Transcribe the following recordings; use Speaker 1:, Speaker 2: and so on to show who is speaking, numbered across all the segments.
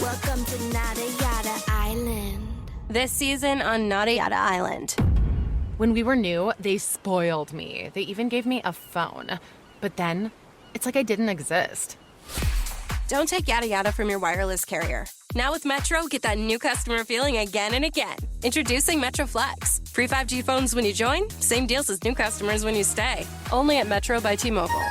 Speaker 1: Welcome to Nada Yada Island.
Speaker 2: This season on Nada Yada Island.
Speaker 3: When we were new, they spoiled me. They even gave me a phone. But then, it's like I didn't exist.
Speaker 2: Don't take yada yada from your wireless carrier. Now with Metro, get that new customer feeling again and again. Introducing Metro Flex. Free 5G phones when you join, same deals as new customers when you stay. Only at Metro by T-Mobile.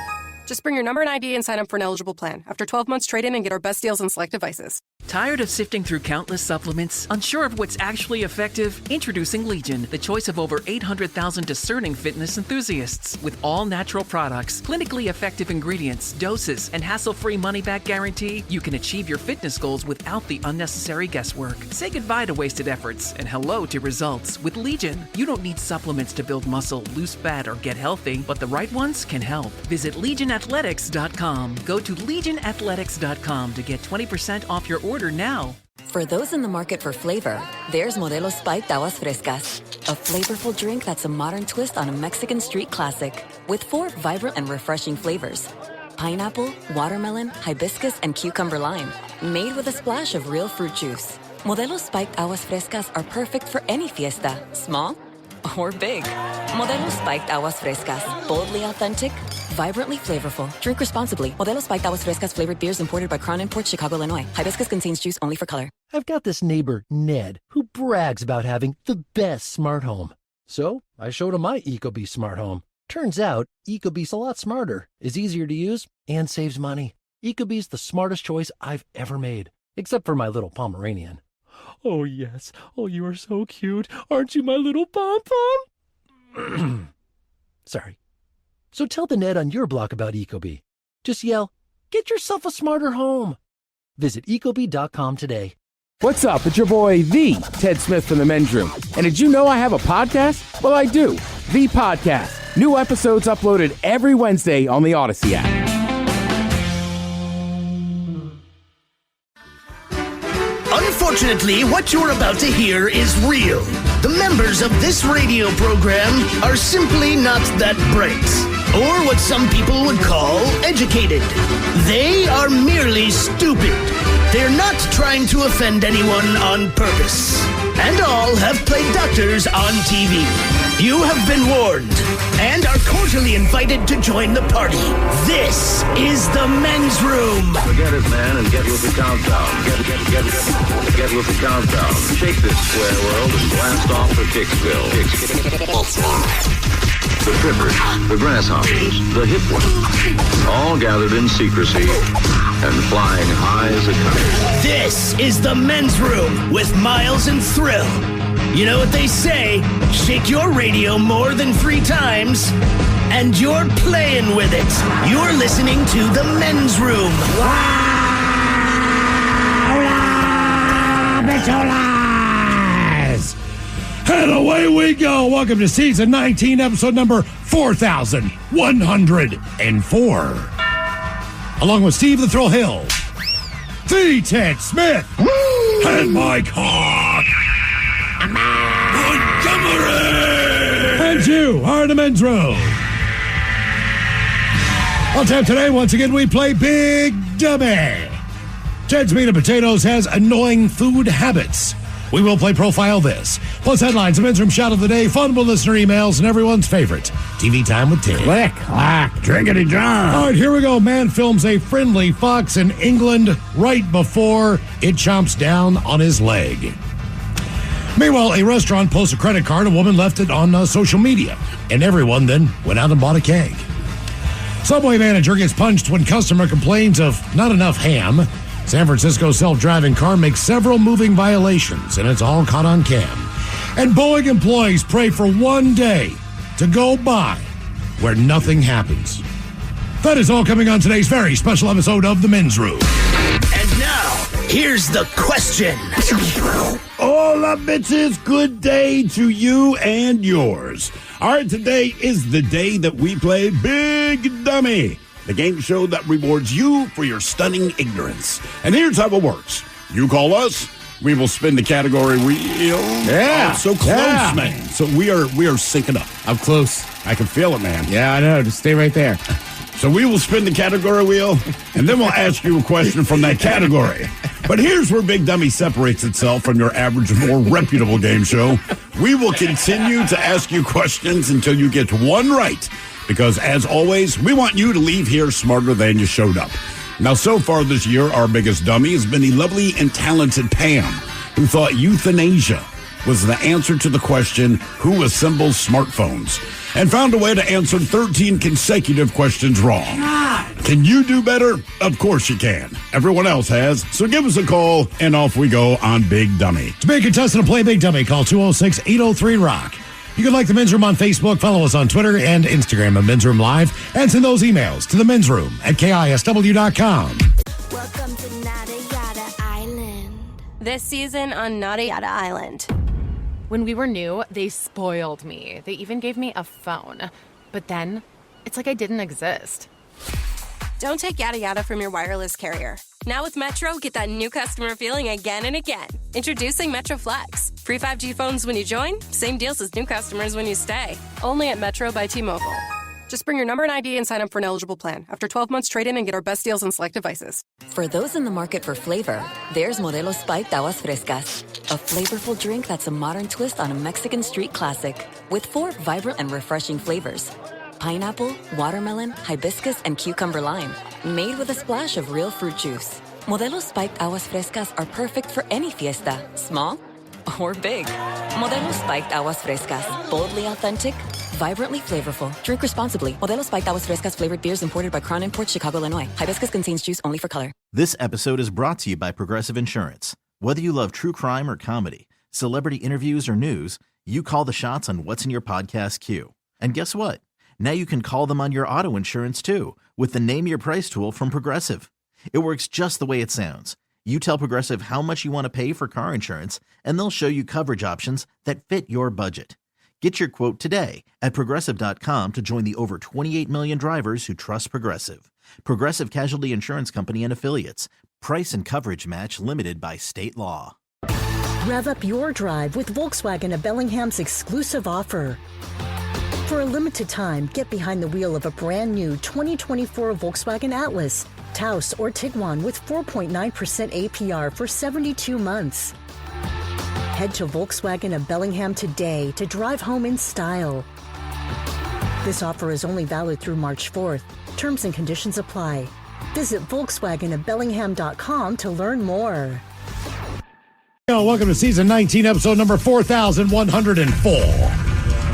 Speaker 2: Just bring your number and ID and sign up for an eligible plan. After 12 months, trade in and get our best deals on select devices.
Speaker 4: Tired of sifting through countless supplements? Unsure of what's actually effective? Introducing Legion, the choice of over 800,000 discerning fitness enthusiasts. With all natural products, clinically effective ingredients, doses, and hassle-free money-back guarantee, you can achieve your fitness goals without the unnecessary guesswork. Say goodbye to wasted efforts and hello to results. With Legion, you don't need supplements to build muscle, lose fat, or get healthy, but the right ones can help. Visit LegionAthletics.com. Go to LegionAthletics.com to get 20% off your order now.
Speaker 5: For those in the market for flavor, there's Modelo Spiked Aguas Frescas, a flavorful drink that's a modern twist on a Mexican street classic with 4 vibrant and refreshing flavors. Pineapple, watermelon, hibiscus, and cucumber lime, made with a splash of real fruit juice. Modelo Spiked Aguas Frescas are perfect for any fiesta, small or big. Modelo Spiked Aguas Frescas, boldly authentic, vibrantly flavorful. Drink responsibly. Modelo Spiked Aguas Frescas flavored beers imported by Crown Imports, Chicago, Illinois. Hibiscus contains juice only for color.
Speaker 6: I've got this neighbor, Ned, who brags about having the best smart home. So I showed him my ecobee smart home. Turns out, ecobee's a lot smarter, is easier to use, and saves money. ecobee's the smartest choice I've ever made, except for my little Pomeranian. Oh, yes. Oh, you are so cute. Aren't you my little pom-pom? Sorry. So tell the Ned on your block about ecobee. Just yell, get yourself a smarter home. Visit ecobee.com today.
Speaker 7: What's up? It's your boy, The Ted Smith from The Men's Room. And did you know I have a podcast? Well, I do. The Podcast. New episodes uploaded every Wednesday on the Odyssey app.
Speaker 8: Unfortunately, what you're about to hear is real. The members of this radio program are simply not that bright, or what some people would call educated. They are merely stupid. They're not trying to offend anyone on purpose. And all have played doctors on TV. You have been warned and are cordially invited to join the party. This is the Men's Room.
Speaker 9: Forget it, man, and get with the countdown. Get with the countdown. Shake this square world and blast off for Kicksville. The trippers, the grasshoppers, the hip ones, all gathered in secrecy and flying high as a kite.
Speaker 8: This is the Men's Room with Miles and Thrill. You know what they say, shake your radio more than 3 times, and you're playing with it. You're listening to the Men's Room.
Speaker 10: And away we go. Welcome to season 19, episode number 4104. Along with Steve the Thrill Hill, the Ted Smith, and Mike Hawk. And you are the Men's Room. On tap today, once again, we play Big Dummy. Ted's Meat and Potatoes has annoying food habits. We will play Profile This. Plus headlines, the Men's Room Shot of the Day, fun listener emails, and everyone's favorite, TV Time with Ted.
Speaker 7: Click, clack, drinkity John.
Speaker 10: All right, here we go. Man films a friendly fox in England right before it chomps down on his leg. Meanwhile, a restaurant posts a credit card. A woman left it on social media, and everyone then went out and bought a keg. Subway manager gets punched when customer complains of not enough ham. San Francisco self-driving car makes several moving violations, and it's all caught on cam. And Boeing employees pray for one day to go by where nothing happens. That is all coming on today's very special episode of The Men's Room.
Speaker 8: And now, here's the question.
Speaker 11: Hola, bitches. Good day to you and yours. All right, today is the day that we play Big Dummy, the game show that rewards you for your stunning ignorance. And here's how it works. You call us, we will spin the category wheel.
Speaker 7: Yeah.
Speaker 11: Oh, so close, man. So we are syncing up.
Speaker 7: I'm close.
Speaker 11: I can feel it, man.
Speaker 7: Yeah, I know. Just stay right there.
Speaker 11: So we will spin the category wheel, and then we'll ask you a question from that category. But here's where Big Dummy separates itself from your average, more reputable game show. We will continue to ask you questions until you get one right. Because, as always, we want you to leave here smarter than you showed up. Now, so far this year, our biggest dummy has been the lovely and talented Pam, who thought euthanasia was the answer to the question, who assembles smartphones? And found a way to answer 13 consecutive questions wrong. God. Can you do better? Of course you can. Everyone else has. So give us a call, and off we go on Big Dummy.
Speaker 10: To be a contestant to play Big Dummy, call 206-803-ROCK. You can like the Men's Room on Facebook, follow us on Twitter and Instagram at Men's Room Live, and send those emails to the Men's Room at KISW.com.
Speaker 1: Welcome to Nada Yada Island.
Speaker 2: This season on Nada Yada Island.
Speaker 3: When we were new, they spoiled me. They even gave me a phone. But then, it's like I didn't exist.
Speaker 2: Don't take yada yada from your wireless carrier. Now with Metro, get that new customer feeling again and again. Introducing Metro Flex. Free 5G phones when you join, same deals as new customers when you stay. Only at Metro by T-Mobile. Just bring your number and ID and sign up for an eligible plan. After 12 months, trade in and get our best deals on select devices.
Speaker 5: For those in the market for flavor, there's Modelo Spiked Aguas Frescas, a flavorful drink that's a modern twist on a Mexican street classic with 4 vibrant and refreshing flavors. Pineapple, watermelon, hibiscus, and cucumber lime, made with a splash of real fruit juice. Modelo Spiked Aguas Frescas are perfect for any fiesta, small or big. Modelo Spiked Aguas Frescas, boldly authentic, vibrantly flavorful. Drink responsibly. Modelo Spiked Aguas Frescas flavored beers imported by Crown Imports, Chicago, Illinois. Hibiscus contains juice only for color.
Speaker 12: This episode is brought to you by Progressive Insurance. Whether you love true crime or comedy, celebrity interviews or news, you call the shots on what's in your podcast queue. And guess what? Now you can call them on your auto insurance too with the Name Your Price tool from Progressive. It works just the way it sounds. You tell Progressive how much you want to pay for car insurance, and they'll show you coverage options that fit your budget. Get your quote today at Progressive.com to join the over 28 million drivers who trust Progressive. Progressive Casualty Insurance Company and Affiliates. Price and coverage match limited by state law.
Speaker 13: Rev up your drive with Volkswagen at Bellingham's exclusive offer. For a limited time, get behind the wheel of a brand new 2024 Volkswagen Atlas, Taos, or Tiguan with 4.9% APR for 72 months. Head to Volkswagen of Bellingham today to drive home in style. This offer is only valid through March 4th. Terms and conditions apply. Visit VolkswagenofBellingham.com to learn more.
Speaker 10: Welcome to season 19, episode number 4104.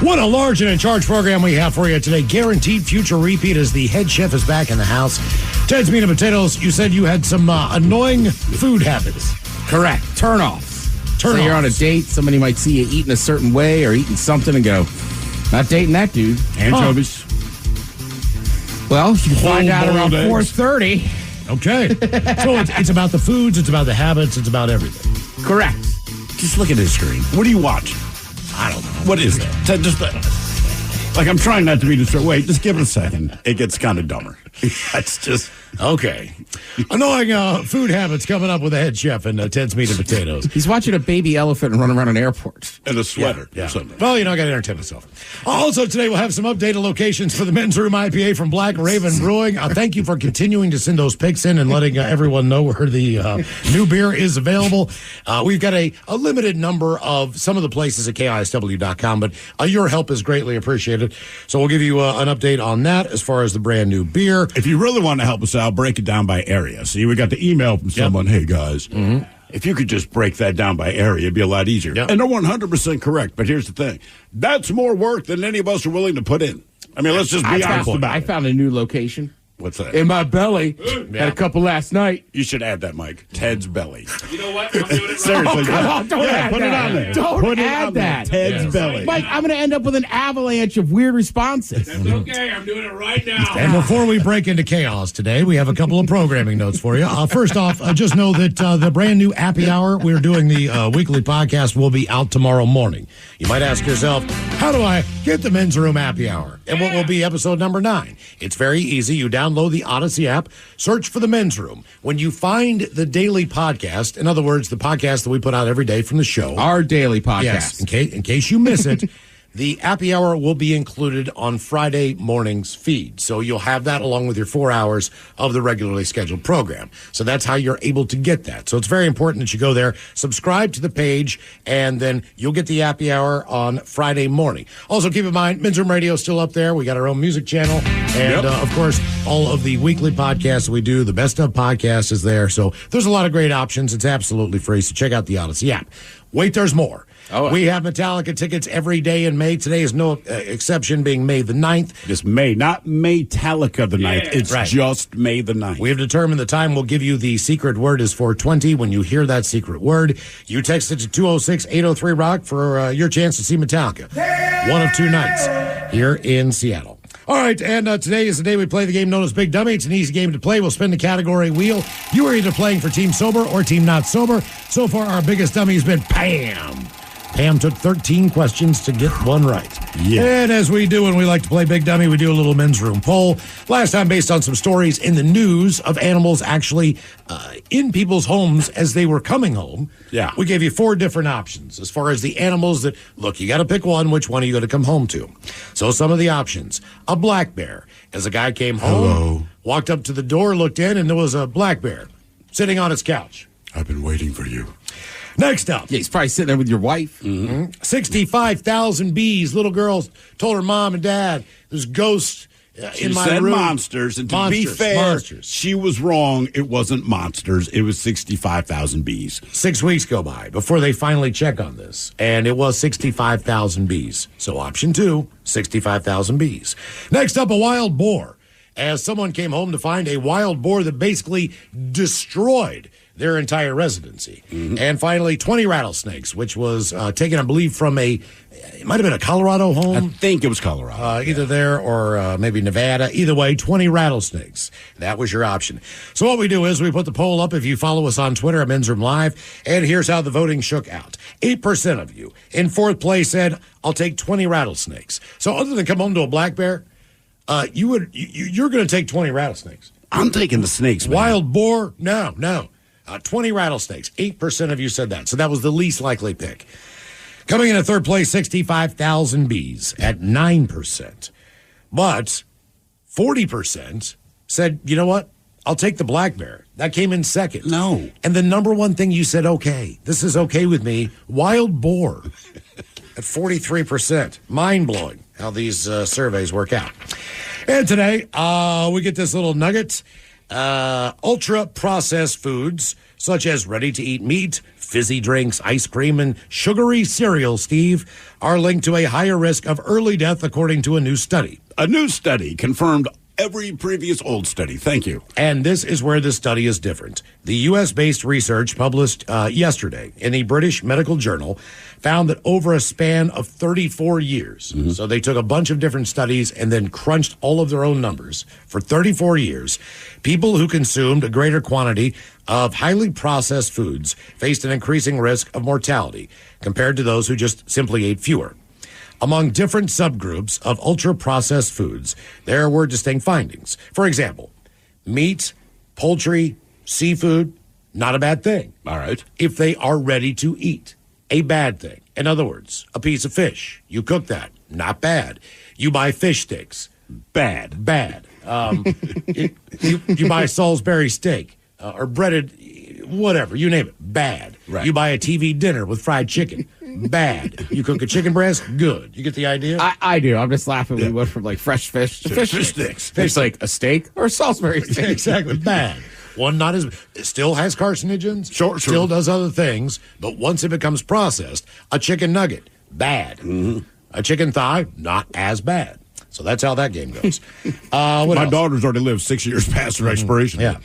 Speaker 10: What a large and in charge program we have for you today. Guaranteed future repeat as the head chef is back in the house. Ted's Meat and Potatoes, you said you had some annoying food habits.
Speaker 7: Correct. Turn-offs. So you're on a date, somebody might see you eating a certain way or eating something and go, not dating that dude.
Speaker 11: Anchovies.
Speaker 7: Well, you can find out around 4:30.
Speaker 10: Okay. So it's about the foods, it's about the habits, it's about everything.
Speaker 7: Correct.
Speaker 11: Just look at his screen. What are you watching? I don't know. What is that? Just like, I'm trying not to be distracted. Wait, just give it a second. It gets kind of dumber. That's just...
Speaker 10: Okay. Annoying food habits coming up with the head chef and Ted's Meat and Potatoes.
Speaker 7: He's watching a baby elephant run around an airport.
Speaker 11: In a sweater.
Speaker 10: Yeah. Well, I got to entertain myself. Also, today we'll have some updated locations for the Men's Room IPA from Black Raven Brewing. Thank you for continuing to send those pics in and letting everyone know where the new beer is available. We've got a limited number of some of the places at KISW.com, but your help is greatly appreciated. So we'll give you an update on that as far as the brand new beer.
Speaker 11: If you really want to help us out, break it down by area. See, we got the email from someone, hey, guys, if you could just break that down by area, it'd be a lot easier.
Speaker 10: Yep.
Speaker 11: And they're 100% correct, but here's the thing. That's more work than any of us are willing to put in. I mean, let's just be honest about it.
Speaker 7: I found a new location.
Speaker 11: What's that?
Speaker 7: In my belly. Had a couple last night.
Speaker 11: You should add that, Mike. Ted's belly.
Speaker 14: You know what? I'm doing it right.
Speaker 11: Seriously.
Speaker 7: Don't add
Speaker 11: put
Speaker 7: that.
Speaker 11: it on there.
Speaker 7: Don't add that.
Speaker 11: Ted's belly.
Speaker 7: Mike, I'm going to end up with an avalanche of weird responses.
Speaker 14: That's okay. I'm doing it right now.
Speaker 10: And before we break into chaos today, we have a couple of programming notes for you. First off, just know that the brand new Appy Hour, we're doing the weekly podcast, will be out tomorrow morning. You might ask yourself, how do I get the Men's Room Appy Hour? And what will be episode number 9? It's very easy. You download the Odyssey app, search for the Men's Room. When you find the daily podcast, in other words, the podcast that we put out every day from the show.
Speaker 7: Our daily podcast.
Speaker 10: Yes, in case you miss it, The happy hour will be included on Friday morning's feed. So you'll have that along with your 4 hours of the regularly scheduled program. So that's how you're able to get that. So it's very important that you go there, subscribe to the page, and then you'll get the happy hour on Friday morning. Also, keep in mind, Men's Room Radio is still up there. We got our own music channel. And, of course, all of the weekly podcasts we do, the Best of podcast is there. So there's a lot of great options. It's absolutely free. So check out the Odyssey app. Wait, there's more. We have Metallica tickets every day in May. Today is no exception, being May the 9th.
Speaker 11: It's May, not Metallica the 9th. It's just May the 9th.
Speaker 10: We have determined the time we'll give you. The secret word is 420. When you hear that secret word, you text it to 206-803-ROCK for your chance to see Metallica. One of 2 nights here in Seattle. All right, and today is the day we play the game known as Big Dummy. It's an easy game to play. We'll spin the category wheel. You are either playing for Team Sober or Team Not Sober. So far, our biggest dummy has been Pam. Pam took 13 questions to get one right. Yeah. And as we do when we like to play Big Dummy, we do a little men's room poll. Last time, based on some stories in the news of animals actually in people's homes as they were coming home, we gave you 4 different options as far as the animals that, look, you got to pick one. Which one are you going to come home to? So some of the options. A black bear. As a guy came home, walked up to the door, looked in, and there was a black bear sitting on his couch.
Speaker 11: I've been waiting for you.
Speaker 10: Next up.
Speaker 7: Yeah, he's probably sitting there with your wife.
Speaker 10: 65,000 bees. Little girls told her mom and dad, there's ghosts in my room.
Speaker 11: She said monsters, and to be fair, she was wrong. It wasn't monsters. It was 65,000 bees.
Speaker 10: 6 weeks go by before they finally check on this, and it was 65,000 bees. So option 2, 65,000 bees. Next up, a wild boar. As someone came home to find a wild boar that basically destroyed their entire residency. And finally, 20 rattlesnakes, which was taken, I believe, from it might have been a Colorado home.
Speaker 11: I think it was Colorado.
Speaker 10: Either there or maybe Nevada. Either way, 20 rattlesnakes. That was your option. So what we do is we put the poll up if you follow us on Twitter at Men's Room Live. And here's how the voting shook out. 8% of you in 4th place said, I'll take 20 rattlesnakes. So other than come home to a black bear, you're going to take 20 rattlesnakes.
Speaker 11: I'm taking the snakes, man.
Speaker 10: Wild boar? No. 20 rattlesnakes. 8% of you said that. So that was the least likely pick. Coming in at 3rd place, 65,000 bees at 9%. But 40% said, you know what? I'll take the black bear. That came in 2nd.
Speaker 11: No.
Speaker 10: And the number one thing you said, okay, this is okay with me, wild boar at 43%. Mind-blowing how these surveys work out. And today, we get this little nugget. Ultra-processed foods, such as ready-to-eat meat, fizzy drinks, ice cream, and sugary cereal, Steve, are linked to a higher risk of early death, according to a new study.
Speaker 11: A new study confirmed every previous old study. Thank you.
Speaker 10: And this is where the study is different. The U.S.-based research published yesterday in the British Medical Journal found that over a span of 34 years, so they took a bunch of different studies and then crunched all of their own numbers. For 34 years, people who consumed a greater quantity of highly processed foods faced an increasing risk of mortality compared to those who just simply ate fewer. Among different subgroups of ultra-processed foods, there were distinct findings. For example, meat, poultry, seafood, not a bad thing.
Speaker 11: All right.
Speaker 10: If they are ready to eat, a bad thing. In other words, a piece of fish, you cook that, not bad. You buy fish sticks, bad. You buy Salisbury steak or breaded, whatever, you name it, bad.
Speaker 11: Right.
Speaker 10: You buy a TV dinner with fried chicken, bad. You cook a chicken breast, good. You get the idea?
Speaker 7: I do. I'm just laughing. We went from like fresh fish to fish sticks. It's like a steak or a Salisbury steak.
Speaker 10: Exactly, bad. One not as it still has carcinogens, still does other things, but once it becomes processed, a chicken nugget, bad. A chicken thigh, not as bad. So that's how that game goes.
Speaker 11: My daughter's already lived 6 years past her expiration.
Speaker 10: Yeah.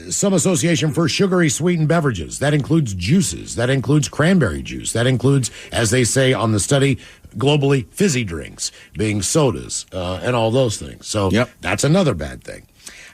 Speaker 10: Some association for sugary sweetened beverages. That includes juices. That includes cranberry juice. That includes, as they say on the study, globally, fizzy drinks, being sodas, and all those things. So that's another bad thing.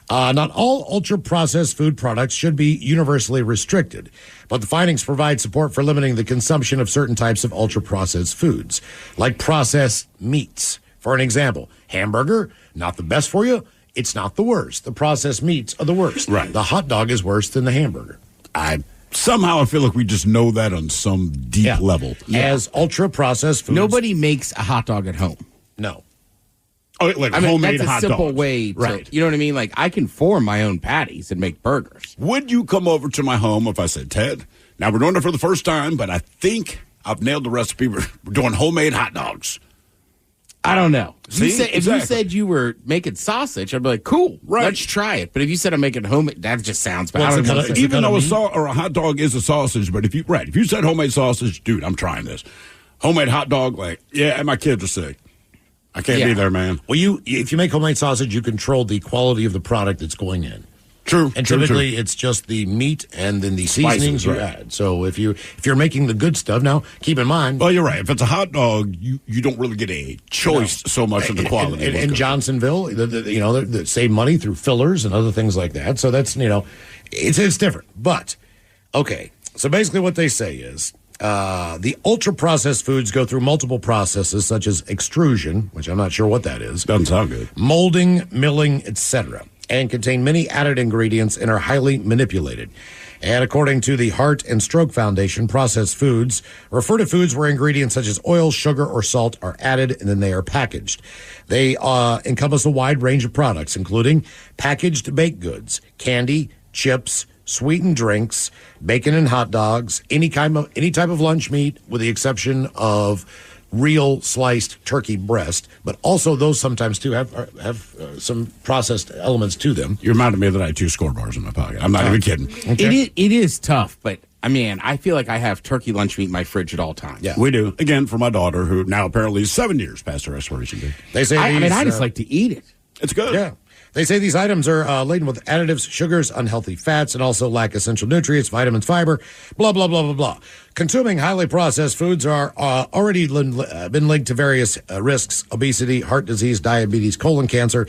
Speaker 10: Not all ultra-processed food products should be universally restricted, but the findings provide support for limiting the consumption of certain types of ultra-processed foods, like processed meats. For an example, hamburger, not the best for you. It's not the worst. The processed meats are the worst.
Speaker 11: Right.
Speaker 10: The hot dog is worse than the hamburger.
Speaker 11: I somehow I feel like we just know that on some deep level.
Speaker 10: As ultra-processed foods.
Speaker 7: Nobody makes a hot dog at home.
Speaker 10: No.
Speaker 11: Oh, like
Speaker 7: I mean,
Speaker 11: homemade
Speaker 7: that's a
Speaker 11: hot
Speaker 7: simple
Speaker 11: dogs.
Speaker 7: way to,
Speaker 11: Right.
Speaker 7: you know what I mean? Like, I can form my own patties and make burgers.
Speaker 11: Would you come over to my home if I said, Ted, now we're doing it for the first time, but I think I've nailed the recipe. We're doing homemade hot dogs.
Speaker 7: I don't know.
Speaker 11: See?
Speaker 7: If you said you were making sausage, I'd be like, cool,
Speaker 11: Right.
Speaker 7: let's try it. But if you said I'm making homemade, that just sounds bad. I don't know.
Speaker 11: Even though a hot dog is a sausage, but if you said homemade sausage, dude, I'm trying this. Homemade hot dog, like, yeah, my kids are sick. I can't be there, man.
Speaker 10: Well, if you make homemade sausage, you control the quality of the product that's going in.
Speaker 11: True.
Speaker 10: And typically it's just the meat and then the seasonings you add. So if you're making the good stuff, now keep in mind.
Speaker 11: Well, you're right. If it's a hot dog, you don't really get a choice so much of the quality.
Speaker 10: In Johnsonville, they save money through fillers and other things like that. So that's, it's different. But, okay. So basically what they say is the ultra-processed foods go through multiple processes such as extrusion, which I'm not sure what that is.
Speaker 11: Doesn't sound good.
Speaker 10: Molding, milling, etc., and contain many added ingredients and are highly manipulated. And according to the Heart and Stroke Foundation, processed foods refer to foods where ingredients such as oil, sugar, or salt are added and then they are packaged. They encompass a wide range of products, including packaged baked goods, candy, chips, sweetened drinks, bacon and hot dogs, any type of lunch meat, with the exception of real sliced turkey breast, but also those sometimes too have some processed elements to them.
Speaker 11: You reminded me that I had 2 scorebars in my pocket. I'm not even kidding.
Speaker 10: Okay.
Speaker 7: It is tough, but I mean, I feel like I have turkey lunch meat in my fridge at all times.
Speaker 10: Yeah.
Speaker 11: We do. Again, for my daughter, who now apparently is 7 years past her expiration date.
Speaker 10: They say
Speaker 7: I just like to eat it.
Speaker 11: It's good.
Speaker 10: Yeah. They say these items are laden with additives, sugars, unhealthy fats, and also lack essential nutrients, vitamins, fiber, blah, blah, blah, blah, blah. Consuming highly processed foods are already been linked to various risks: obesity, heart disease, diabetes, colon cancer.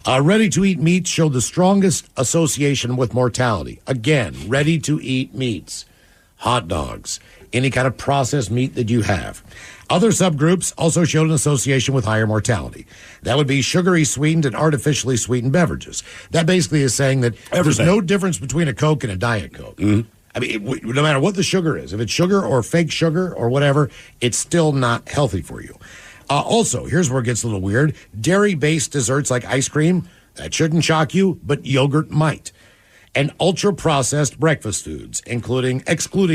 Speaker 10: Ready-to-eat meats show the strongest association with mortality. Again, ready-to-eat meats, hot dogs, any kind of processed meat that you have. Other subgroups also showed an association with higher mortality. That would be sugary, sweetened, and artificially sweetened beverages. That basically is saying that there's no difference between a Coke and a Diet Coke. Mm-hmm. I mean, no matter what the sugar is, if it's sugar or fake sugar or whatever, it's still not healthy for you. Also, here's where it gets a little weird. Dairy-based desserts like ice cream, that shouldn't shock you, but yogurt might. And ultra-processed breakfast foods, excluding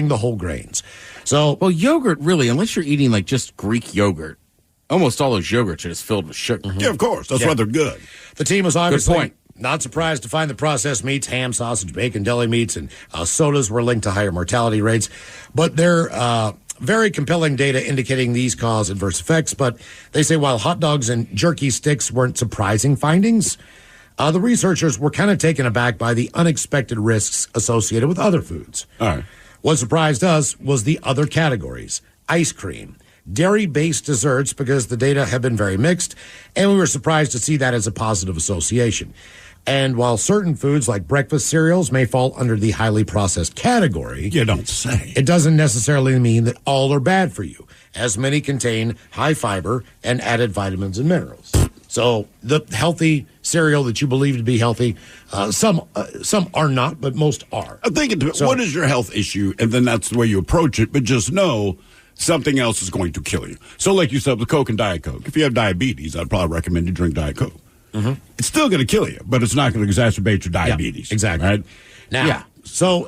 Speaker 10: the whole grains. So,
Speaker 7: well, yogurt really, unless you're eating like just Greek yogurt, almost all those yogurts are just filled with sugar.
Speaker 11: Yeah, of course. That's why they're good.
Speaker 10: The team was obviously
Speaker 7: Good point.
Speaker 10: not surprised to find the processed meats, ham, sausage, bacon, deli meats, and sodas were linked to higher mortality rates. But they're very compelling data indicating these cause adverse effects. But they say while hot dogs and jerky sticks weren't surprising findings, the researchers were kind of taken aback by the unexpected risks associated with other foods.
Speaker 11: All right.
Speaker 10: What surprised us was the other categories: ice cream, dairy-based desserts, because the data have been very mixed, and we were surprised to see that as a positive association. And while certain foods like breakfast cereals may fall under the highly processed category,
Speaker 11: you don't say,
Speaker 10: it doesn't necessarily mean that all are bad for you, as many contain high fiber and added vitamins and minerals. So the healthy cereal that you believe to be healthy, some are not, but most are.
Speaker 11: I think what is your health issue, and then that's the way you approach it. But just know something else is going to kill you. So, like you said with Coke and Diet Coke, if you have diabetes, I'd probably recommend you drink Diet Coke. Mm-hmm. It's still going to kill you, but it's not going to exacerbate your diabetes.
Speaker 10: Yeah, exactly.
Speaker 11: Right?
Speaker 10: Now, so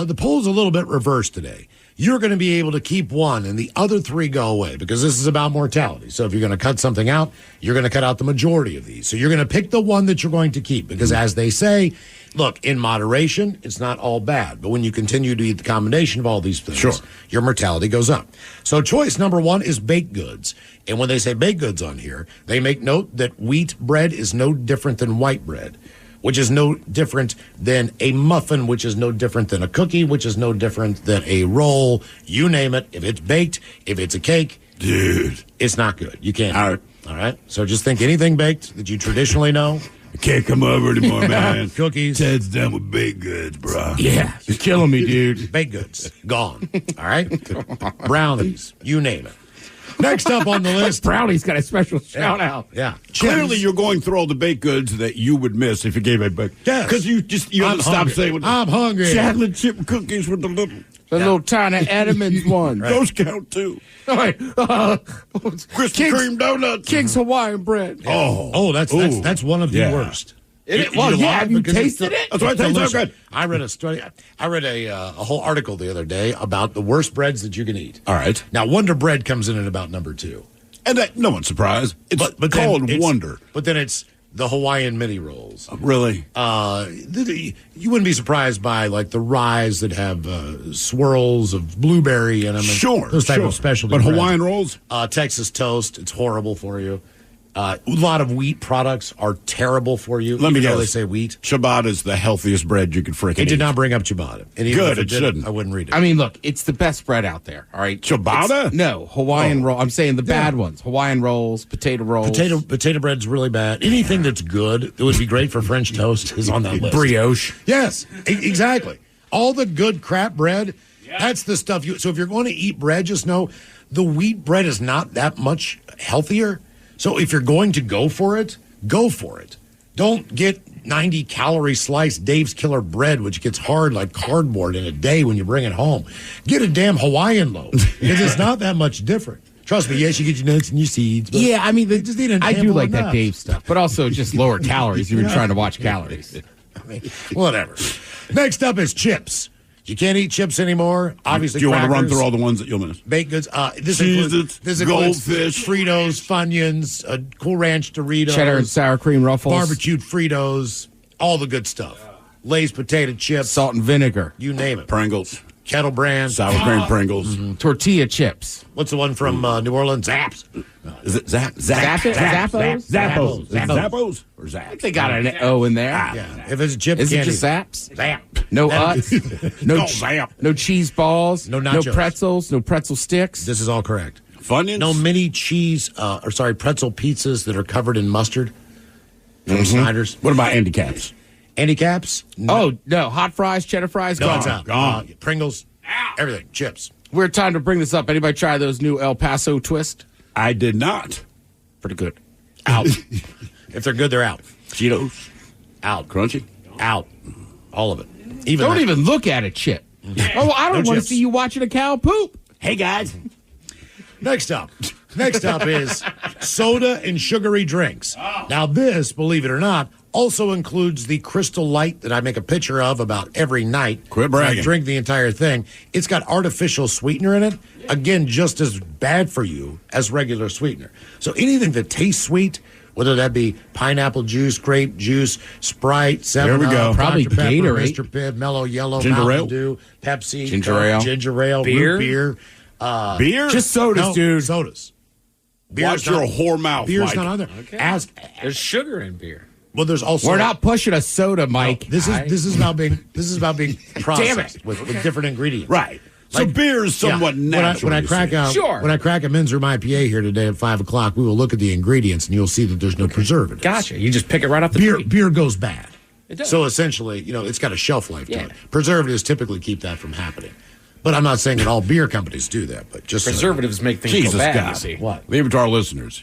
Speaker 10: the poll's a little bit reversed today. You're going to be able to keep one and the other 3 go away, because this is about mortality. So if you're going to cut something out, you're going to cut out the majority of these. So you're going to pick the one that you're going to keep, because as they say, look, in moderation, it's not all bad. But when you continue to eat the combination of all these things, your mortality goes up. So choice number 1 is baked goods. And when they say baked goods on here, they make note that wheat bread is no different than white bread, which is no different than a muffin, which is no different than a cookie, which is no different than a roll. You name it. If it's baked, if it's a cake,
Speaker 11: dude,
Speaker 10: it's not good. You can't. All right. So just think anything baked that you traditionally know.
Speaker 11: I can't come over anymore, man.
Speaker 10: Cookies.
Speaker 11: Ted's done with baked goods, bro.
Speaker 7: Yeah, you're killing me, dude.
Speaker 10: Baked goods, gone. All right? Brownies, you name it. Next up on the list,
Speaker 7: Brownie's got a special shout out.
Speaker 10: Yeah.
Speaker 11: Clearly, you're going through all the baked goods that you would miss if you gave a baked.
Speaker 10: Yes.
Speaker 11: Because you
Speaker 10: I'm
Speaker 11: stop
Speaker 10: hungry.
Speaker 11: saying
Speaker 10: I'm hungry.
Speaker 11: chocolate chip cookies with the
Speaker 7: little tiny Edmonds ones.
Speaker 11: Those count too.
Speaker 7: All right.
Speaker 11: Krispy Kreme donuts.
Speaker 7: King's Hawaiian bread.
Speaker 10: Oh, that's one of the worst.
Speaker 7: Have you tasted it?
Speaker 11: That's why I tell you so good.
Speaker 10: I read a study. I read a whole article the other day about the worst breads that you can eat.
Speaker 11: All right.
Speaker 10: Now, Wonder Bread comes in at about number 2.
Speaker 11: And that, no one's surprised. It's called Wonder.
Speaker 10: But then it's the Hawaiian mini rolls.
Speaker 11: Really?
Speaker 10: You wouldn't be surprised by like the ryes that have swirls of blueberry in them.
Speaker 11: Sure.
Speaker 10: Those type of specialty
Speaker 11: But
Speaker 10: breads.
Speaker 11: Hawaiian rolls?
Speaker 10: Texas toast. It's horrible for you. A lot of wheat products are terrible for you.
Speaker 11: Let me
Speaker 10: even though
Speaker 11: guess.
Speaker 10: they say wheat.
Speaker 11: Ciabatta is the healthiest bread you could freaking eat.
Speaker 10: It did not bring up ciabatta. And even
Speaker 11: Good,
Speaker 10: if
Speaker 11: it
Speaker 10: did,
Speaker 11: shouldn't.
Speaker 10: I wouldn't read it.
Speaker 7: I mean, look, it's the best bread out there. All right,
Speaker 11: Ciabatta?
Speaker 7: No, Hawaiian roll. I'm saying the bad ones. Hawaiian rolls, potato rolls,
Speaker 10: Potato bread's really bad. Anything that's good that would be great for French toast is on that list.
Speaker 7: brioche.
Speaker 10: Yes, exactly. All the good crap bread, that's the stuff you. So if you're going to eat bread, just know the wheat bread is not that much healthier. So if you're going to go for it, go for it. Don't get 90 calorie sliced Dave's Killer bread, which gets hard like cardboard in a day when you bring it home. Get a damn Hawaiian loaf because it's not that much different. Trust me, yes, you get your nuts and your seeds. But
Speaker 7: Yeah, I mean,
Speaker 10: just eat a
Speaker 7: I do
Speaker 10: handful
Speaker 7: like
Speaker 10: of
Speaker 7: that
Speaker 10: nuts.
Speaker 7: Dave stuff, but also just lower calories. You've been trying to watch calories.
Speaker 10: I mean, whatever. Next up is chips. You can't eat chips anymore. Obviously,
Speaker 11: Do you want to run
Speaker 10: crackers,
Speaker 11: through all the ones that you'll miss?
Speaker 10: baked goods? This
Speaker 11: Cheez-Its,
Speaker 10: includes
Speaker 11: Goldfish.
Speaker 10: Fritos, Funyuns, Cool Ranch Doritos,
Speaker 7: Cheddar and sour cream ruffles,
Speaker 10: barbecued Fritos, all the good stuff. Lay's potato chips,
Speaker 7: salt and vinegar,
Speaker 10: you name it.
Speaker 11: Pringles,
Speaker 10: Kettle Brand,
Speaker 11: sour cream Pringles.
Speaker 7: tortilla chips.
Speaker 10: What's the one from New Orleans? Zaps.
Speaker 11: Is it
Speaker 7: Zappos?
Speaker 11: Zappos or Zaps?
Speaker 7: They got an O in there.
Speaker 10: Yeah. If it's a chip,
Speaker 7: Is it
Speaker 10: can't
Speaker 7: just
Speaker 10: eat
Speaker 7: Zaps?
Speaker 10: Zap.
Speaker 7: No Utz,
Speaker 11: No Zap.
Speaker 7: no cheese balls,
Speaker 10: No
Speaker 7: no
Speaker 10: nachos.
Speaker 7: pretzels, no pretzel sticks.
Speaker 10: This is all correct.
Speaker 11: Funyuns?
Speaker 10: No mini cheese, pretzel pizzas that are covered in mustard from Snyder's.
Speaker 11: What about handicaps?
Speaker 10: Handicaps?
Speaker 7: Oh, no. Hot fries, cheddar fries,
Speaker 10: No,
Speaker 7: gone.
Speaker 10: it's out.
Speaker 11: Gone.
Speaker 10: Pringles, everything, chips.
Speaker 7: Weird time to bring this up. Anybody try those new El Paso twist?
Speaker 11: I did not.
Speaker 7: Pretty good.
Speaker 10: Out. If they're good, they're out.
Speaker 11: Cheetos?
Speaker 10: Out.
Speaker 11: Crunchy?
Speaker 10: Out. All of it.
Speaker 7: Don't even look at it, Chip. Oh, I don't
Speaker 10: No
Speaker 7: want to
Speaker 10: chips.
Speaker 7: see you watching a cow poop.
Speaker 11: Hey, guys.
Speaker 10: Next up is soda and sugary drinks. Now, this, believe it or not, also includes the Crystal Light that I make a picture of about every night.
Speaker 11: Quit bragging.
Speaker 10: I drink the entire thing. It's got artificial sweetener in it. Again, just as bad for you as regular sweetener. So anything that tastes sweet, whether that be pineapple juice, grape juice, Sprite, 7-Up,
Speaker 11: There we go.
Speaker 7: Probably
Speaker 10: Dr. Pepper,
Speaker 7: Gatorade.
Speaker 10: Mr. Pibb, Mellow Yellow,
Speaker 11: Ginger
Speaker 10: Mountain
Speaker 11: ale.
Speaker 10: Dew, Pepsi,
Speaker 7: Ginger ale.
Speaker 10: ginger ale,
Speaker 7: Beer?
Speaker 10: root beer.
Speaker 11: Beer?
Speaker 7: Just sodas,
Speaker 10: No,
Speaker 7: dude.
Speaker 10: Sodas.
Speaker 11: Watch your whole mouth,
Speaker 10: Beer's
Speaker 11: Mike.
Speaker 10: not on there.
Speaker 15: There's sugar in beer.
Speaker 10: Well, there's also
Speaker 7: We're not pushing a soda, Mike.
Speaker 10: This is about being processed
Speaker 7: it.
Speaker 10: with different ingredients.
Speaker 11: Right. So beer is somewhat natural.
Speaker 10: When I crack out, when I crack a Men's Room IPA here today at 5:00, we will look at the ingredients and you'll see that there's no preservatives.
Speaker 15: Gotcha. You just pick it right off the tree.
Speaker 10: Beer goes bad.
Speaker 15: It does.
Speaker 10: So essentially, it's got a shelf life to
Speaker 15: Yeah.
Speaker 10: it. Preservatives typically keep that from happening. But I'm not saying that all beer companies do that. But just
Speaker 15: Preservatives make things
Speaker 11: Jesus
Speaker 15: go bad,
Speaker 11: God.
Speaker 15: you see.
Speaker 10: What?
Speaker 11: Leave it to our listeners.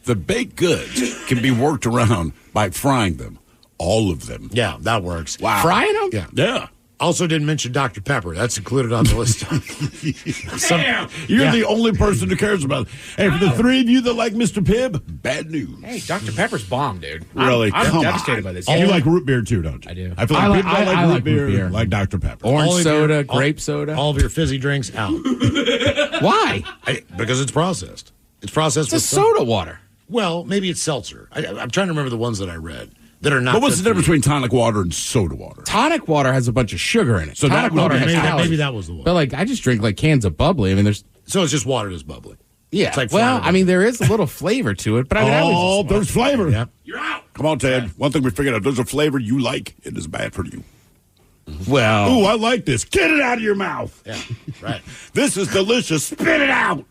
Speaker 11: The baked goods can be worked around by frying them. All of them.
Speaker 10: Yeah, that works.
Speaker 11: Wow.
Speaker 7: Frying them?
Speaker 10: Yeah.
Speaker 11: Yeah.
Speaker 10: Also didn't mention Dr. Pepper. That's included on the list.
Speaker 11: Damn. You're the only person who cares about it. Hey, for the three of you that like Mr. Pibb, bad news.
Speaker 15: Hey, Dr. Pepper's bomb, dude.
Speaker 11: Really?
Speaker 15: I'm
Speaker 11: Come
Speaker 15: devastated
Speaker 11: on.
Speaker 15: by this.
Speaker 11: You like root beer too, don't you?
Speaker 15: I do.
Speaker 11: I feel
Speaker 7: I
Speaker 11: like
Speaker 7: like-
Speaker 11: people that
Speaker 7: I
Speaker 11: like
Speaker 7: like
Speaker 11: root
Speaker 7: root beer.
Speaker 11: like Dr. Pepper.
Speaker 7: Orange
Speaker 10: All of
Speaker 7: soda,
Speaker 10: your-
Speaker 7: grape soda.
Speaker 10: All of your fizzy drinks out.
Speaker 7: Why?
Speaker 10: Because it's processed. It's processed
Speaker 7: It's a
Speaker 10: with
Speaker 7: soda water.
Speaker 10: Well, maybe it's seltzer. I'm trying to remember the ones that I read that are not.
Speaker 11: But what's the
Speaker 10: good for
Speaker 11: difference between tonic water and soda water?
Speaker 7: Tonic water has a bunch of sugar in it.
Speaker 11: So
Speaker 7: tonic
Speaker 11: that would
Speaker 7: water
Speaker 11: be-
Speaker 7: has
Speaker 10: maybe
Speaker 7: calories.
Speaker 10: that was the one.
Speaker 7: But like, I just drink like cans of bubbly. I mean, there's
Speaker 10: So it's just water that's bubbly.
Speaker 7: yeah.
Speaker 10: It's like
Speaker 7: well,
Speaker 10: Florida.
Speaker 7: I mean, there is a little flavor to it, but I mean, I was
Speaker 11: there's flavor.
Speaker 10: Yeah.
Speaker 11: You're out. Come on, Ted. One thing we figured out, there's a flavor you like. It is bad for you.
Speaker 7: well.
Speaker 11: Ooh, I like this. Get it out of your mouth.
Speaker 10: Yeah. Right.
Speaker 11: This is delicious. Spit it out.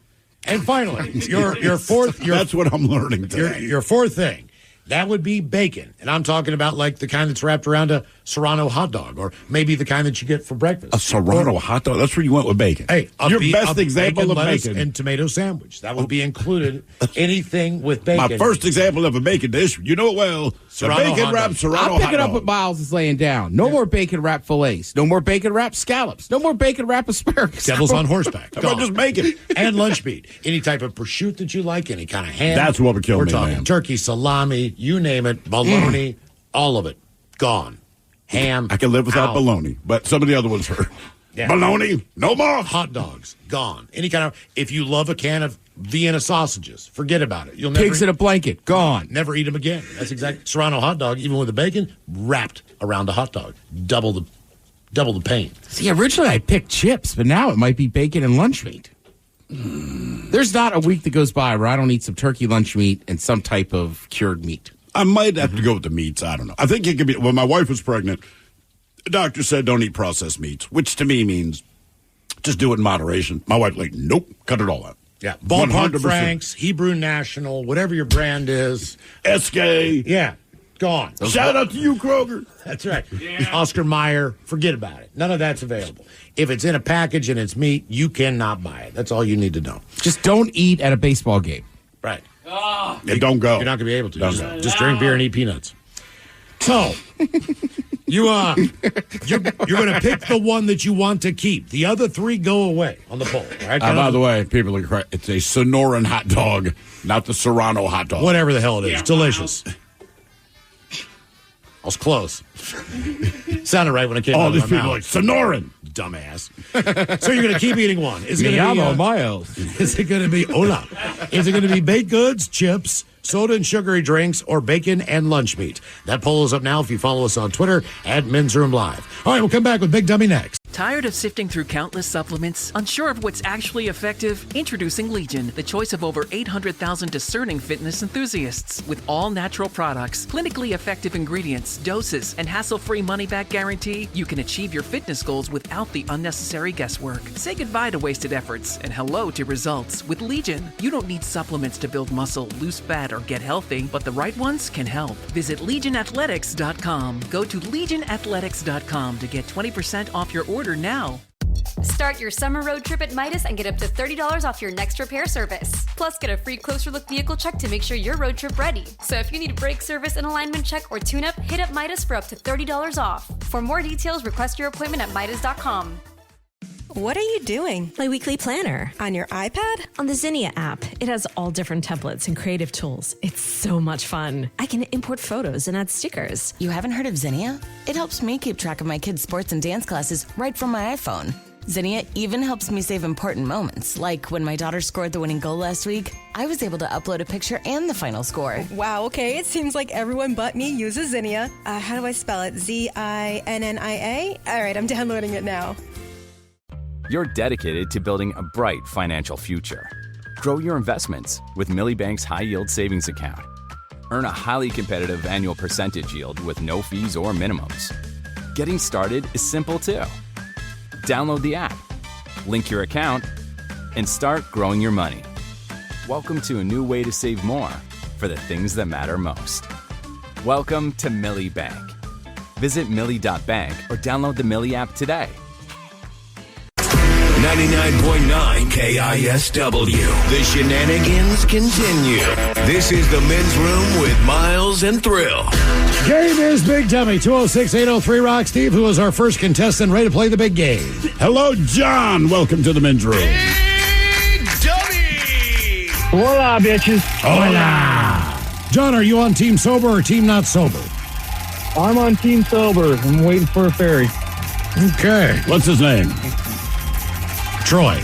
Speaker 10: And finally, your fourth.
Speaker 11: That's what I'm learning today.
Speaker 10: Your fourth thing That would be bacon. And I'm talking about like the kind that's wrapped around a Serrano hot dog, or maybe the kind that you get for breakfast.
Speaker 11: A Serrano hot dog? That's where you went with bacon.
Speaker 10: Hey,
Speaker 11: your best example
Speaker 10: bacon,
Speaker 11: of
Speaker 10: lettuce,
Speaker 11: bacon.
Speaker 10: and tomato sandwich. That would be included. Anything with bacon.
Speaker 11: My first example of a bacon dish, you know it well.
Speaker 10: Serrano
Speaker 11: bacon
Speaker 10: hot
Speaker 11: wrapped
Speaker 10: dog.
Speaker 11: Serrano
Speaker 7: I'm picking
Speaker 11: hot
Speaker 7: up
Speaker 11: dog.
Speaker 7: what Miles is laying down. No more bacon wrapped fillets. No more bacon wrapped scallops. No more bacon wrapped asparagus.
Speaker 10: Devil's on horseback.
Speaker 11: How about just bacon?
Speaker 10: And lunch meat. Any type of prosciutto that you like, any kind of ham.
Speaker 11: That's what would kill
Speaker 10: We're
Speaker 11: me,
Speaker 10: talking
Speaker 11: man.
Speaker 10: turkey, salami, you name it, bologna, all of it. Gone. Ham.
Speaker 11: I can live without
Speaker 10: out.
Speaker 11: bologna, but some of the other ones hurt.
Speaker 10: Yeah.
Speaker 11: Bologna, no more.
Speaker 10: Hot dogs, gone. Any kind of, if you love a can of Vienna sausages, forget about it. You'll never
Speaker 7: Pigs in a blanket, gone.
Speaker 10: never eat them again. That's exactly. Serrano hot dog, even with the bacon, wrapped around a hot dog. Double the pain.
Speaker 7: See, originally I picked chips, but now it might be bacon and lunch meat. There's not a week that goes by where I don't eat some turkey lunch meat and some type of cured meat.
Speaker 11: I might have to go with the meats. I don't know. I think it could be. When my wife was pregnant, the doctor said don't eat processed meats, which to me means just do it in moderation. My wife's like, nope, cut it all out.
Speaker 10: Yeah, Ballpark
Speaker 11: 100%.
Speaker 10: Franks, Hebrew National, whatever your brand is.
Speaker 11: SK.
Speaker 10: Yeah, gone.
Speaker 11: Shout out to you, Kroger.
Speaker 10: That's right. Oscar Mayer, forget about it. None of that's available. If it's in a package and it's meat, you cannot buy it. That's all you need to know.
Speaker 7: Just don't eat at a baseball game.
Speaker 10: Right.
Speaker 11: Yeah, don't go.
Speaker 10: You're not going to be able to.
Speaker 11: Don't
Speaker 10: Just,
Speaker 11: go.
Speaker 10: just drink beer and eat peanuts. So, you're going to pick the one that you want to keep. The other three go away on the poll. Right?
Speaker 11: By the way, people are correct. It's a Sonoran hot dog, not the Serrano hot dog.
Speaker 10: Whatever the hell it is. Delicious. I was close. Sounded right when it came out
Speaker 11: All
Speaker 10: of
Speaker 11: these
Speaker 10: my
Speaker 11: people
Speaker 10: mouth.
Speaker 11: are like, Sonoran.
Speaker 10: Dumbass. So you're going to keep eating one. Is it going to be
Speaker 7: Miles.
Speaker 10: Is it going to be hola? Is it going to be baked goods, chips, soda and sugary drinks, or bacon and lunch meat? That poll is up now if you follow us on Twitter at Men's Room Live. All right, we'll come back with Big Dummy next.
Speaker 4: Tired of sifting through countless supplements? Unsure of what's actually effective? Introducing Legion, the choice of over 800,000 discerning fitness enthusiasts. With all natural products, clinically effective ingredients, doses, and hassle-free money-back guarantee, you can achieve your fitness goals without the unnecessary guesswork. Say goodbye to wasted efforts and hello to results. With Legion, you don't need supplements to build muscle, lose fat, or get healthy, but the right ones can help. Visit LegionAthletics.com. Go to LegionAthletics.com to get 20% off your order now.
Speaker 16: Start your summer road trip at Midas and get up to $30 off your next repair service. Plus, get a free closer look vehicle check to make sure you're road trip ready. So if you need a brake service, an alignment check, or tune-up, hit up Midas for up to $30 off. For more details, request your appointment at Midas.com.
Speaker 17: What are you doing? My weekly planner. On your iPad? On the Zinnia app. It has all different templates and creative tools. It's so much fun. I can import photos and add stickers.
Speaker 18: You haven't heard of Zinnia? It helps me keep track of my kids' sports and dance classes right from my iPhone. Zinnia even helps me save important moments, like when my daughter scored the winning goal last week. I was able to upload a picture and the final score.
Speaker 17: Wow, okay. It seems like everyone but me uses Zinnia. How do I spell it? Zinnia? All right, I'm downloading it now.
Speaker 19: You're dedicated to building a bright financial future. Grow your investments with Millie Bank's High Yield Savings Account. Earn a highly competitive annual percentage yield with no fees or minimums. Getting started is simple too. Download the app, link your account, and start growing your money. Welcome to a new way to save more for the things that matter most. Welcome to Millie Bank. Visit Millie.bank or download the Millie app today.
Speaker 20: 99.9 KISW. The shenanigans continue. This is the Men's Room with Miles and Thrill.
Speaker 10: Game is Big Dummy. 206-803-ROCK. Steve, who is our first contestant, ready to play the big game.
Speaker 11: Hello, John. Welcome to the Men's Room.
Speaker 20: Big Dummy.
Speaker 21: Hola, bitches.
Speaker 10: Hola. John, are you on Team Sober or Team Not Sober?
Speaker 21: I'm on Team Sober. I'm waiting for a ferry.
Speaker 10: Okay.
Speaker 11: What's his name?
Speaker 10: Troy.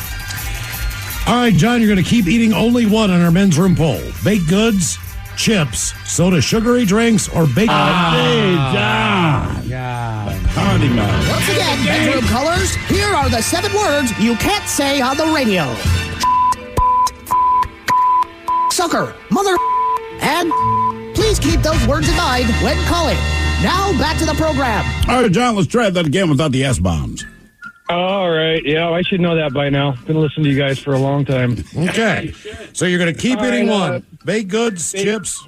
Speaker 10: All right, John, you're going to keep eating only one on our Men's Room poll. Baked goods, chips, soda sugary drinks, or bacon.
Speaker 11: Hey, John. Party man.
Speaker 22: Once again, Men's Room colors, here are the 7 words you can't say on the radio. Sucker, mother, and please keep those words in mind when calling. Now, back to the program.
Speaker 11: All right, John, let's try that again without the S-bombs.
Speaker 21: All right. Yeah, I should know that by now. Been listening to you guys for a long time.
Speaker 10: Okay. So you're going to keep eating one. Baked goods, chips.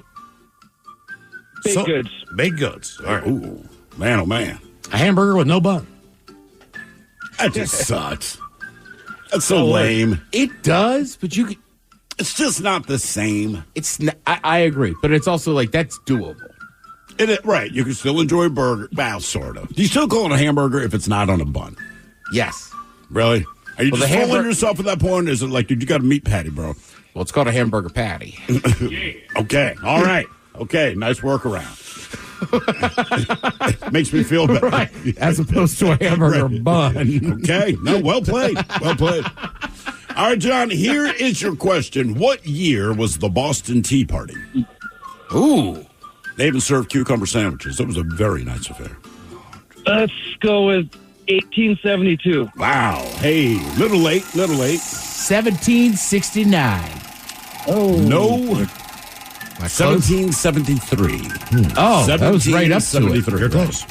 Speaker 21: Baked goods.
Speaker 11: Baked goods. All right. Ooh, man, oh man.
Speaker 10: A hamburger with no bun.
Speaker 11: That just sucks. That's so lame.
Speaker 7: It does, but you could.
Speaker 11: It's just not the same.
Speaker 7: I agree, but it's also like that's doable.
Speaker 11: Right. You can still enjoy a burger. Well, sort of. Do you still call it a hamburger if it's not on a bun?
Speaker 7: Yes.
Speaker 11: Really? Are you
Speaker 7: Well,
Speaker 11: just
Speaker 7: the
Speaker 11: fooling
Speaker 7: hamburger-
Speaker 11: yourself at that point? Is it like, dude, you got a meat patty, bro?
Speaker 7: Well, it's called a hamburger patty.
Speaker 11: Okay. All right. Okay. Nice workaround. Makes me feel better.
Speaker 7: Right. As opposed to a hamburger bun.
Speaker 11: Okay. No, well played. Well played. All right, John, here is your question. What year was the Boston Tea Party?
Speaker 7: Ooh.
Speaker 11: They even served cucumber sandwiches. It was a very nice affair.
Speaker 21: Let's go with 1872.
Speaker 11: Wow. Hey, little late.
Speaker 7: 1769.
Speaker 21: Oh.
Speaker 11: No.
Speaker 7: Am I close?
Speaker 11: 1773.
Speaker 7: Oh, that was right up to it.
Speaker 11: 1773.
Speaker 10: You're close.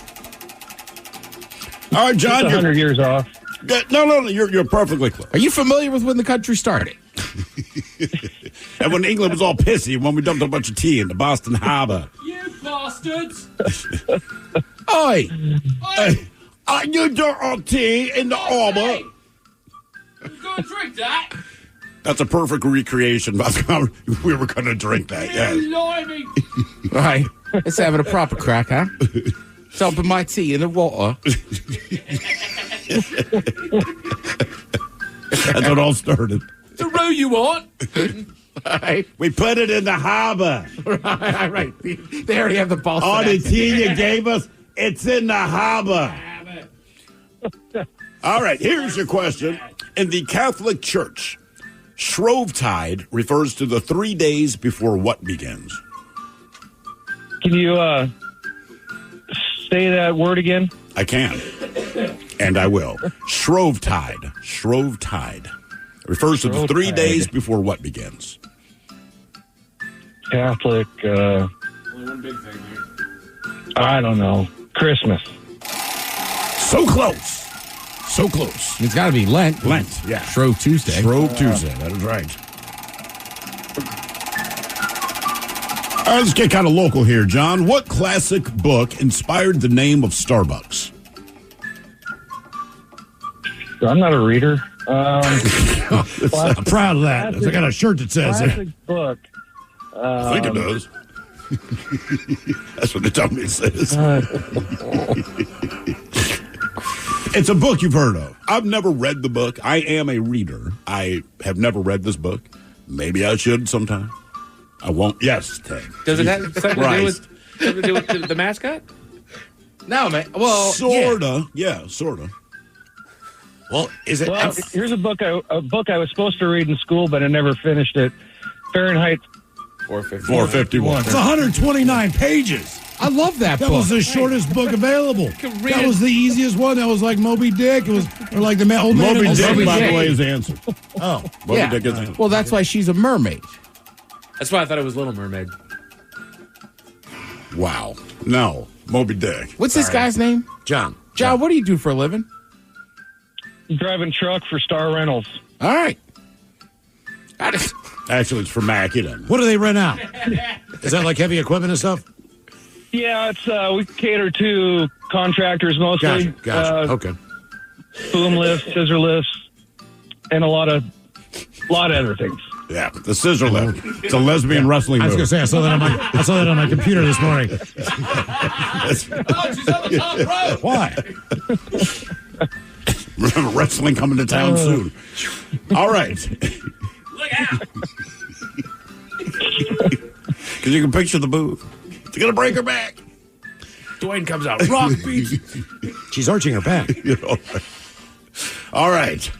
Speaker 11: All right, John.
Speaker 21: Just 100 years off.
Speaker 11: No. You're perfectly close.
Speaker 7: Are you familiar with when the country started?
Speaker 11: And when England was all pissy when we dumped a bunch of tea into Boston Harbor.
Speaker 14: You bastards!
Speaker 11: Oi! You dumped our tea in the harbor.
Speaker 14: Hey, you gonna drink that?
Speaker 11: That's a perfect recreation. We were going to drink that, yes.
Speaker 14: Blimey!
Speaker 7: Right. It's having a proper crack, huh? Dumping my tea in the water.
Speaker 11: That's what all started.
Speaker 14: The row you want?
Speaker 7: Right.
Speaker 11: We put it in the harbor.
Speaker 7: Right. They already have the Boston
Speaker 11: All the
Speaker 7: accent.
Speaker 11: tea you gave us, it's in the harbor. All right, here's your question. In the Catholic Church, Shrovetide refers to the 3 days before what begins?
Speaker 21: Can you say that word again?
Speaker 11: I can, and I will. Shrovetide. Shrovetide. Refers to the 3 days before what begins?
Speaker 21: Catholic,
Speaker 14: Only one big thing here.
Speaker 21: I don't know. Christmas.
Speaker 11: So close. So close.
Speaker 7: It's got to be Lent.
Speaker 11: Lent, yeah.
Speaker 7: Shrove Tuesday.
Speaker 11: Shrove Tuesday, that is right. All right, let's get kind of local here, John. What classic book inspired the name of Starbucks?
Speaker 21: I'm not a reader.
Speaker 10: I'm proud of that. I got a shirt that says it.
Speaker 21: Classic book.
Speaker 11: I think it does. That's what the dummy says. It's a book you've heard of. I've never read the book. I am a reader. I have never read this book. Maybe I should sometime. I won't. Yes, Ted.
Speaker 15: Does it have something to do with the mascot?
Speaker 7: No, man. Well,
Speaker 11: sorta. Yeah, sorta.
Speaker 10: Well, is it?
Speaker 21: Well, here's a book I was supposed to read in school, but I never finished it. Fahrenheit
Speaker 11: 451.
Speaker 10: It's 129 pages.
Speaker 7: I love that book.
Speaker 10: That was the shortest book available. That was the easiest one. That was like Moby Dick. It was or like the old man.
Speaker 11: Moby
Speaker 10: in the
Speaker 11: Dick,
Speaker 10: Sea.
Speaker 11: by the way, is the answer.
Speaker 10: Oh,
Speaker 11: Moby Dick is the answer.
Speaker 7: Well, that's why she's a mermaid.
Speaker 15: That's why I thought it was Little Mermaid.
Speaker 11: Wow. No, Moby Dick.
Speaker 7: What's this guy's name?
Speaker 10: John.
Speaker 7: John, what do you do for a living?
Speaker 21: driving truck for Star Rentals.
Speaker 7: All right.
Speaker 11: Actually, it's for Mac. You know.
Speaker 10: What do they rent out? Is that like heavy equipment and stuff?
Speaker 21: Yeah, it's we cater to contractors mostly.
Speaker 10: Gotcha. Okay.
Speaker 21: Boom lifts, scissor lifts, and a lot of other things.
Speaker 11: Yeah, the scissor lift. It's a lesbian wrestling
Speaker 10: I was
Speaker 11: move.
Speaker 10: going to say, I saw that on my computer this morning.
Speaker 14: Oh, she's on the top row.
Speaker 10: Why?
Speaker 11: Remember, wrestling coming to town soon. All right.
Speaker 14: Look out.
Speaker 11: Because you can picture the booth. It's going to break her back.
Speaker 10: Dwayne comes out. Rock beats. She's arching her back.
Speaker 11: All right.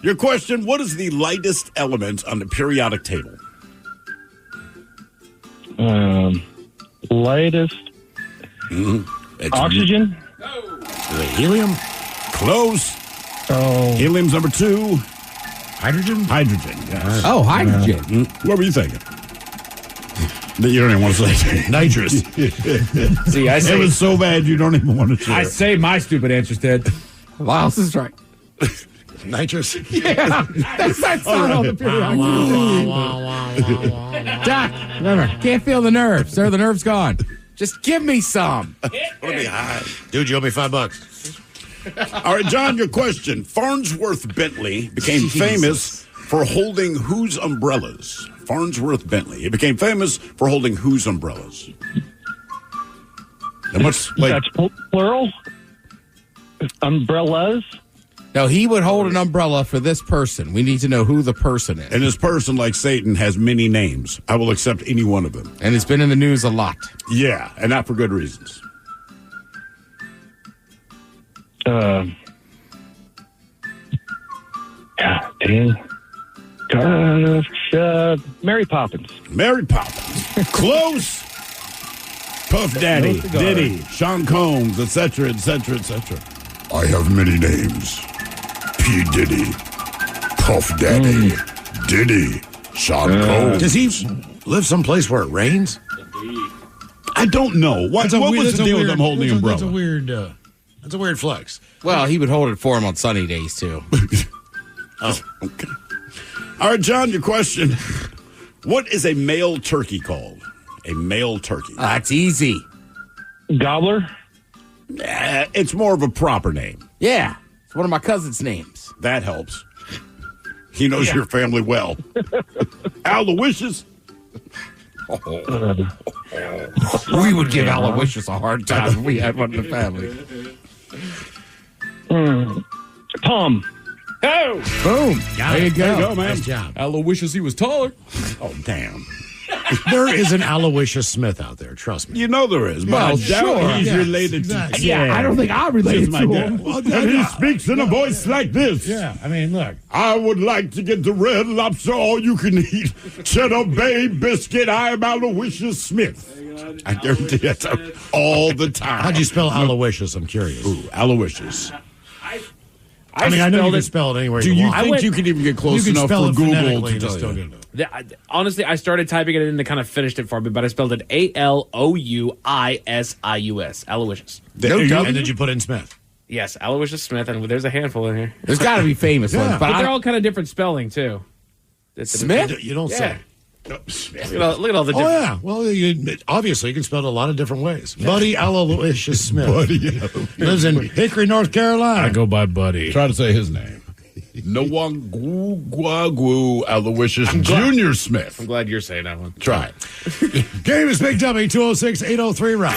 Speaker 11: Your question, what is the lightest element on the periodic table?
Speaker 21: Lightest. Oxygen?
Speaker 11: Helium? Close.
Speaker 21: Oh.
Speaker 11: Helium's number 2.
Speaker 10: Hydrogen?
Speaker 11: Hydrogen, yes.
Speaker 7: Oh, hydrogen.
Speaker 11: What were you thinking? You don't even want to say
Speaker 10: nitrous.
Speaker 15: See, I say
Speaker 11: it was so bad you don't even want to share.
Speaker 15: I say my stupid answer, Ted.
Speaker 7: Lyles is right.
Speaker 10: Nitrous?
Speaker 7: Yeah, that's not on the periodic table. Doc, remember, can't feel the nerves. There, the nerves gone. Just give me some.
Speaker 11: Let me hide.
Speaker 10: Dude, you owe me $5.
Speaker 11: All right, John, your question. Farnsworth Bentley became famous for holding whose umbrellas? Farnsworth Bentley. He became famous for holding whose umbrellas? And what's like?
Speaker 21: That's plural. Umbrellas.
Speaker 7: No, he would hold an umbrella for this person. We need to know who the person is.
Speaker 11: And this person, like Satan, has many names. I will accept any one of them.
Speaker 7: And it's been in the news a lot.
Speaker 11: Yeah, and not for good reasons.
Speaker 21: God dang. Mary Poppins.
Speaker 11: Mary Poppins. Close. Puff Daddy, Diddy, Sean Combs, etc., etc., etc. I have many names. P. Diddy, Puff Daddy, Diddy, Sean Combs.
Speaker 10: Does he live someplace where it rains?
Speaker 11: I don't know. What was the deal with him holding the umbrella?
Speaker 10: That's a weird flex.
Speaker 7: Well, he would hold it for him on sunny days, too.
Speaker 11: Oh, okay. All right, John, your question. What is a male turkey called? A male turkey.
Speaker 7: That's easy.
Speaker 21: Gobbler?
Speaker 11: It's more of a proper name.
Speaker 7: Yeah. It's one of my cousin's names.
Speaker 11: That helps. He knows your family well. Aloysius?
Speaker 7: We would give Aloysius a hard time if we had one in the family.
Speaker 21: Tom.
Speaker 15: Oh!
Speaker 7: Boom. There you go.
Speaker 11: Man.
Speaker 10: Nice job.
Speaker 15: Aloysius, he was taller.
Speaker 11: Oh, damn.
Speaker 10: There is an Aloysius Smith out there, trust me.
Speaker 11: You know there is. But I doubt he's related to...
Speaker 7: Yeah, I don't think I'm related to him.
Speaker 11: Well, and he speaks in a voice like this.
Speaker 10: Yeah, I mean, look.
Speaker 11: I would like to get the Red Lobster all you can eat. Cheddar Bay Biscuit. I am Aloysius Smith. I guarantee that's all the time.
Speaker 10: How'd you spell Aloysius? I'm curious.
Speaker 11: Ooh, Aloysius.
Speaker 10: I mean, I know you can spell it anywhere
Speaker 11: Do
Speaker 10: you
Speaker 11: you
Speaker 10: want.
Speaker 11: think you can even get close enough for Google to tell you?
Speaker 15: Honestly, I started typing it in and they kind of finished it for me, but I spelled it Aloysius. Aloysius.
Speaker 10: And did you put in Smith?
Speaker 15: Yes, Aloysius Smith, and there's a handful in here.
Speaker 7: There's got to be famous ones.
Speaker 15: But they're all kind of different spelling, too.
Speaker 7: Smith?
Speaker 10: You don't say.
Speaker 15: Look at all the different...
Speaker 10: Oh, yeah. Well, obviously, you can spell it a lot of different ways. Buddy Aloysius Smith. Lives in Hickory, North Carolina.
Speaker 15: I go by Buddy.
Speaker 11: Try to say his name. Noanguagu Aloysius Jr. Smith.
Speaker 15: I'm glad you're saying that one.
Speaker 11: Try it.
Speaker 10: Game is Big Dummy, 206-803-ROCK.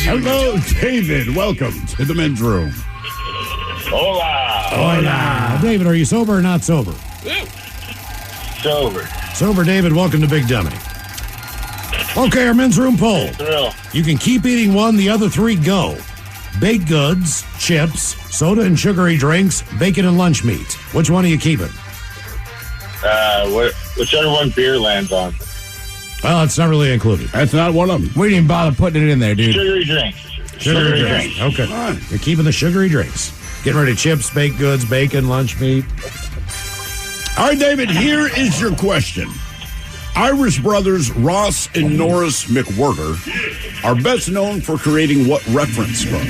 Speaker 11: Hello, David. Welcome to the men's room.
Speaker 10: Hola. David, are you sober or not sober?
Speaker 21: Sober.
Speaker 10: Sober, David. Welcome to Big Dummy. Okay, our men's room poll. You can keep eating one, the other three go. Baked goods, chips, soda and sugary drinks, bacon and lunch meat. Which one are you keeping?
Speaker 21: Whichever one beer lands on.
Speaker 10: Well, it's not really included.
Speaker 11: That's not one of them.
Speaker 7: We didn't bother putting it in there, dude.
Speaker 21: Sugary drinks.
Speaker 10: Sugary drinks. Okay. You're keeping the sugary drinks. Getting rid of chips, baked goods, bacon, lunch meat.
Speaker 11: All right, David, here is your question. Irish brothers Ross and Norris McWhirter are best known for creating what reference book?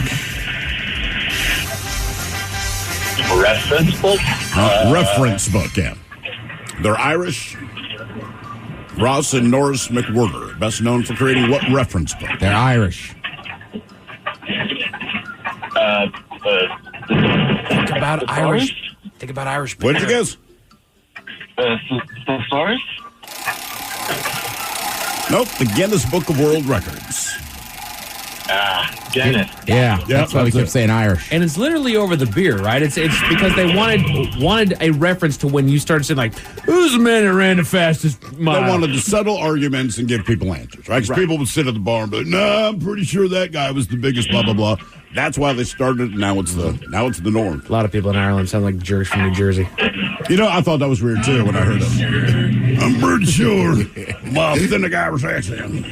Speaker 21: Reference book?
Speaker 11: Reference book, yeah. They're Irish. Ross and Norris McWhirter, best known for creating what reference book?
Speaker 7: They're Irish.
Speaker 10: Think about Irish. Think about Irish.
Speaker 11: What did you guess?
Speaker 21: Thesaurus?
Speaker 11: Nope, the Guinness Book of World Records.
Speaker 21: Guinness.
Speaker 7: Yeah, that's why we kept saying Irish.
Speaker 15: And it's literally over the beer, right? It's because they wanted a reference to when you started saying, like, who's the man that ran the fastest mile?
Speaker 11: They wanted to settle arguments and give people answers, right? Because people would sit at the bar and be like, nah, I'm pretty sure that guy was the biggest, blah, blah, blah. That's why they started, and now it's the norm.
Speaker 15: A lot of people in Ireland sound like jerks from New Jersey.
Speaker 11: You know, I thought that was weird, too, when I heard it. I'm pretty sure my authentic Irish accent.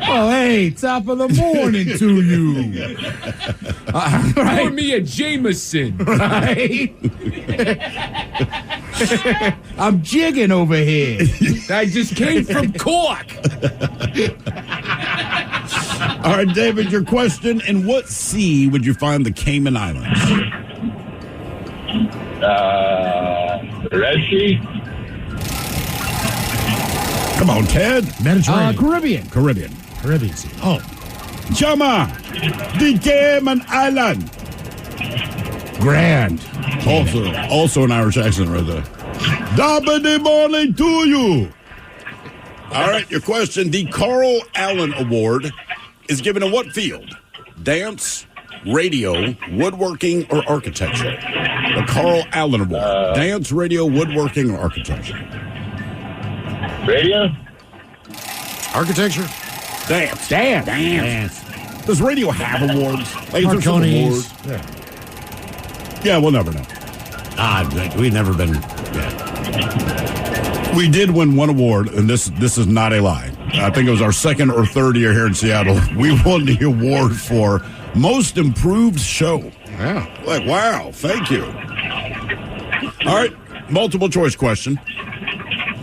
Speaker 7: Oh, hey, top of the morning to you.
Speaker 15: Pour me a Jameson.
Speaker 7: Right? I'm jigging over here.
Speaker 15: I just came from Cork.
Speaker 11: All right, David, your question. In what sea would you find the Cayman Islands?
Speaker 21: Red Sea?
Speaker 11: Come on, Ted.
Speaker 10: Mediterranean.
Speaker 7: Caribbean.
Speaker 10: Caribbean Sea. Oh.
Speaker 11: Chama, the Cayman Island.
Speaker 10: Grand.
Speaker 11: Also an Irish accent right there. Dabba morning to you. All right, your question. The Carl Allen Award is given in what field? Dance, radio, woodworking, or architecture? The Carl Allen Award. Dance, radio, woodworking, or architecture?
Speaker 21: Radio?
Speaker 10: Architecture?
Speaker 11: Dance. Does radio have awards? Like, is there some
Speaker 10: Marconi's.
Speaker 11: award? Yeah, we'll never know.
Speaker 10: We've never been. Yeah.
Speaker 11: We did win one award, and this is not a lie. I think it was our second or third year here in Seattle. We won the award for Most Improved Show.
Speaker 10: Yeah.
Speaker 11: Like, wow, thank you. All right, multiple choice question.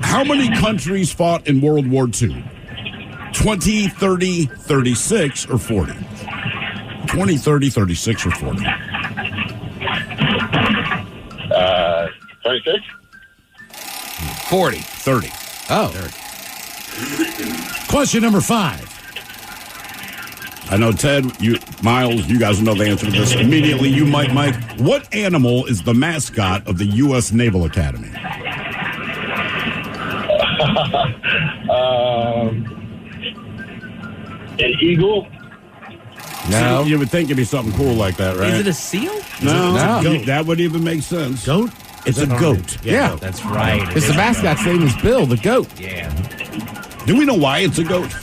Speaker 11: How many countries fought in World War II? 20, 30, 36, or 40? 20, 30, 36, or 40?
Speaker 21: 26?
Speaker 10: 40.
Speaker 11: 30.
Speaker 10: Oh. Question number 5.
Speaker 11: I know, Ted, Miles, you guys know the answer to this. Immediately, you, Mike. What animal is the mascot of the U.S. Naval Academy?
Speaker 21: An eagle?
Speaker 11: No. You would think it'd be something cool like that, right?
Speaker 15: Is it a seal?
Speaker 11: No.
Speaker 10: No.
Speaker 11: That would even make sense.
Speaker 10: Goat?
Speaker 11: It's a goat.
Speaker 10: Yeah.
Speaker 15: That's right.
Speaker 7: It's the mascot's name is Bill, the goat.
Speaker 15: Yeah.
Speaker 11: Do we know why it's a goat?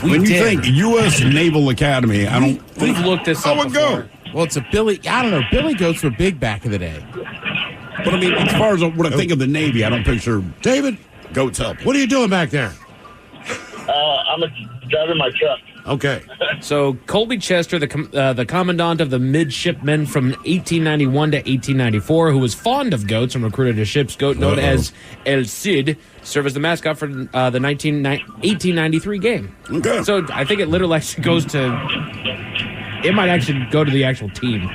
Speaker 15: We
Speaker 11: when you
Speaker 15: did.
Speaker 11: think U.S. Naval Academy, I don't think...
Speaker 15: We've looked this up
Speaker 11: a goat.
Speaker 7: Well, it's a Billy. I don't know. Billy goats were big back in the day.
Speaker 11: But I mean, as far as when I think of the Navy, I don't picture
Speaker 10: David,
Speaker 11: goats help.
Speaker 10: what are you doing back there?
Speaker 21: I'm driving my truck.
Speaker 10: Okay.
Speaker 15: So Colby Chester, the commandant of the midshipmen from 1891 to 1894, who was fond of goats and recruited a ship's goat known as El Cid, served as the mascot for the 1893 game.
Speaker 11: Okay.
Speaker 15: So I think it literally actually goes to... It might actually go to the actual team.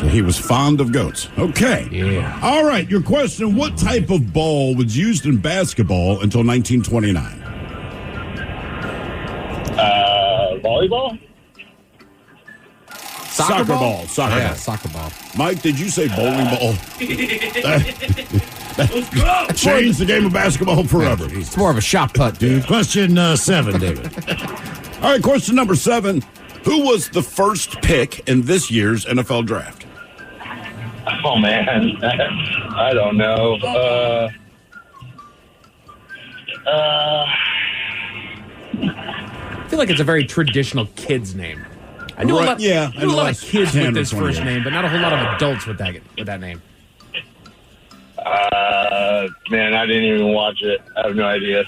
Speaker 11: So he was fond of goats. Okay.
Speaker 15: Yeah.
Speaker 11: All right, your question. What type of ball was used in basketball until 1929?
Speaker 21: Volleyball?
Speaker 11: Soccer ball.
Speaker 7: Yeah, soccer ball.
Speaker 11: Mike, did you say bowling ball? that changed the game of basketball forever.
Speaker 7: It's more of a shot put, dude.
Speaker 10: Question 7, David.
Speaker 11: All right, question number 7. Who was the first pick in this year's NFL draft?
Speaker 21: Oh, man. I don't know.
Speaker 15: I feel like it's a very traditional kid's name. I know a lot,
Speaker 11: yeah,
Speaker 15: I know a lot of kids
Speaker 11: 10
Speaker 15: with
Speaker 11: or
Speaker 15: this
Speaker 11: 20
Speaker 15: first
Speaker 11: years.
Speaker 15: name, but not a whole lot of adults with that name.
Speaker 21: Man, I didn't even watch it. I have no idea.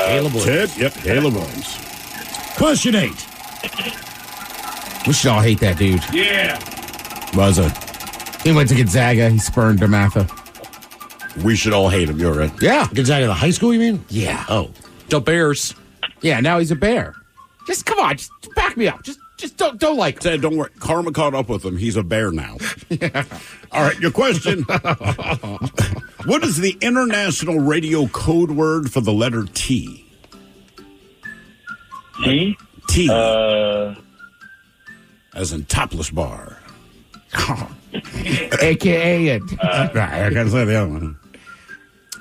Speaker 15: Caleb Williams.
Speaker 11: Ted? Yep, Caleb Williams.
Speaker 10: Question 8.
Speaker 7: We should all hate that dude.
Speaker 21: Yeah.
Speaker 11: Was it?
Speaker 7: He went to Gonzaga. He spurned DeMatha.
Speaker 11: We should all hate him. You're right.
Speaker 7: Yeah.
Speaker 10: Gonzaga, the high school, you mean?
Speaker 7: Yeah.
Speaker 10: Oh.
Speaker 15: The Bears.
Speaker 7: Yeah, now he's a bear. Just come on. Just back me up. Just don't like him.
Speaker 11: Ted, don't worry. Karma caught up with him. He's a bear now. All right, your question. What is the international radio code word for the letter T?
Speaker 21: T?
Speaker 11: T. As in topless bar.
Speaker 7: AKA it.
Speaker 11: I gotta say the other one.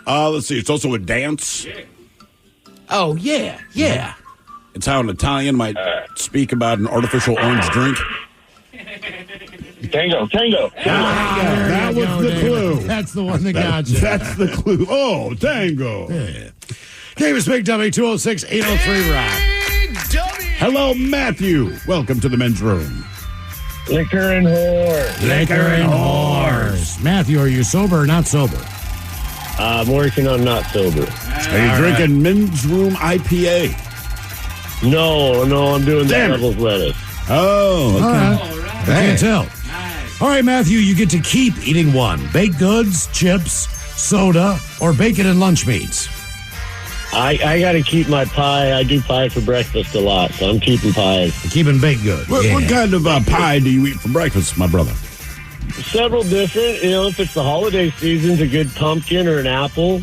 Speaker 11: Let's see. It's also a dance.
Speaker 7: Oh, yeah. Yeah.
Speaker 11: It's how an Italian might speak about an artificial orange drink.
Speaker 21: Tango.
Speaker 11: That was the clue.
Speaker 10: That's the one that got you.
Speaker 11: That's the clue. Oh, tango.
Speaker 10: Yeah. Game is Big Dummy, 206-803 Rock.
Speaker 11: Hello, Matthew. Welcome to the men's room.
Speaker 21: Liquor and whore.
Speaker 10: Liquor and whores. Matthew, are you sober or not sober?
Speaker 21: I'm working on not sober.
Speaker 11: Are you drinking men's room IPA?
Speaker 21: No, I'm doing the
Speaker 11: Damn it.
Speaker 21: devil's lettuce.
Speaker 11: Oh, okay.
Speaker 10: All right. I can't tell. All right, Matthew, you get to keep eating one. Baked goods, chips, soda, or bacon and lunch meats.
Speaker 21: I got to keep my pie. I do pie for breakfast a lot, so I'm keeping pies.
Speaker 10: Keeping baked goods.
Speaker 11: What kind of pie do you eat for breakfast, my brother?
Speaker 21: Several different. If it's the holiday season, a good pumpkin or an apple.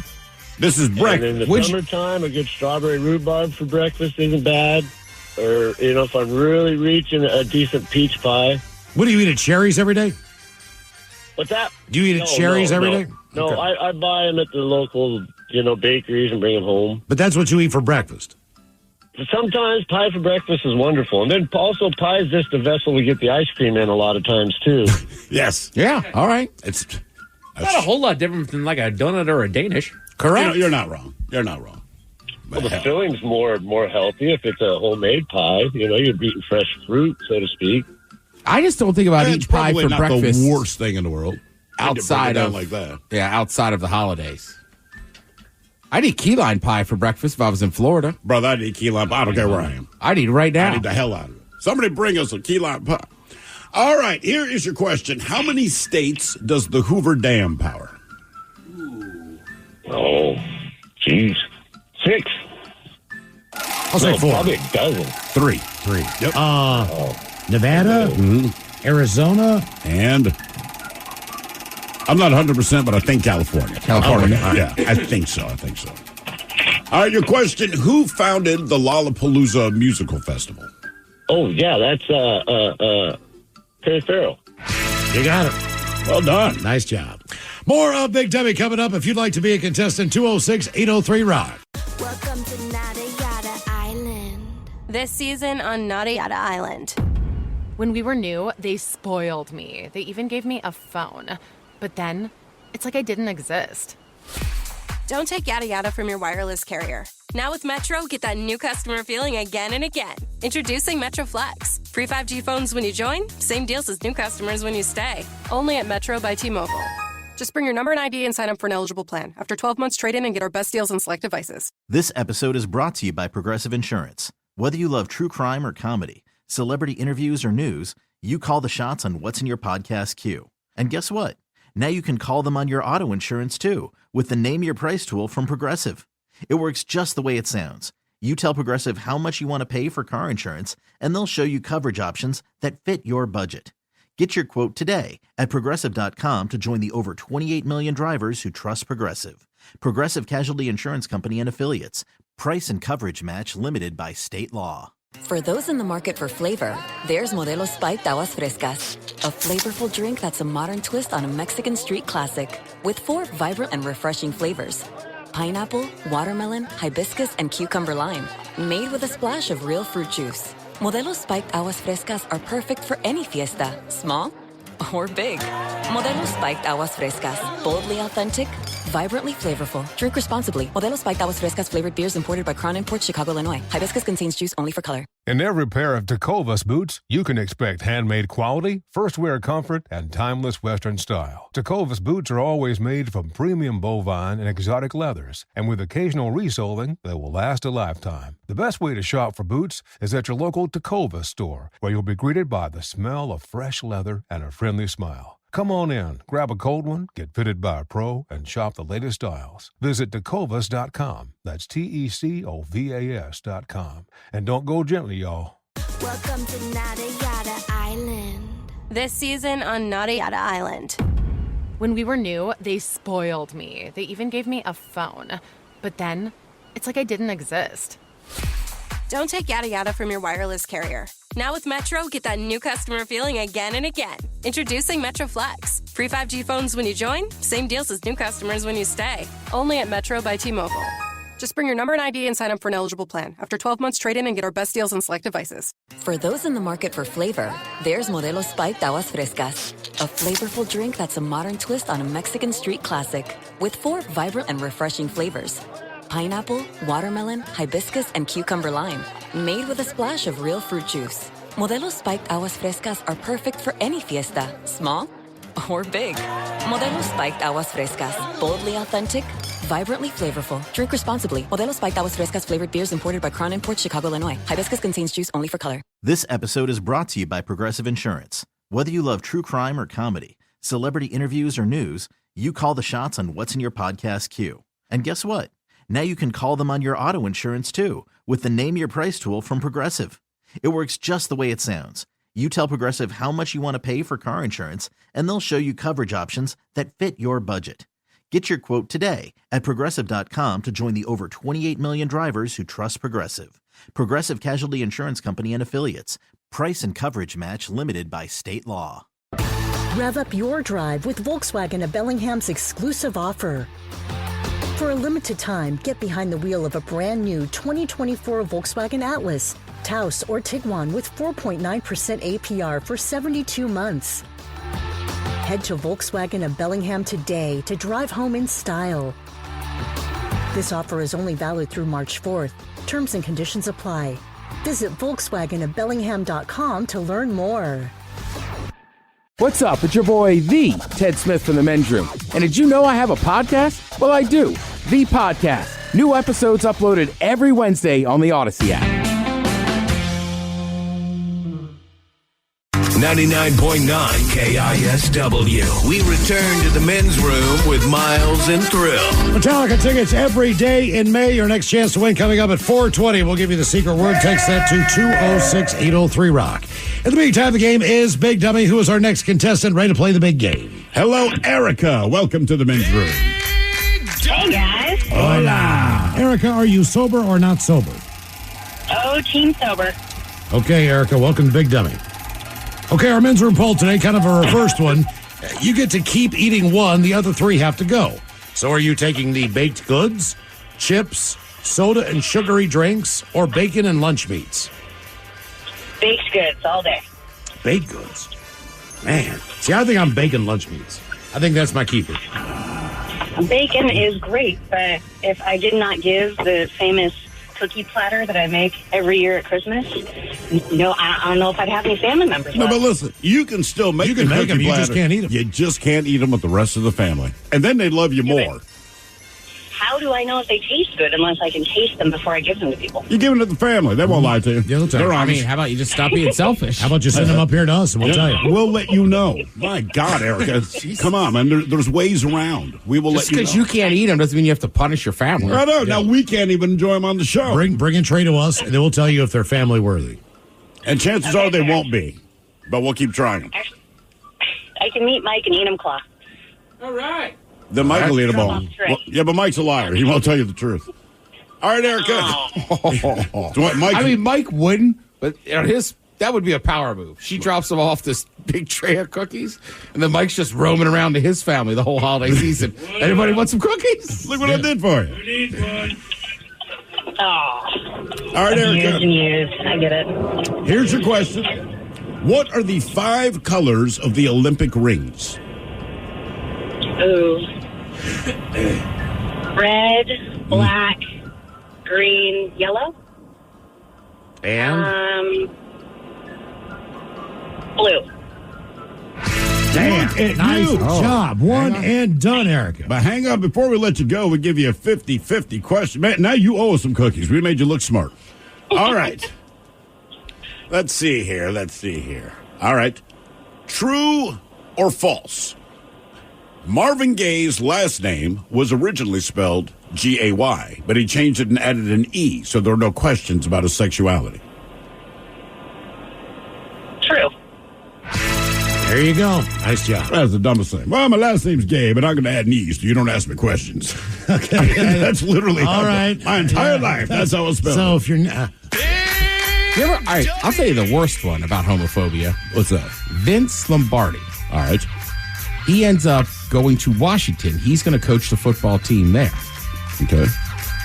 Speaker 11: This is breakfast.
Speaker 6: And in the summertime, a good strawberry rhubarb for breakfast isn't bad. Or, if I'm really reaching, a decent peach pie.
Speaker 10: What do you eat at Cherries every day?
Speaker 6: What's that?
Speaker 10: Do you eat at Cherries every day?
Speaker 6: No,
Speaker 10: Okay.
Speaker 6: I buy them at the local, bakeries and bring them home.
Speaker 10: But that's what you eat for breakfast.
Speaker 6: Sometimes pie for breakfast is wonderful. And then also pie is just the vessel we get the ice cream in a lot of times, too.
Speaker 11: Yes.
Speaker 10: Yeah, all right.
Speaker 11: It's
Speaker 15: not a whole lot different than like a donut or a Danish.
Speaker 10: Correct.
Speaker 11: You're not wrong. You're not wrong.
Speaker 6: Well, the filling's more healthy if it's a homemade pie. You're eating fresh fruit, so to speak.
Speaker 7: I just don't think about
Speaker 11: It's
Speaker 7: eating pie
Speaker 11: probably
Speaker 7: for
Speaker 11: not
Speaker 7: breakfast.
Speaker 11: the worst thing in the world.
Speaker 7: Outside
Speaker 11: down
Speaker 7: of
Speaker 11: like that.
Speaker 7: Yeah, outside of the holidays. I'd eat key lime pie for breakfast if I was in Florida.
Speaker 11: Brother, I'd eat key lime pie. I don't care where I am.
Speaker 7: I'd eat it right now.
Speaker 11: I'd eat the hell out of it. Somebody bring us a key lime pie. All right, here is your question. How many states does the Hoover Dam power?
Speaker 6: Oh, jeez. 6.
Speaker 10: I'll say 4.
Speaker 6: Probably a dozen.
Speaker 11: 3. Yep.
Speaker 10: Nevada, Arizona,
Speaker 11: and I'm not 100%, but I think California.
Speaker 7: California.
Speaker 11: Oh, yeah, I think so. All right, your question. Who founded the Lollapalooza Musical Festival?
Speaker 6: Oh, yeah, that's Perry Farrell.
Speaker 10: You got it.
Speaker 11: Well done.
Speaker 10: Nice job. More of Big Dummy coming up. If you'd like to be a contestant, 206-803-ROCK.
Speaker 1: Welcome to Nada Yada Island.
Speaker 2: This season on Nada Yada Island.
Speaker 3: When we were new, they spoiled me. They even gave me a phone. But then, it's like I didn't exist.
Speaker 2: Don't take yada yada from your wireless carrier. Now with Metro, get that new customer feeling again and again. Introducing Metro Flex. Free 5G phones when you join, same deals as new customers when you stay. Only at Metro by T-Mobile. Just bring your number and ID and sign up for an eligible plan. After 12 months, trade in and get our best deals on select devices.
Speaker 12: This episode is brought to you by Progressive Insurance. Whether you love true crime or comedy, celebrity interviews or news, you call the shots on what's in your podcast queue. And guess what? Now you can call them on your auto insurance too with the Name Your Price tool from Progressive. It works just the way it sounds. You tell Progressive how much you want to pay for car insurance, and they'll show you coverage options that fit your budget. Get your quote today at Progressive.com to join the over 28 million drivers who trust Progressive. Progressive Casualty Insurance Company and Affiliates. Price and coverage match limited by state law.
Speaker 5: For those in the market for flavor, there's Modelo Spiked Aguas Frescas, a flavorful drink that's a modern twist on a Mexican street classic with 4 vibrant and refreshing flavors. Pineapple, watermelon, hibiscus, and cucumber lime, made with a splash of real fruit juice. Modelo Spiked Aguas Frescas are perfect for any fiesta, small or big. Modelo Spiked Aguas Frescas, boldly authentic, vibrantly flavorful. Drink responsibly. Modelo Spiked Aguas Frescas flavored beers imported by Crown Imports, Chicago, Illinois. Hibiscus contains juice only for color.
Speaker 9: In every pair of Tecovas boots, you can expect handmade quality, first-wear comfort, and timeless Western style. Tecovas boots are always made from premium bovine and exotic leathers, and with occasional resoling, they will last a lifetime. The best way to shop for boots is at your local Tecovas store, where you'll be greeted by the smell of fresh leather and a friendly smile. Come on in, grab a cold one, get fitted by a pro, and shop the latest styles. Visit Tecovas.com. That's Tecovas.com. And don't go gently, y'all.
Speaker 1: Welcome to Nada Yada Island.
Speaker 2: This season on Nada Yada Island.
Speaker 3: When we were new, they spoiled me. They even gave me a phone. But then, it's like I didn't exist.
Speaker 2: Don't take yada yada from your wireless carrier. Now with Metro, get that new customer feeling again and again. Introducing Metro Flex. Free 5G phones when you join, same deals as new customers when you stay. Only at Metro by T-Mobile. Just bring your number and ID and sign up for an eligible plan. After 12 months, trade in and get our best deals on select devices.
Speaker 5: For those in the market for flavor, there's Modelo Spiked Aguas Frescas, a flavorful drink that's a modern twist on a Mexican street classic with 4 vibrant and refreshing flavors. Pineapple, watermelon, hibiscus, and cucumber lime, made with a splash of real fruit juice. Modelo Spiked Aguas Frescas are perfect for any fiesta, small or big. Modelo Spiked Aguas Frescas, boldly authentic, vibrantly flavorful. Drink responsibly. Modelo Spiked Aguas Frescas flavored beers imported by Crown Imports, Chicago, Illinois. Hibiscus contains juice only for color.
Speaker 12: This episode is brought to you by Progressive Insurance. Whether you love true crime or comedy, celebrity interviews or news, you call the shots on what's in your podcast queue. And guess what? Now you can call them on your auto insurance too with the Name Your Price tool from Progressive. It works just the way it sounds. You tell Progressive how much you want to pay for car insurance, and they'll show you coverage options that fit your budget. Get your quote today at Progressive.com to join the over 28 million drivers who trust Progressive. Progressive Casualty Insurance Company and Affiliates. Price and coverage match limited by state law.
Speaker 8: Rev up your drive with Volkswagen of Bellingham's exclusive offer. For a limited time, get behind the wheel of a brand new 2024 Volkswagen Atlas, Taos, or Tiguan with 4.9% APR for 72 months. Head to Volkswagen of Bellingham today to drive home in style. This offer is only valid through March 4th. Terms and conditions apply. Visit VolkswagenofBellingham.com to learn more.
Speaker 7: What's up? It's your boy, the Ted Smith from the Men's Room. And did you know I have a podcast? Well, I do. The Podcast. New episodes uploaded every Wednesday on the Odyssey app.
Speaker 20: 99.9 KISW. We return to the Men's Room with Miles and Thrill.
Speaker 10: Metallica tickets every day in May. Your next chance to win coming up at 4:20. We'll give you the secret word. Text that to 206-803-ROCK. In the meantime, the game is Big Dummy. Who is our next contestant ready to play the big game?
Speaker 11: Hello, Erica. Welcome to the Men's Room.
Speaker 13: Hey, guys.
Speaker 10: Hola. Erica, are you sober or not sober?
Speaker 13: Oh, team sober.
Speaker 10: Okay, Erica, welcome to Big Dummy. Okay, our Men's Room poll today, kind of a reversed one. You get to keep eating one, the other three have to go. So are you taking the baked goods, chips, soda and sugary drinks, or bacon and lunch meats?
Speaker 13: Baked goods all day.
Speaker 10: Baked goods? Man. See, I think I'm bacon lunch meats. I think that's my keeper.
Speaker 13: Bacon is great, but if I did not give the famous cookie platter that I make every year at Christmas, no, I don't know if I'd have any family members
Speaker 11: No,
Speaker 13: left.
Speaker 11: but listen, you can still make
Speaker 10: You can
Speaker 11: the
Speaker 10: make them,
Speaker 11: cookie
Speaker 10: you just
Speaker 11: platter.
Speaker 10: can't eat them.
Speaker 11: You just can't eat them with the rest of the family. And then they love you more.
Speaker 13: How do I know if they taste good unless I can taste them before I give them to people?
Speaker 11: You give them to the family. They won't lie to you.
Speaker 10: Yeah,
Speaker 11: They're
Speaker 10: I
Speaker 11: honest.
Speaker 10: mean,
Speaker 15: How about you just stop being selfish?
Speaker 10: How about you send them up here to us and we'll tell you.
Speaker 11: We'll let you know. My God, Erica. Come on, man. There's ways around. We will
Speaker 23: Just
Speaker 11: let you know.
Speaker 23: because you can't eat them doesn't mean you have to punish your family.
Speaker 11: I know. Now we can't even enjoy them on the show.
Speaker 10: Bring a tray to us, and then we'll tell you if they're family worthy.
Speaker 11: And chances are they won't be. But we'll keep trying.
Speaker 13: I can meet Mike and eat him claw.
Speaker 15: All right.
Speaker 11: Then Mike will eat them all.
Speaker 13: That's right.
Speaker 11: Well, yeah, but Mike's a liar. He won't tell you the truth. All right, Erica. So what, Mike,
Speaker 23: I mean, Mike wouldn't, but that would be a power move. She drops him off this big tray of cookies, and then Mike's just roaming around to his family the whole holiday season. Anybody want some cookies?
Speaker 11: Look what I did for you.
Speaker 13: need one. Oh.
Speaker 11: All right, Erica.
Speaker 13: Years and years. I get it.
Speaker 11: Here's your question. What are the 5 colors of the Olympic rings?
Speaker 13: Ooh. Red, black, green, yellow.
Speaker 23: And?
Speaker 13: Blue.
Speaker 11: Damn.
Speaker 10: Nice job. One and done, Erica.
Speaker 11: But hang on, before we let you go, we give you a 50-50 question. Man, now you owe us some cookies. We made you look smart. All right. Let's see here. All right. True or false? Marvin Gaye's last name was originally spelled G-A-Y, but he changed it and added an E, so there are no questions about his sexuality.
Speaker 13: True.
Speaker 10: There you go. Nice job.
Speaker 11: That's the dumbest thing. Well, my last name's Gay, but I'm going to add an E, so you don't ask me questions.
Speaker 10: Okay.
Speaker 11: That's literally
Speaker 10: All right.
Speaker 11: my entire life. That's how it's spelled.
Speaker 10: So if you're not...
Speaker 23: All right, I'll tell you the worst one about homophobia.
Speaker 11: What's that?
Speaker 23: Vince Lombardi.
Speaker 11: All right.
Speaker 23: He ends up going to Washington. He's going to coach the football team there.
Speaker 11: Okay.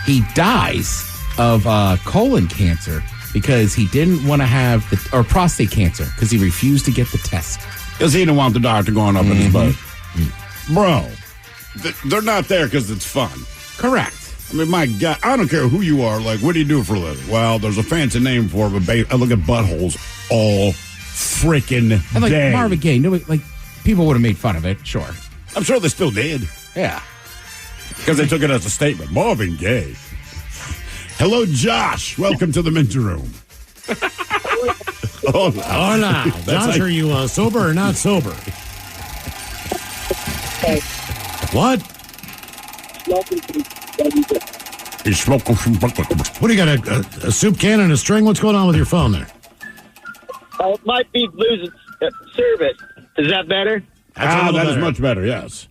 Speaker 23: He dies of colon cancer because he didn't want to have or prostate cancer because he refused to get the test.
Speaker 11: Because he didn't want the doctor going up in his butt. Bro, they're not there because it's fun.
Speaker 23: Correct.
Speaker 11: I mean, my God, I don't care who you are. Like, what do you do for a living? Well, there's a fancy name for it, but I look at buttholes all freaking
Speaker 23: And like
Speaker 11: day.
Speaker 23: Marvin Gaye, nobody, like people would have made fun of it, sure.
Speaker 11: I'm sure they still did.
Speaker 23: Yeah.
Speaker 11: Because they took it as a statement. Marvin Gaye. Hello, Josh. Welcome to the Men's Room.
Speaker 10: Hola. Josh, are you sober or not sober? What?
Speaker 11: He's smoking some
Speaker 10: What do you got, a soup can and a string? What's going on with your phone there?
Speaker 6: Oh, it might be losing service. Is that better?
Speaker 10: That's a little
Speaker 11: that is
Speaker 10: better.
Speaker 11: much better, yes.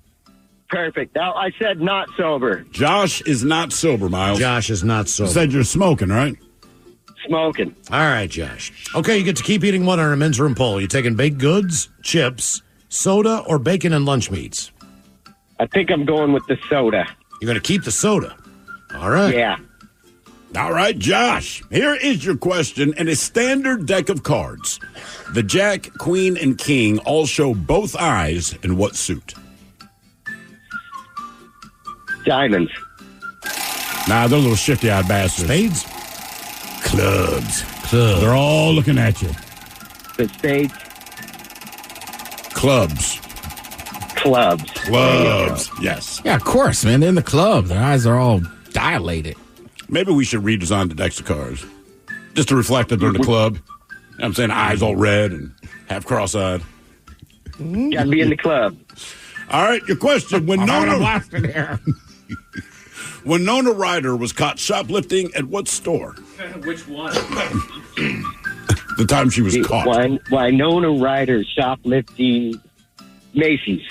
Speaker 6: Perfect. Now, I said not sober.
Speaker 11: Josh is not sober, Miles.
Speaker 10: Josh is not sober.
Speaker 11: You said you're smoking, right?
Speaker 6: Smoking.
Speaker 10: All right, Josh. Okay, you get to keep eating one on our men's room poll. You taking baked goods, chips, soda, or bacon and lunch meats?
Speaker 6: I think I'm going with the soda.
Speaker 10: You're going to keep the soda. All right.
Speaker 6: Yeah.
Speaker 11: All right, Josh. Here is your question in a standard deck of cards. The Jack, Queen, and King all show both eyes in what suit?
Speaker 6: Diamonds.
Speaker 11: Nah, they're little shifty-eyed bastards.
Speaker 10: Spades?
Speaker 11: Clubs. They're all looking at you.
Speaker 6: The spades.
Speaker 11: Clubs.
Speaker 6: Clubs.
Speaker 11: Yes.
Speaker 23: Yeah, of course, man. They're in the club. Their eyes are all dilated.
Speaker 11: Maybe we should redesign the decks of cards just to reflect that they're in the club. You know what I'm saying? Eyes all red and half cross-eyed.
Speaker 6: Gotta be in the club.
Speaker 11: All right, your question. When
Speaker 23: Here.
Speaker 11: Winona Ryder was caught shoplifting at what store?
Speaker 15: Which one?
Speaker 11: The time she was caught.
Speaker 6: Winona Ryder shoplifting Macy's.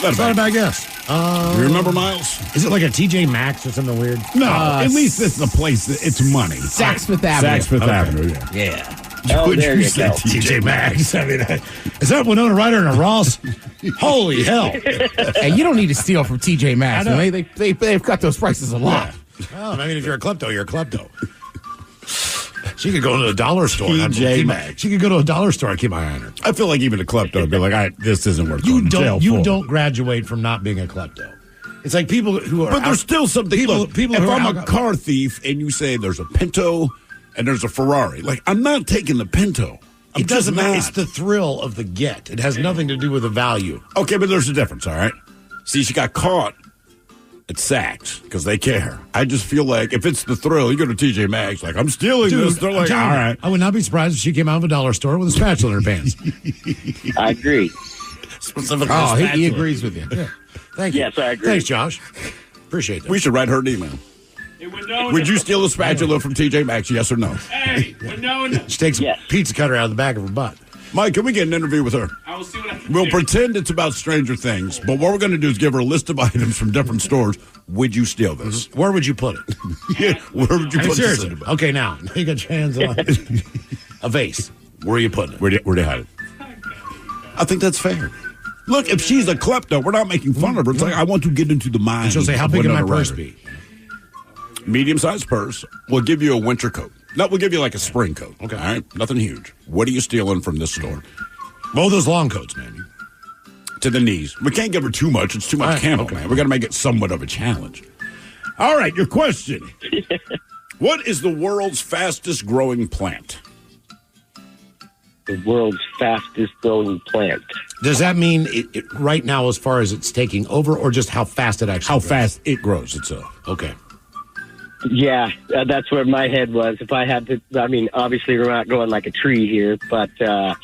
Speaker 11: That's
Speaker 10: not a bad guess.
Speaker 11: You remember, Miles?
Speaker 10: Is it like a TJ Maxx or something weird?
Speaker 11: No, at least it's the place that it's money.
Speaker 23: Saks Fifth Avenue.
Speaker 11: Saks Fifth
Speaker 10: Okay.
Speaker 11: Avenue, yeah.
Speaker 23: Yeah.
Speaker 6: Oh,
Speaker 11: Would
Speaker 6: there
Speaker 11: you
Speaker 6: you
Speaker 11: say
Speaker 6: go.
Speaker 10: TJ Maxx. I mean, is that Winona Ryder and a Ross? Holy hell.
Speaker 23: Hey, you don't need to steal from TJ Maxx.
Speaker 10: I know.
Speaker 23: Man. They've cut those prices a lot.
Speaker 10: Well, I mean, if you're a klepto, you're a klepto. She could go to a dollar store.
Speaker 11: TJ Maxx.
Speaker 10: She could go to a dollar store and keep my eye on her.
Speaker 11: I feel like even a klepto would be like, this isn't worth going to jail for.
Speaker 10: You don't graduate from not being a klepto. It's like people who are.
Speaker 11: But there's still something.
Speaker 10: People
Speaker 11: If
Speaker 10: who are
Speaker 11: I'm a car thief and you say there's a Pinto and there's a Ferrari, like I'm not taking the Pinto.
Speaker 10: It doesn't matter.
Speaker 11: not.
Speaker 10: It's the thrill of the get. It has nothing to do with the value.
Speaker 11: Okay, but there's a difference, all right? See, she got caught at Saks because they care. I just feel like if it's the thrill, you go to TJ Maxx, like, I'm stealing this. They're like, all right.
Speaker 10: I would not be surprised if she came out of a dollar store with a spatula in her pants.
Speaker 6: I agree.
Speaker 11: Specifically,
Speaker 23: Oh, he
Speaker 11: spatula.
Speaker 23: agrees with you.
Speaker 10: Yeah. Thank you.
Speaker 6: Yes, I agree.
Speaker 10: Thanks, Josh. Appreciate that.
Speaker 11: We should write her an email. Would you steal a spatula from TJ Maxx, yes or no?
Speaker 15: Hey, Winona.
Speaker 10: She takes
Speaker 6: Yes.
Speaker 10: a pizza cutter out of the back of her butt.
Speaker 11: Mike, can we get an interview with her?
Speaker 15: I will see what I can
Speaker 11: We'll
Speaker 15: do.
Speaker 11: pretend it's about Stranger Things, but what we're going to do is give her a list of items from different stores. Would you steal this?
Speaker 10: Where would you put it?
Speaker 11: Yeah, where would you
Speaker 10: I mean,
Speaker 11: put
Speaker 10: seriously.
Speaker 11: this?
Speaker 10: Okay, now you got your hands on a vase. Where are you putting it?
Speaker 11: Where do you hide it? I think that's fair. Look, if she's a klepto, we're not making fun of her. It's like, I want to get into the mind.
Speaker 10: And she'll say, how
Speaker 11: of
Speaker 10: big can my
Speaker 11: Winona
Speaker 10: purse
Speaker 11: Ryder."
Speaker 10: be?
Speaker 11: Medium-sized purse. We'll give you a winter coat. No, we'll give you like a spring coat.
Speaker 10: Okay.
Speaker 11: All right? Nothing huge. What are you stealing from this store?
Speaker 10: Well, those long coats, man.
Speaker 11: To the knees. We can't give her too much. It's too much
Speaker 10: All right,
Speaker 11: camo,
Speaker 10: okay.
Speaker 11: man. We got to make it somewhat of a challenge. All right, your question. What is the world's fastest growing plant?
Speaker 6: The world's fastest growing plant.
Speaker 10: Does that mean it right now, as far as it's taking over, or just how fast it actually
Speaker 11: How
Speaker 10: grows?
Speaker 11: fast it grows itself.
Speaker 10: Okay.
Speaker 6: Yeah, that's where my head was. If I had to, I mean, obviously we're not going like a tree here, but if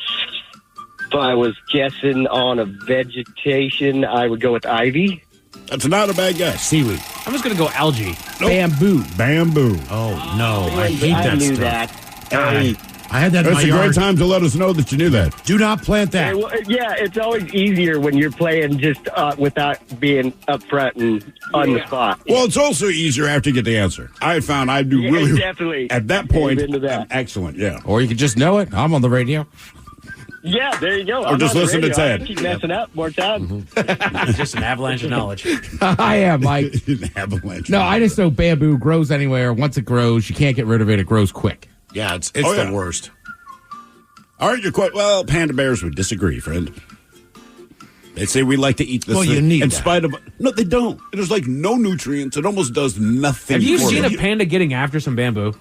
Speaker 6: I was guessing on a vegetation, I would go with ivy.
Speaker 11: That's not a bad guess.
Speaker 10: Seaweed.
Speaker 15: I'm just going to go algae.
Speaker 11: Nope.
Speaker 23: Bamboo.
Speaker 11: Bamboo.
Speaker 10: Oh, no. I hate
Speaker 6: I
Speaker 10: that
Speaker 6: knew
Speaker 10: stuff.
Speaker 6: that.
Speaker 11: Hey,
Speaker 10: I had that in
Speaker 11: that's
Speaker 10: my
Speaker 11: a great
Speaker 10: yard.
Speaker 11: time to let us know that you knew that.
Speaker 10: Do not plant that.
Speaker 6: Well, yeah, it's always easier when you're playing just without being up front and on the spot.
Speaker 11: Well, it's also easier after you get the answer. I found I do
Speaker 6: Yeah,
Speaker 11: really
Speaker 6: definitely.
Speaker 11: at that point.
Speaker 6: Into that.
Speaker 11: I'm excellent, yeah.
Speaker 23: Or you could just know it. I'm on the radio.
Speaker 6: Yeah, there you go.
Speaker 11: Or just
Speaker 6: on the
Speaker 11: listen to
Speaker 6: radio. I
Speaker 11: Ted.
Speaker 6: keep messing up more time.
Speaker 15: Just an avalanche of knowledge.
Speaker 23: I am, Mike.
Speaker 11: Avalanche.
Speaker 23: No, I just know bamboo grows anywhere. Once it grows, you can't get rid of it. It grows quick.
Speaker 10: Yeah, it's
Speaker 11: Oh, yeah.
Speaker 10: the worst.
Speaker 11: All right, you're quite well. Panda bears would disagree, friend. They say we like to eat this.
Speaker 10: Well,
Speaker 11: thing
Speaker 10: you need
Speaker 11: in
Speaker 10: that.
Speaker 11: spite of no, they don't. There's like no nutrients. It almost does nothing.
Speaker 15: Have you
Speaker 11: for
Speaker 15: seen a
Speaker 11: them.
Speaker 15: panda getting after some bamboo?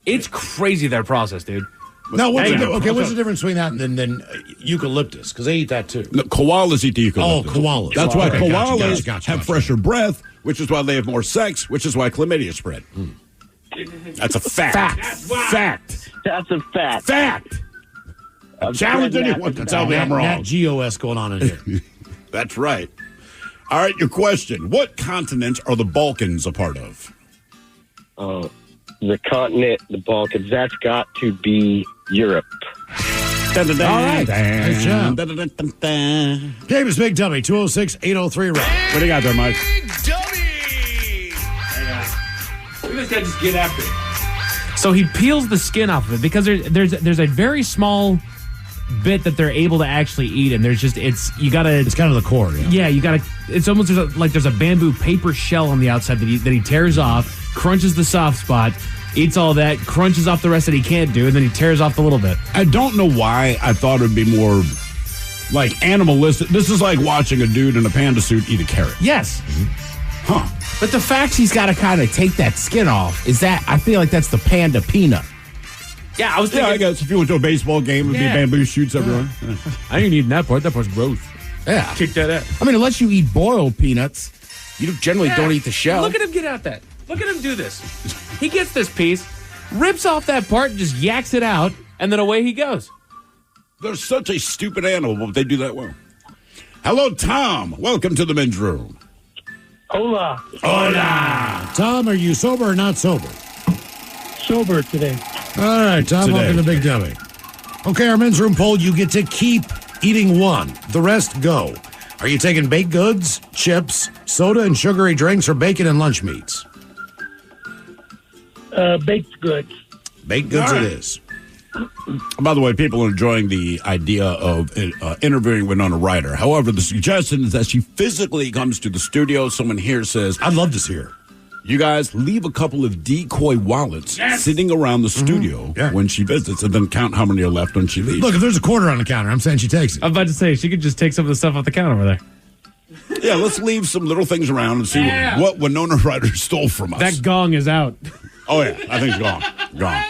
Speaker 15: It's crazy, their process, dude.
Speaker 10: Now, what's
Speaker 15: Hang
Speaker 10: the,
Speaker 15: on.
Speaker 10: okay, what's the difference between that and then eucalyptus? Because they eat that too.
Speaker 11: No, koalas eat the eucalyptus.
Speaker 10: Oh, koalas.
Speaker 11: That's why
Speaker 10: Okay,
Speaker 11: koalas
Speaker 10: gotcha.
Speaker 11: have fresher breath, which is why they have more sex, which is why chlamydia spread. That's a fact. Fact.
Speaker 6: That's a fact.
Speaker 11: Fact. Challenge
Speaker 6: Fred
Speaker 11: anyone to
Speaker 6: Mack.
Speaker 11: tell me I'm wrong.
Speaker 10: Nat Geo-esque going on in here.
Speaker 11: That's right. All right, your question. What continent are the Balkans a part of?
Speaker 6: The continent, the Balkans, that's got to be Europe.
Speaker 10: right. Nice job. Game is Big Dummy, 206-803-ROCK.
Speaker 11: What do you got there, Mike?
Speaker 15: Look at this guy just get after it. So he peels the skin off of it because there's a very small bit that they're able to actually eat, and it's kind
Speaker 10: of the core.
Speaker 15: Yeah, you gotta. It's almost like there's a bamboo paper shell on the outside that he tears off, crunches the soft spot, eats all that, crunches off the rest that he can't do, and then he tears off the little bit.
Speaker 11: I don't know why I thought it would be more like animalistic. This is like watching a dude in a panda suit eat a carrot.
Speaker 15: Yes.
Speaker 11: Huh.
Speaker 23: But the fact he's got to kind of take that skin off, I feel like that's the panda peanut.
Speaker 15: Yeah, I was thinking.
Speaker 11: Yeah, I guess if you went to a baseball game, it would be bamboo shoots everywhere. Yeah.
Speaker 15: I ain't eating that part. That part's gross.
Speaker 23: Yeah.
Speaker 15: Kick that out.
Speaker 23: I mean, unless you eat boiled peanuts, you generally don't eat the shell.
Speaker 15: Look at him get out that. Look at him do this. He gets this piece, rips off that part, and just yaks it out, and then away he goes.
Speaker 11: They're such a stupid animal, but they do that well. Hello, Tom. Welcome to the men's room.
Speaker 21: Hola.
Speaker 10: Hola. Tom, are you sober or not sober?
Speaker 21: Sober today.
Speaker 10: All right, Tom, welcome to Big Dummy. Okay, our men's room poll, you get to keep eating one. The rest go. Are you taking baked goods, chips, soda and sugary drinks, or bacon and lunch meats?
Speaker 21: Baked goods.
Speaker 10: Baked goods it is.
Speaker 11: By the way, people are enjoying the idea of interviewing Winona Ryder. However, the suggestion is that she physically comes to the studio. Someone here says,
Speaker 10: I'd love to see her.
Speaker 11: You guys leave a couple of decoy wallets sitting around the studio when she visits, and then count how many are left when she leaves.
Speaker 10: Look, if there's a quarter on the counter, I'm saying she takes it.
Speaker 15: I was about to say, she could just take some of the stuff off the counter over there.
Speaker 11: Yeah, let's leave some little things around and see what Winona Ryder stole from us.
Speaker 15: That gong is out.
Speaker 11: Oh, yeah, I think it's gone. Gone.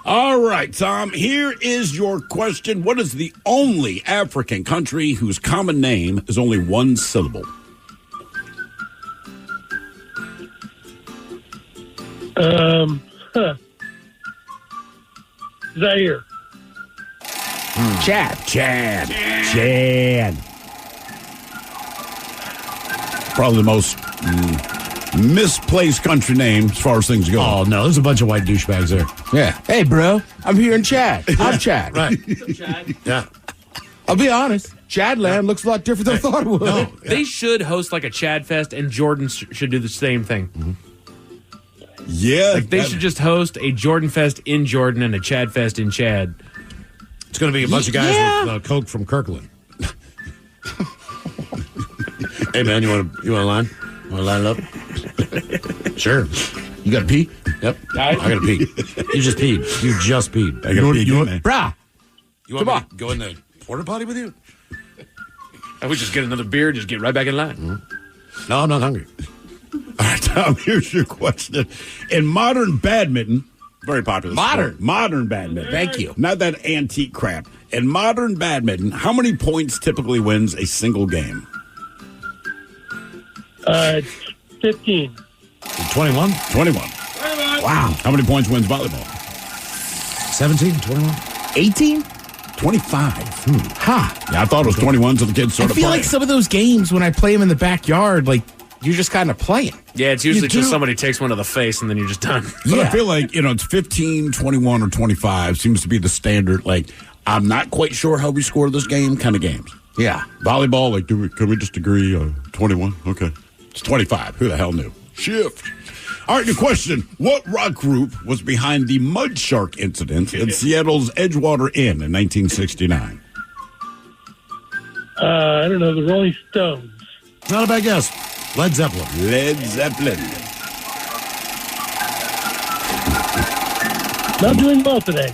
Speaker 11: All right, Tom, here is your question. What is the only African country whose common name is only one syllable?
Speaker 21: Zaire.
Speaker 23: Chad.
Speaker 11: Probably the most misplaced country name as far as things go.
Speaker 10: Oh, no, there's a bunch of white douchebags there.
Speaker 23: Yeah. Hey, bro, I'm here in Chad. I'm Chad.
Speaker 10: Right.
Speaker 15: Chad.
Speaker 10: Yeah.
Speaker 23: I'll be honest. Chadland looks a lot different than I thought it would.
Speaker 10: No.
Speaker 15: They should host like a Chad Fest, and Jordan should do the same thing.
Speaker 10: Mm-hmm.
Speaker 11: Yeah.
Speaker 15: Like they should just host a Jordan Fest in Jordan and a Chad Fest in Chad.
Speaker 10: It's going to be a bunch of guys with Coke from Kirkland. Hey, man, you want to line? You want to line it up? Sure.
Speaker 23: You got to pee?
Speaker 10: Yep. I got to pee. You just peed. I got to pee.
Speaker 23: Brah.
Speaker 10: You want me to go in the porta potty with you?
Speaker 15: I would just get another beer, just get right back in line.
Speaker 10: Mm-hmm. No, I'm not hungry.
Speaker 11: All right, Tom, here's your question. In modern badminton, very popular sport. Modern badminton.
Speaker 23: Thank you.
Speaker 11: Not that antique crap. In modern badminton, how many points typically wins a single game?
Speaker 21: 15.
Speaker 10: 21?
Speaker 11: 21.
Speaker 23: Wow.
Speaker 11: How many points wins volleyball?
Speaker 10: 17, 21?
Speaker 23: 18?
Speaker 11: 25.
Speaker 23: Ha.
Speaker 11: Yeah, I thought it was 21, so the kids
Speaker 23: I
Speaker 11: started
Speaker 23: feel
Speaker 11: playing.
Speaker 23: like some of those games, when I play them in the backyard, like, you're just kind of playing.
Speaker 15: Yeah, it's usually just somebody takes one to the face and then you're just done.
Speaker 11: But I feel like, it's 15, 21, or 25 seems to be the standard, like, I'm not quite sure how we score this game kind of games.
Speaker 23: Yeah.
Speaker 11: Volleyball, like, can we just agree 21? Okay. It's 25. Who the hell knew? Shift. All right, your question. What rock group was behind the Mud Shark incident in Seattle's Edgewater Inn in 1969?
Speaker 21: I don't know, the Rolling Stones.
Speaker 10: Not a bad guess. Led Zeppelin.
Speaker 11: Led Zeppelin.
Speaker 21: Not doing well today.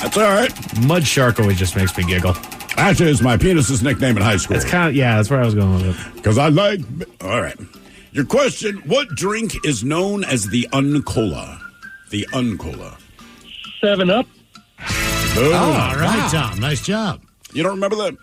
Speaker 11: That's all right.
Speaker 15: Mud Shark always just makes me giggle.
Speaker 11: Actually, it's my penis's nickname in high school.
Speaker 15: It's kind of, that's where I was going with it.
Speaker 11: Because I like... All right. Your question, what drink is known as the Uncola? The Uncola.
Speaker 21: 7-Up.
Speaker 11: Boom.
Speaker 10: All right, Tom. Nice job.
Speaker 11: You don't remember that?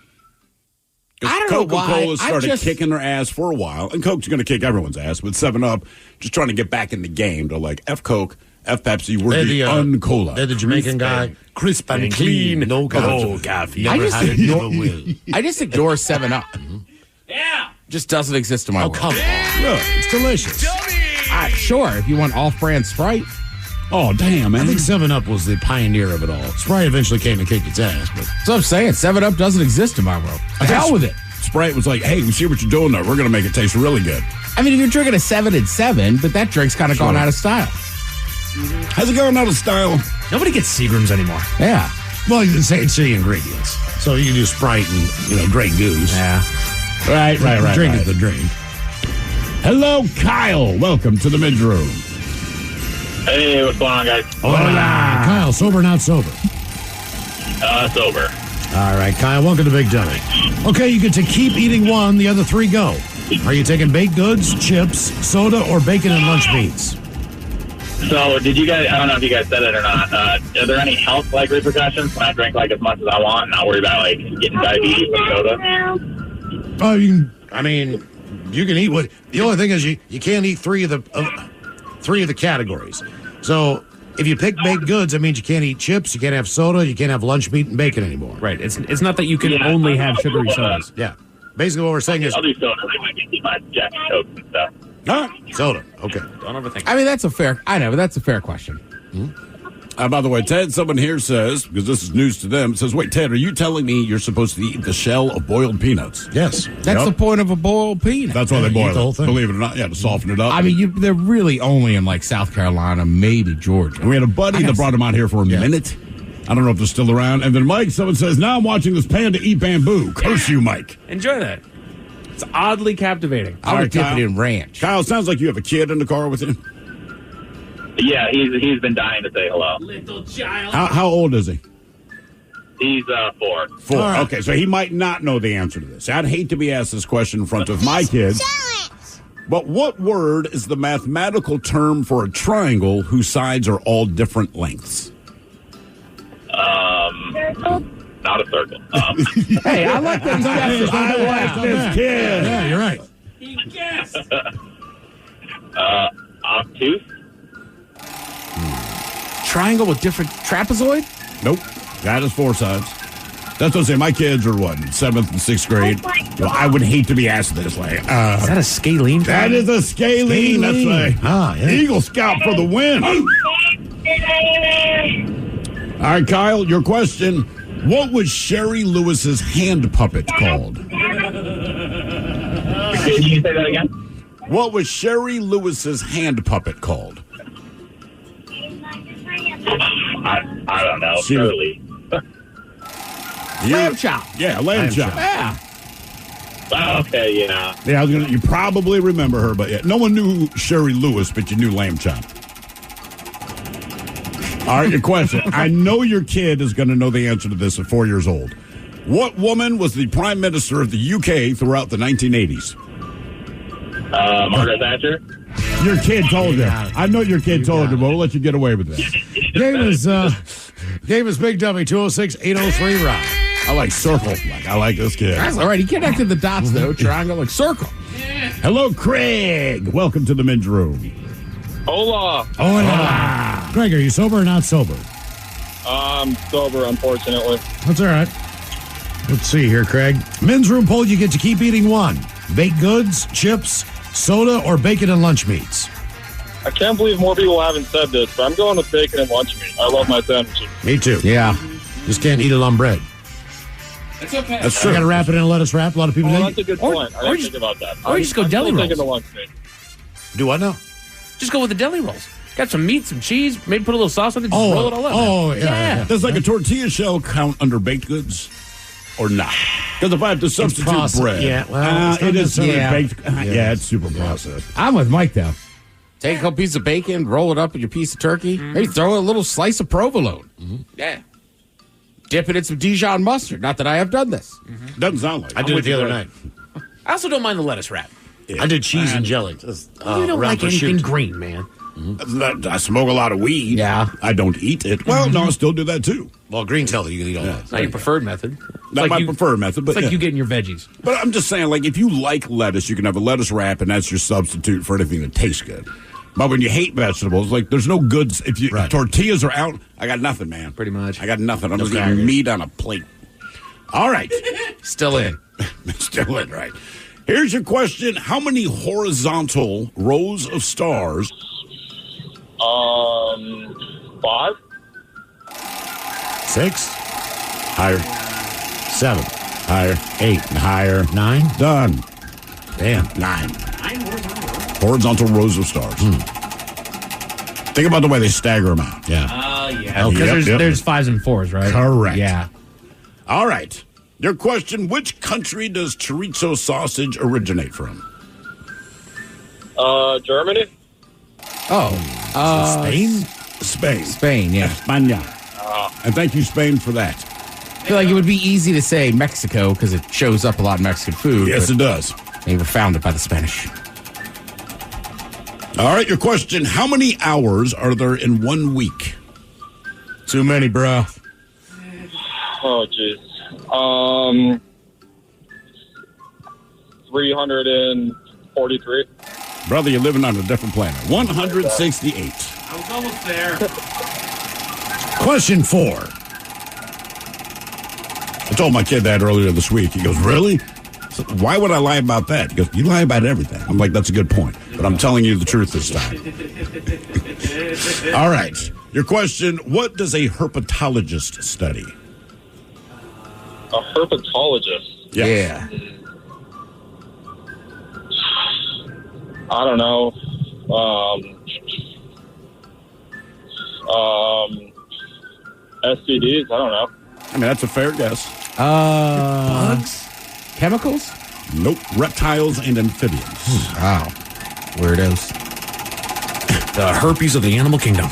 Speaker 23: I don't know why.
Speaker 11: Coca-Cola started kicking their ass for a while, and Coke's going to kick everyone's ass with 7-Up, just trying to get back in the game. They're like, F Coke, F Pepsi, we're the Uncola.
Speaker 10: They're the Jamaican guy. Crisp and clean. No coffee.
Speaker 23: I just ignore 7-Up.
Speaker 15: Yeah.
Speaker 23: Just doesn't exist in my world.
Speaker 10: Come on. Look, it's delicious.
Speaker 23: Sure, if you want off-brand Sprite.
Speaker 11: Oh, damn, man.
Speaker 10: I think 7-Up was the pioneer of it all. Sprite eventually came and kicked its ass, but
Speaker 23: That's what I'm saying. 7-Up doesn't exist in my world. The hell with it.
Speaker 11: Sprite was like, hey, we see what you're doing there. We're going to make it taste really good.
Speaker 23: I mean, if you're drinking a 7 and 7, but that drink's kind of gone out of style.
Speaker 11: Has it gone out of style?
Speaker 15: Nobody gets Seagrams anymore.
Speaker 23: Yeah.
Speaker 10: well, you can say it's the ingredients. So you can do Sprite and Grey Goose.
Speaker 23: Yeah.
Speaker 11: Right.
Speaker 10: Drink is the drink.
Speaker 11: Hello, Kyle. Welcome to the midroom.
Speaker 4: Hey, what's going on, guys?
Speaker 10: Hola. Kyle, sober or not sober?
Speaker 4: Sober.
Speaker 10: All right, Kyle, welcome to Big Dummy. Okay, you get to keep eating one, the other three go. Are you taking baked goods, chips, soda, or bacon and lunch meats?
Speaker 4: So, did you guys, I don't know if you guys said it or not, are there any health, repercussions when I drink, as much as I want and not worry about, getting diabetes with soda?
Speaker 10: Oh, you can eat what, the only thing is you can't eat three of the categories. So, if you pick baked goods, that means you can't eat chips, you can't have soda, you can't have lunch meat and bacon anymore.
Speaker 15: Right. It's not that you can only have sugary sodas.
Speaker 10: Yeah. Basically what we're saying is...
Speaker 4: I'll do soda. I can keep my Jack and Coke and stuff.
Speaker 10: Soda. Okay.
Speaker 15: Don't overthink.
Speaker 23: I mean, that's a fair question.
Speaker 11: By the way, Ted, someone here says, because this is news to them, says, wait, Ted, are you telling me you're supposed to eat the shell of boiled peanuts?
Speaker 10: Yes.
Speaker 23: That's the point of a boiled peanut.
Speaker 11: That's why they boil
Speaker 10: the whole
Speaker 11: it.
Speaker 10: thing.
Speaker 11: Believe it or not, to soften it up.
Speaker 23: I mean, they're really only in South Carolina, maybe Georgia.
Speaker 11: We had a buddy that brought him out here for a minute. I don't know if they're still around. And then Mike, someone says, now I'm watching this panda eat bamboo. Curse you, Mike.
Speaker 15: Enjoy that. It's oddly captivating.
Speaker 23: I would dip it in ranch.
Speaker 11: Kyle, sounds like you have a kid in the car with you.
Speaker 4: Yeah, he's been dying to say hello.
Speaker 15: Little child.
Speaker 11: How old is he?
Speaker 4: He's 4.
Speaker 11: 4. Right. Okay, so he might not know the answer to this. I'd hate to be asked this question in front of my kids. But what word is the mathematical term for a triangle whose sides are all different lengths?
Speaker 4: Not a circle.
Speaker 23: Hey, I like that.
Speaker 11: I like this kid.
Speaker 10: Yeah, you're right.
Speaker 15: He guessed.
Speaker 4: Obtuse?
Speaker 23: Triangle with different trapezoid?
Speaker 11: Nope. That is 4 sides. That's what I'm saying. My kids are, 7th and 6th grade? I would hate to be asked this way.
Speaker 15: Is that a scalene?
Speaker 11: That is a scalene. That's right.
Speaker 10: Yeah.
Speaker 11: Eagle Scout for the win. All right, Kyle, your question. What was Sherry Lewis's hand puppet called?
Speaker 4: Can you say that again?
Speaker 11: What was Sherry Lewis's hand puppet called?
Speaker 4: I don't know. Surely.
Speaker 23: Lamb chop.
Speaker 11: Yeah, lamb chop.
Speaker 23: Yeah.
Speaker 4: Okay, yeah.
Speaker 11: Yeah, you probably remember her, but yeah, no one knew Sherry Lewis, but you knew lamb chop. All right, your question. I know your kid is going to know the answer to this at 4 years old. What woman was the prime minister of the UK throughout the 1980s?
Speaker 4: Margaret Thatcher?
Speaker 11: Your kid told you. I know your kid told you, but we'll let you get away with this.
Speaker 10: Game is Big Dummy, 206-803 Rock.
Speaker 11: I like circle. I like this kid.
Speaker 23: That's all right. He connected the dots, though. Triangle and circle.
Speaker 11: Hello, Craig. Welcome to the men's room.
Speaker 4: Hola.
Speaker 10: Hola. Greg, are you sober or not sober?
Speaker 4: I'm sober, unfortunately.
Speaker 10: That's all right. Let's see here, Craig. Men's room poll, you get to keep eating one. Baked goods, chips, soda, or bacon and lunch meats?
Speaker 4: I can't believe more people haven't said this, but I'm going with bacon and lunch meat. I love my sandwiches.
Speaker 10: Me too.
Speaker 23: Yeah.
Speaker 10: Just can't eat it on bread.
Speaker 15: It's okay.
Speaker 11: That's
Speaker 10: I
Speaker 11: true.
Speaker 10: got to wrap it in a lettuce wrap. A lot of people
Speaker 4: That's a good point. I didn't think about that.
Speaker 15: Or you just go deli
Speaker 4: I'm
Speaker 15: rolls.
Speaker 4: thinking the lunch meat.
Speaker 10: Do what now?
Speaker 15: Just go with the deli rolls. Got some meat, some cheese, maybe put a little sauce on it, just roll it all up.
Speaker 10: Oh, yeah.
Speaker 11: Does a tortilla shell count under baked goods or not? Because if I have to substitute bread,
Speaker 10: yeah, well,
Speaker 11: it is baked.
Speaker 23: Yeah.
Speaker 11: It's super processed.
Speaker 23: I'm with Mike, though. Take a piece of bacon, roll it up with your piece of turkey, maybe throw a little slice of provolone. Yeah. Dip it in some Dijon mustard. Not that I have done this.
Speaker 11: Doesn't sound like
Speaker 10: I did it the other night.
Speaker 15: I also don't mind the lettuce wrap.
Speaker 10: I did cheese and jelly.
Speaker 15: You don't like anything green, man.
Speaker 11: I smoke a lot of weed.
Speaker 23: Yeah.
Speaker 11: I don't eat it. Well, no, I still do that too.
Speaker 10: Well, green's healthy. You can eat all that.
Speaker 15: It's not your preferred method.
Speaker 11: Not my preferred method, but
Speaker 15: It's like you getting your veggies.
Speaker 11: But I'm just saying, if you like lettuce, you can have a lettuce wrap, and that's your substitute for anything that tastes good. But when you hate vegetables, there's no goods. If tortillas are out, I got nothing, man.
Speaker 15: Pretty much.
Speaker 11: I got nothing. I'm just eating meat on a plate. All right.
Speaker 23: Still in.
Speaker 11: Still in, right. Here's your question. How many horizontal rows of stars
Speaker 4: 5.
Speaker 11: 6. Higher. 7. Higher. 8. And higher. 9. Done. Damn. 9. Horizontal rows of stars. Think about the way they stagger them out. Yeah.
Speaker 15: Oh, yeah. Because there's 5s and 4s, right?
Speaker 11: Correct.
Speaker 15: Yeah.
Speaker 11: All right. Your question, which country does chorizo sausage originate from?
Speaker 4: Germany.
Speaker 11: Spain? Spain.
Speaker 23: Spain, yeah.
Speaker 11: España. And thank you, Spain, for that.
Speaker 23: I feel like it would be easy to say Mexico because it shows up a lot in Mexican food.
Speaker 11: Yes, it does.
Speaker 23: They were founded by the Spanish.
Speaker 11: All right, your question, how many hours are there in 1 week?
Speaker 23: Too many, bro.
Speaker 4: Oh, jeez. 343.
Speaker 11: Brother, you're living on a different planet. 168.
Speaker 15: I was almost there.
Speaker 11: Question 4. I told my kid that earlier this week. He goes, really? So why would I lie about that? He goes, you lie about everything. I'm like, that's a good point. But I'm telling you the truth this time. All right. Your question, what does a herpetologist study?
Speaker 4: A herpetologist?
Speaker 11: Yeah.
Speaker 4: I don't know. STDs? I don't know.
Speaker 11: I mean, that's a fair guess.
Speaker 23: Bugs? Chemicals?
Speaker 11: Nope. Reptiles and amphibians.
Speaker 23: Wow. Weirdos.
Speaker 10: The herpes of the animal kingdom.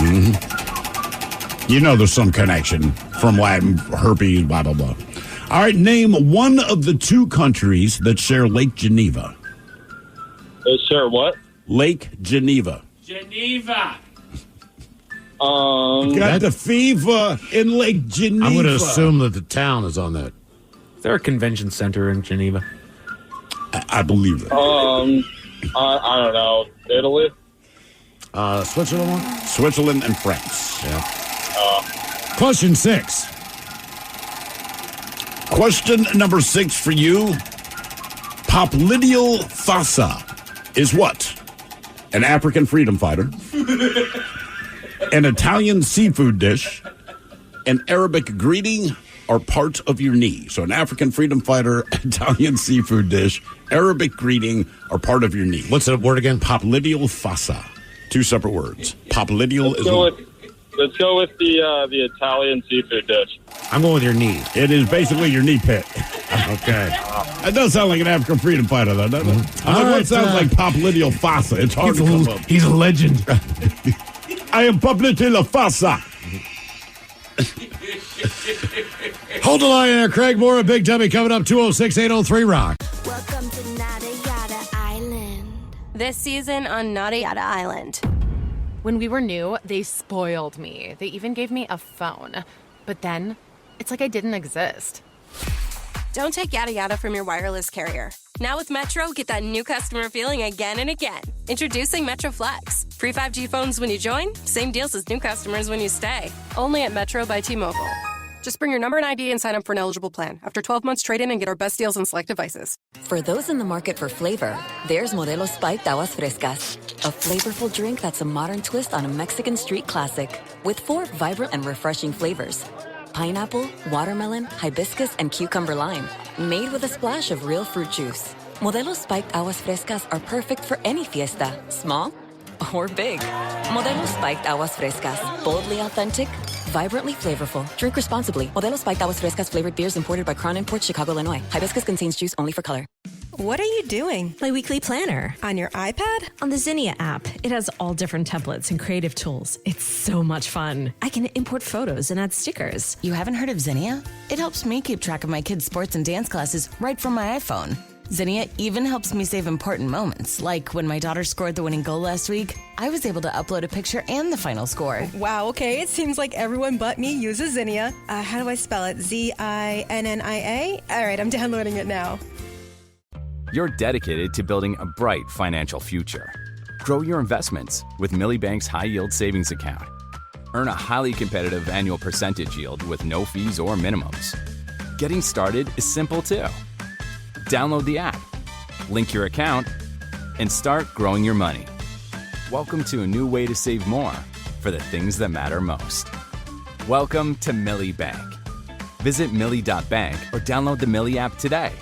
Speaker 11: You know there's some connection from Latin, herpes, blah, blah, blah. All right, name one of the 2 countries that share Lake Geneva.
Speaker 4: They share what?
Speaker 11: Lake Geneva.
Speaker 15: Geneva.
Speaker 11: Got the fever in Lake Geneva.
Speaker 10: I'm going to assume that the town is on that.
Speaker 15: Is there a convention center in Geneva?
Speaker 11: I believe it.
Speaker 4: I don't know. Italy?
Speaker 10: Switzerland?
Speaker 11: Switzerland and France.
Speaker 10: Yeah. Question 6.
Speaker 11: Question number 6 for you. Popliteal Thassa is what? An African freedom fighter, an Italian seafood dish, an Arabic greeting, or part of your knee. So an African freedom fighter, Italian seafood dish, Arabic greeting, or part of your knee.
Speaker 10: What's the word again?
Speaker 11: Popliteal Thassa. 2 separate words. Popliteal is...
Speaker 4: Let's go with the Italian seafood dish.
Speaker 10: I'm going with your knee.
Speaker 11: It is basically your knee pit.
Speaker 10: Okay.
Speaker 11: That does sound like an African freedom fighter, though, doesn't it? I'm like, what sounds like Popliteal Thassa? It's hard to come up.
Speaker 10: He's a legend.
Speaker 11: I am Popliteal Thassa.
Speaker 10: Hold the line there, Craig. More of Big Dummy coming up, 206-803 Rock.
Speaker 1: Welcome to Nada Yada Island.
Speaker 2: This season on Nada Yada Island.
Speaker 3: When we were new, they spoiled me. They even gave me a phone. But then, it's like I didn't exist.
Speaker 2: Don't take yada yada from your wireless carrier. Now with Metro, get that new customer feeling again and again. Introducing Metro Flex. Free 5G phones when you join, same deals as new customers when you stay. Only at Metro by T-Mobile. Just bring your number and ID and sign up for an eligible plan. After 12 months, trade in and get our best deals on select devices.
Speaker 5: For those in the market for flavor, there's Modelo Spiked Aguas Frescas, a flavorful drink that's a modern twist on a Mexican street classic with 4 vibrant and refreshing flavors. Pineapple, watermelon, hibiscus, and cucumber lime. Made with a splash of real fruit juice. Modelo Spiked Aguas Frescas are perfect for any fiesta, small or big. Modelo Spiked Aguas Frescas, boldly authentic, vibrantly flavorful. Drink responsibly. Modelo Spiked Aguas Frescas flavored beers imported by Crown Imports, Chicago, Illinois. Hibiscus contains juice only for color.
Speaker 16: What are you doing? My weekly planner. On your iPad? On the Zinnia app. It has all different templates and creative tools. It's so much fun. I can import photos and add stickers.
Speaker 17: You haven't heard of Zinnia? It helps me keep track of my kids' sports and dance classes right from my iPhone. Zinnia even helps me save important moments, like when my daughter scored the winning goal last week. I was able to upload a picture and the final score.
Speaker 16: Wow, okay. It seems like everyone but me uses Zinnia. How do I spell it? Zinnia? All right, I'm downloading it now.
Speaker 19: You're dedicated to building a bright financial future. Grow your investments with Millie Bank's high-yield savings account. Earn a highly competitive annual percentage yield with no fees or minimums. Getting started is simple, too. Download the app, link your account, and start growing your money. Welcome to a new way to save more for the things that matter most. Welcome to Millie Bank. Visit Millie.bank or download the Millie app today.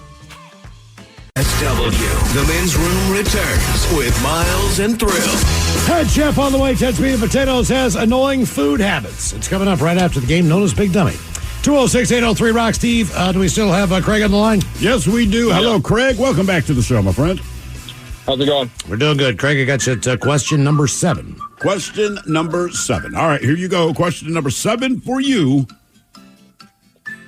Speaker 20: KISW, the men's room returns with Miles and Thrill.
Speaker 10: Head chef on the way. Ted's Meat and Potatoes has annoying food habits. It's coming up right after the game, known as Big Dummy. 206-803-ROCK. Steve, do we still have Craig on the line?
Speaker 11: Yes, we do. Hello, Craig. Welcome back to the show, my friend.
Speaker 14: How's it going?
Speaker 10: We're doing good. Craig, I got you at question number 7.
Speaker 11: Question number 7. All right, here you go. Question number 7 for you.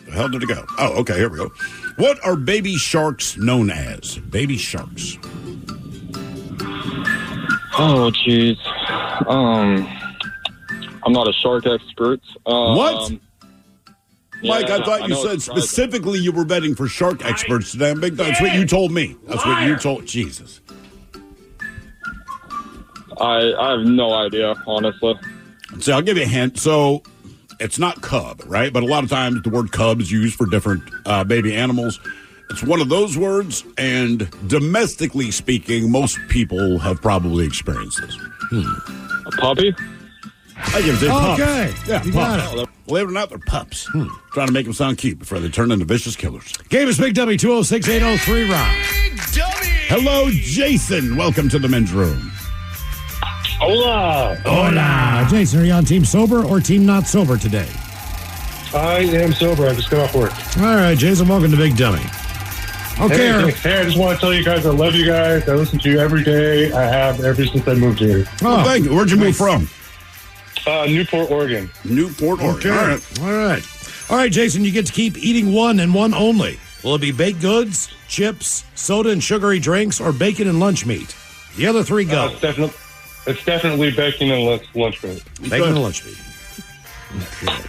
Speaker 11: The hell did it go? Oh, okay, here we go. What are baby sharks known as? Baby sharks.
Speaker 14: Oh, jeez. I'm not a shark expert.
Speaker 11: What? Mike,
Speaker 14: yeah,
Speaker 11: I thought you said specifically you were betting for shark experts today. That's what you told me. That's what you told. Jesus.
Speaker 14: I have no idea, honestly.
Speaker 11: So I'll give you a hint. So it's not cub, right? But a lot of times the word cub is used for different baby animals. It's one of those words, and domestically speaking, most people have probably experienced this.
Speaker 14: A puppy?
Speaker 11: I give it pups.
Speaker 10: Okay.
Speaker 11: Yeah,
Speaker 10: you
Speaker 11: pups.
Speaker 10: got it.
Speaker 11: Believe it or not, they're pups. Trying to make them sound cute before they turn into vicious killers.
Speaker 10: Game is Big Dummy, 206-803-ROCK.
Speaker 11: Hello, Jason. Welcome to the men's room.
Speaker 18: Hola.
Speaker 10: Hola. Jason, are you on team sober or team not sober today?
Speaker 18: I am sober. I just got off work.
Speaker 10: All right, Jason, welcome to Big Dummy. Okay.
Speaker 18: Hey, I just want to tell you guys I love you guys. I listen to you every day. I have ever since I moved here.
Speaker 11: Oh, thank you. Where'd you move from?
Speaker 18: Newport, Oregon.
Speaker 11: Newport, Oregon.
Speaker 10: Okay. All right. All right, Jason, you get to keep eating one and one only. Will it be baked goods, chips, soda and sugary drinks, or bacon and lunch meat? The other three go.
Speaker 18: It's definitely bacon and lunch meat.
Speaker 10: Bacon and lunch meat.
Speaker 11: Okay.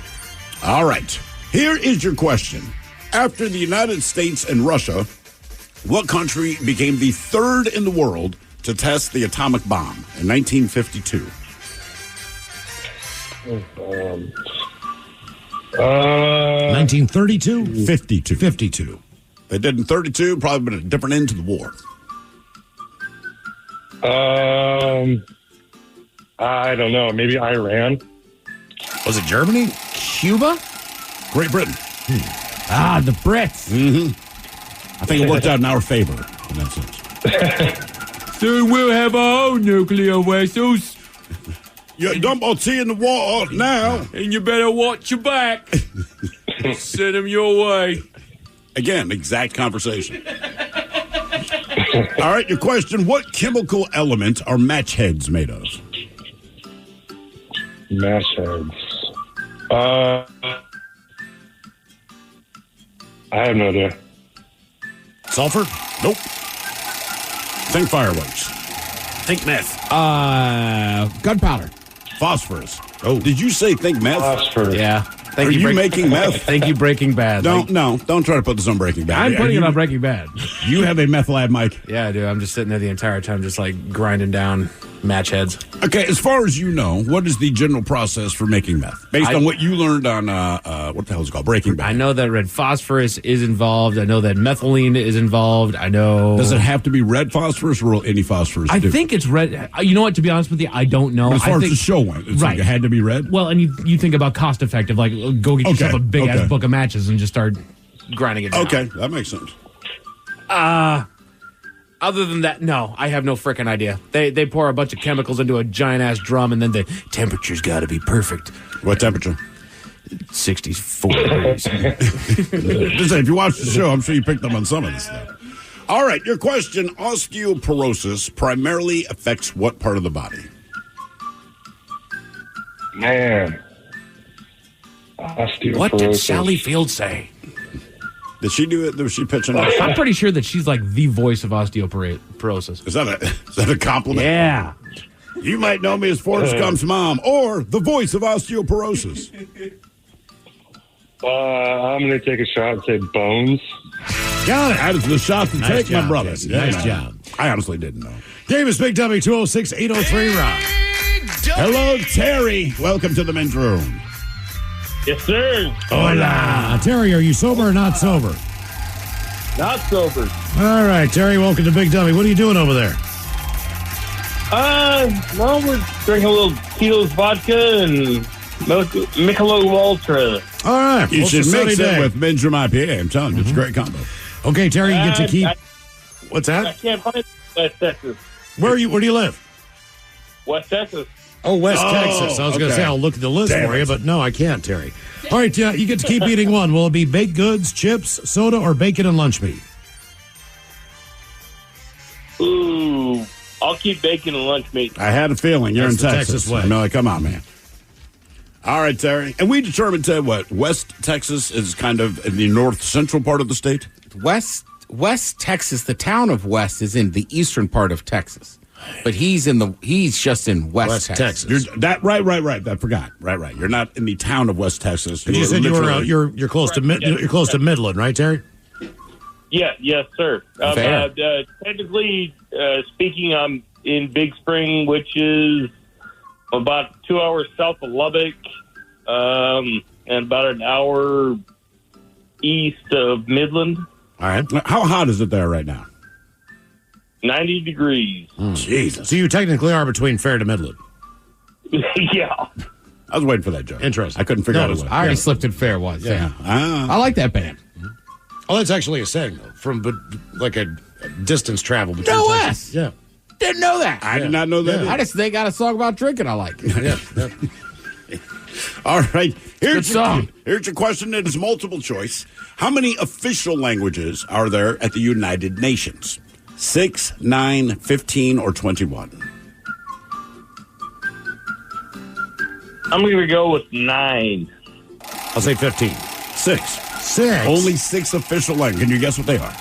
Speaker 11: All right. Here is your question. After the United States and Russia, what country became the third in the world to test the atomic bomb in 1952?
Speaker 10: 1932?
Speaker 11: 52.
Speaker 10: 52.
Speaker 11: They did in 32, probably been a different end to the war.
Speaker 18: I don't know. Maybe Iran.
Speaker 10: Was it Germany? Cuba?
Speaker 11: Great Britain.
Speaker 10: Ah, the Brits.
Speaker 11: Mm-hmm. I think it worked out in our favor in that sense.
Speaker 15: Soon we'll have our own nuclear vessels.
Speaker 11: You dump our tea in the water now.
Speaker 15: And you better watch your back. Send them your way.
Speaker 11: Again, exact conversation. All right, your question. What chemical element are match heads made of?
Speaker 18: Match heads. I have no idea.
Speaker 11: Sulfur? Nope. Think fireworks.
Speaker 10: Think meth.
Speaker 23: Gunpowder.
Speaker 11: Phosphorus. Oh. Did you say think meth?
Speaker 18: Phosphorus.
Speaker 23: Yeah.
Speaker 11: Are you making meth?
Speaker 23: Thank you, Breaking Bad.
Speaker 11: Don't try to put this on Breaking Bad.
Speaker 23: I'm putting it on Breaking Bad.
Speaker 11: You have a meth lab, Mike?
Speaker 23: Yeah, I do. I'm just sitting there the entire time, just like grinding down match heads.
Speaker 11: Okay, as far as you know, what is the general process for making meth? Based on what you learned on, what the hell is it called? Breaking Bad.
Speaker 23: I know that red phosphorus is involved. I know that methylene is involved. I know.
Speaker 11: Does it have to be red phosphorus or will any phosphorus
Speaker 23: I
Speaker 11: do?
Speaker 23: think it's red. You know what? To be honest with you, I don't know.
Speaker 11: But as far
Speaker 23: I
Speaker 11: as
Speaker 23: think,
Speaker 11: the show went, it's
Speaker 23: right.
Speaker 11: like it had to be red?
Speaker 23: Well, and you think about cost effective, like go get yourself a big ass book of matches and just start grinding it down.
Speaker 11: Okay, that makes sense.
Speaker 23: Other than that, no, I have no freaking idea. They pour a bunch of chemicals into a giant ass drum, and then the temperature's got to be perfect.
Speaker 11: What temperature?
Speaker 23: 64 degrees.
Speaker 11: Just say, if you watch the show, I'm sure you picked up on some of this stuff. All right, your question: osteoporosis primarily affects what part of the body?
Speaker 18: Man. Osteoporosis.
Speaker 23: What did Sally Field say?
Speaker 11: Did she do it? Was she pitching it?
Speaker 23: I'm pretty sure that she's like the voice of osteoporosis.
Speaker 11: Is that a compliment?
Speaker 23: Yeah.
Speaker 11: You might know me as Forrest Gump's mom or the voice of osteoporosis.
Speaker 18: I'm going to take a shot and say bones.
Speaker 10: Got it.
Speaker 11: That is the shot to take,
Speaker 10: job,
Speaker 11: my brother.
Speaker 10: Jason. Nice job.
Speaker 11: I honestly didn't know.
Speaker 10: Game is Big Dummy, 206-803-ROCK.
Speaker 11: Hello, Terry. Welcome to the men's room.
Speaker 18: Yes, sir.
Speaker 10: Hola. Terry, are you sober or not sober?
Speaker 18: Not sober.
Speaker 10: All right, Terry, welcome to Big Dummy. What are you doing over there?
Speaker 21: No, we're drinking a little Tito's vodka and Michelob Ultra.
Speaker 10: All right.
Speaker 11: You
Speaker 10: Well,
Speaker 11: should
Speaker 10: it's a
Speaker 11: mix
Speaker 10: sunny
Speaker 11: it
Speaker 10: day.
Speaker 11: with Men's Room IPA. I'm telling you, it's a great combo.
Speaker 10: Okay, Terry, you get to keep.
Speaker 21: I
Speaker 10: What's that?
Speaker 21: can't find West Texas.
Speaker 10: Where do you live?
Speaker 21: West Texas.
Speaker 10: Oh, West Texas. I was going to
Speaker 11: okay.
Speaker 10: say I'll look at the list
Speaker 11: Damn
Speaker 10: for you,
Speaker 11: it.
Speaker 10: but no, I can't, Terry. All right, you get to keep eating one. Will it be baked goods, chips, soda, or bacon and lunch meat?
Speaker 21: Ooh, I'll keep bacon and lunch meat.
Speaker 11: I had a feeling you're
Speaker 10: That's
Speaker 11: in
Speaker 10: the
Speaker 11: Texas.
Speaker 10: Texas way.
Speaker 11: I know. Come on, man. All right, Terry. And we determined, Ted, what? West Texas is kind of in the north central part of the state?
Speaker 23: West Texas, the town of West is in the eastern part of Texas. But he's just in West Texas.
Speaker 11: Right. I forgot. Right. You're not in the town of West Texas.
Speaker 10: You said you're close to you're close to Midland, right, Terry?
Speaker 21: Yes, sir.
Speaker 23: Fair.
Speaker 21: Technically speaking, I'm in Big Spring, which is about 2 hours south of Lubbock, and about an hour east of Midland.
Speaker 11: All right. How hot is it there right now?
Speaker 21: 90 degrees.
Speaker 11: Jesus.
Speaker 10: So you technically are between Fair to Midland.
Speaker 21: Yeah.
Speaker 11: I was waiting for that joke.
Speaker 10: Interesting.
Speaker 11: I couldn't figure
Speaker 10: No,
Speaker 11: out
Speaker 10: it was-
Speaker 11: what.
Speaker 23: I already slipped in fair once. Yeah. I like that band.
Speaker 10: Oh, that's actually a saying though, like a distance travel between.
Speaker 23: No
Speaker 10: places.
Speaker 23: way.
Speaker 10: Yeah.
Speaker 23: Didn't know that.
Speaker 11: I did not know that.
Speaker 23: They got a song about drinking I like.
Speaker 10: Yeah.
Speaker 11: All right.
Speaker 23: Good song.
Speaker 11: Here's your question. It is multiple choice. How many official languages are there at the United Nations? 6, 9, 15, or 21?
Speaker 21: I'm going to go with 9.
Speaker 10: I'll say 15.
Speaker 11: 6.
Speaker 10: 6.
Speaker 11: Only 6 official languages. Can you guess what they are?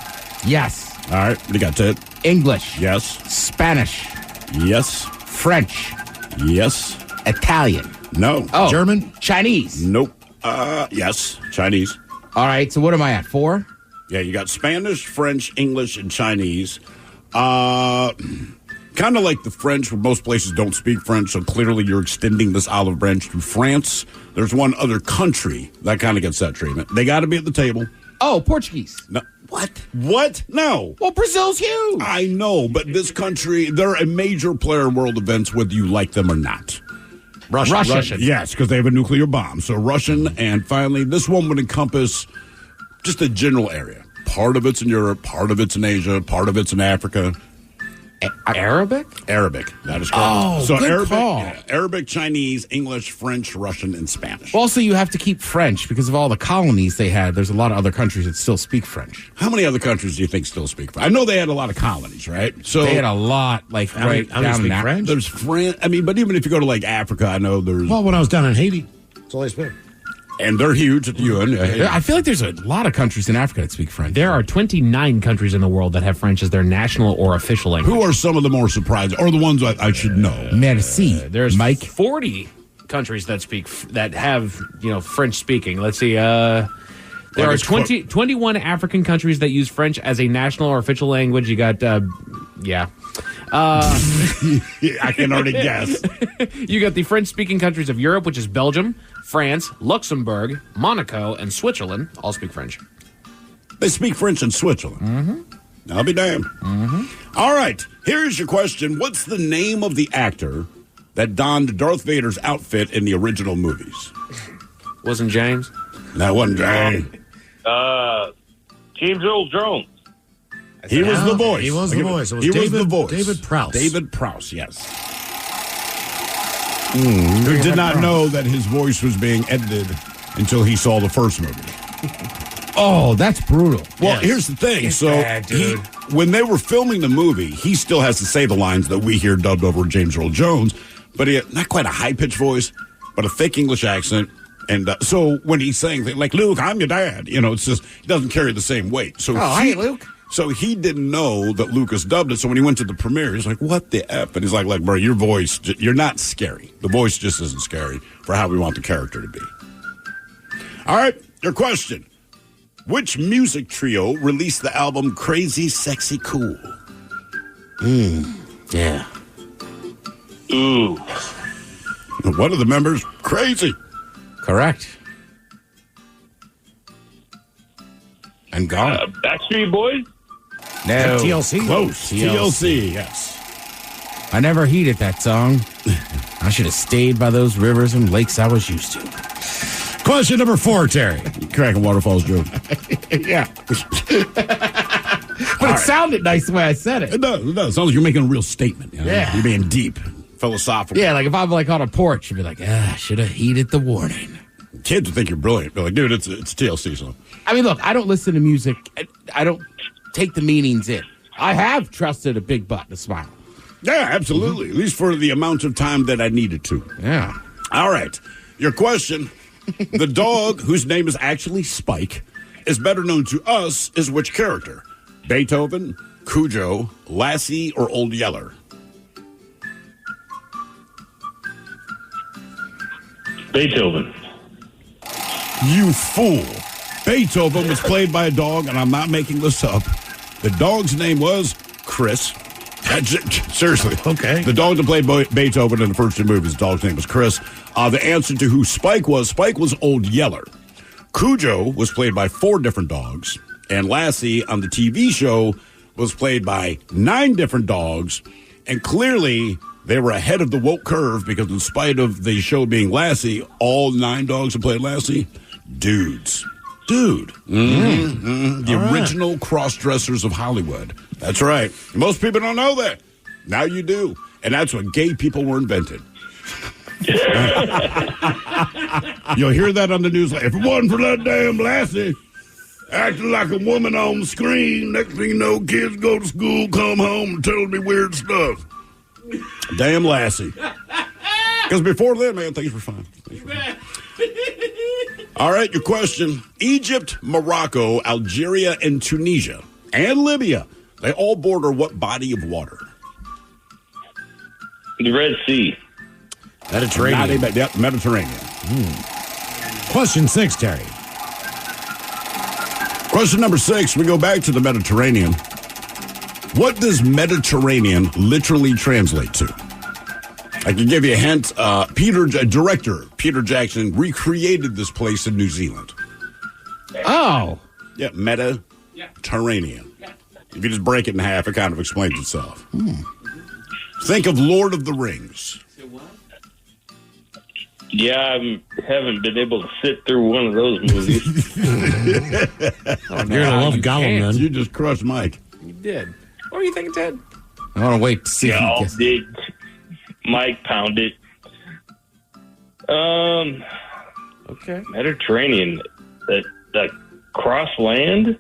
Speaker 23: Yes.
Speaker 11: All right. What do you got, Ted?
Speaker 23: English.
Speaker 11: Yes.
Speaker 23: Spanish.
Speaker 11: Yes.
Speaker 23: French.
Speaker 11: Yes.
Speaker 23: Italian.
Speaker 11: No.
Speaker 23: Oh.
Speaker 10: German.
Speaker 23: Chinese.
Speaker 11: Nope. Yes. Chinese.
Speaker 23: All right. So what am I at? 4?
Speaker 11: Yeah, you got Spanish, French, English, and Chinese. Kind of like the French, where most places don't speak French, so clearly you're extending this olive branch to France. There's one other country that kind of gets that treatment. They got to be at the table.
Speaker 23: Oh, Portuguese.
Speaker 11: No. What? No.
Speaker 23: Well, Brazil's huge.
Speaker 11: I know, but this country, they're a major player in world events, whether you like them or not.
Speaker 23: Russian.
Speaker 11: Yes, because they have a nuclear bomb. So Russian, and finally, this one would encompass just a general area. Part of it's in Europe, part of it's in Asia, part of it's in Africa.
Speaker 23: Arabic?
Speaker 11: Arabic. That is correct.
Speaker 23: Oh,
Speaker 11: so
Speaker 23: good
Speaker 11: Arabic,
Speaker 23: call.
Speaker 11: Arabic, Chinese, English, French, Russian, and Spanish.
Speaker 23: Also, you have to keep French because of all the colonies they had. There's a lot of other countries that still speak French.
Speaker 11: How many other countries do you think still speak French? I know they had a lot of colonies, right? So
Speaker 23: They had a lot, like
Speaker 10: How many
Speaker 23: right down
Speaker 10: speak
Speaker 23: in
Speaker 10: French?
Speaker 11: There's France. I mean, but even if you go to like Africa, I know there's.
Speaker 10: Well, when I was down in Haiti, that's all I spoke.
Speaker 11: And they're huge at the UN.
Speaker 23: I feel like there's a lot of countries in Africa that speak French. There are 29 countries in the world that have French as their national or official language.
Speaker 11: Who are some of the more surprising, or the ones I should know?
Speaker 23: Merci.
Speaker 15: There's
Speaker 23: Mike.
Speaker 15: 40 countries that have French speaking. Let's see. There are 21 African countries that use French as a national or official language. You got
Speaker 11: I can already guess.
Speaker 15: You got the French-speaking countries of Europe, which is Belgium, France, Luxembourg, Monaco, and Switzerland. All speak French.
Speaker 11: They speak French in Switzerland. Mm-hmm. I'll be damned. Mm-hmm. All right, here's your question. What's the name of the actor that donned Darth Vader's outfit in the original movies?
Speaker 15: Wasn't James?
Speaker 11: That wasn't James.
Speaker 21: James Earl Jones.
Speaker 11: He was the voice.
Speaker 10: He was the voice. It was
Speaker 11: He
Speaker 10: David,
Speaker 11: was the voice.
Speaker 10: David Prowse.
Speaker 11: David Prowse, yes. Who did not know that his voice was being edited until he saw the first movie.
Speaker 23: Oh, that's brutal.
Speaker 11: Well, here's the thing.
Speaker 23: It's
Speaker 11: So
Speaker 23: bad, dude.
Speaker 11: when they were filming the movie, he still has to say the lines that we hear dubbed over James Earl Jones, but he had not quite a high-pitched voice, but a thick English accent. And so when he's saying things like, Luke, I'm your dad, it's just, he doesn't carry the same weight. So
Speaker 23: hey, Luke.
Speaker 11: So he didn't know that Lucas dubbed it. So when he went to the premiere, he's like, what the F? And he's like, bro, your voice, you're not scary. The voice just isn't scary for how we want the character to be. All right, your question. Which music trio released the album Crazy, Sexy, Cool?
Speaker 23: Yeah.
Speaker 21: Ooh.
Speaker 11: One of the members, Crazy.
Speaker 23: Correct. And gone.
Speaker 21: Backstreet Boys?
Speaker 23: No.
Speaker 10: TLC.
Speaker 11: Close. TLC, yes.
Speaker 23: I never heeded that song. I should have stayed by those rivers and lakes I was used to.
Speaker 10: Question number 4, Terry.
Speaker 11: Cracking waterfalls joke.
Speaker 23: Yeah. But it sounded nice the way I said it.
Speaker 11: It does. It does. Sounds like you're making a real statement. You know?
Speaker 23: Yeah.
Speaker 11: You're being deep, philosophical.
Speaker 23: Yeah, like if I'm like on a porch, you'd be like, I should have heeded the warning.
Speaker 11: Kids would think you're brilliant. They're like, dude, it's a TLC song.
Speaker 23: I mean, look, I don't listen to music. I don't take the meanings in. I have trusted a big butt and a smile.
Speaker 11: Yeah, absolutely. At least for the amount of time that I needed to.
Speaker 23: Yeah.
Speaker 11: All right. Your question. The dog, whose name is actually Spike, is better known to us as which character? Beethoven, Cujo, Lassie, or Old Yeller?
Speaker 21: Beethoven.
Speaker 11: You fool. Beethoven was played by a dog, and I'm not making this up. The dog's name was Chris. Seriously.
Speaker 10: Okay.
Speaker 11: The dog that played Beethoven in the first two movies, the dog's name was Chris. The answer to who Spike was Old Yeller. Cujo was played by 4 different dogs, and Lassie on the TV show was played by 9 different dogs, and clearly they were ahead of the woke curve because in spite of the show being Lassie, all 9 dogs who played Lassie, dudes. Dude. Mm-hmm. The original cross-dressers of Hollywood. That's right. Most people don't know that. Now you do. And that's when gay people were invented. You'll hear that on the news. If it wasn't for that damn Lassie acting like a woman on the screen, next thing you know, kids go to school, come home, and tell me weird stuff. Damn Lassie. Because before then, man, things were fine. All right, your question. Egypt, Morocco, Algeria, and Tunisia, and Libya, they all border what body of water?
Speaker 21: The Red Sea.
Speaker 10: Mediterranean.
Speaker 11: Yep, Mediterranean.
Speaker 10: Question 6, Terry.
Speaker 11: Question number 6, we go back to the Mediterranean. What does Mediterranean literally translate to? I can give you a hint. Director Peter Jackson recreated this place in New Zealand.
Speaker 23: Oh.
Speaker 11: Yeah, Mediterranean. If you just break it in half, it kind of explains itself. Think of Lord of the Rings.
Speaker 21: Yeah, I haven't been able to sit through one of those movies.
Speaker 10: You're going to love Gollum, then.
Speaker 11: You just crushed Mike.
Speaker 15: You did. What were you thinking, Ted?
Speaker 23: I want to wait to see if he
Speaker 21: Y'all
Speaker 23: gets...
Speaker 21: did. Mike pounded.
Speaker 15: Okay.
Speaker 21: Mediterranean. The cross land?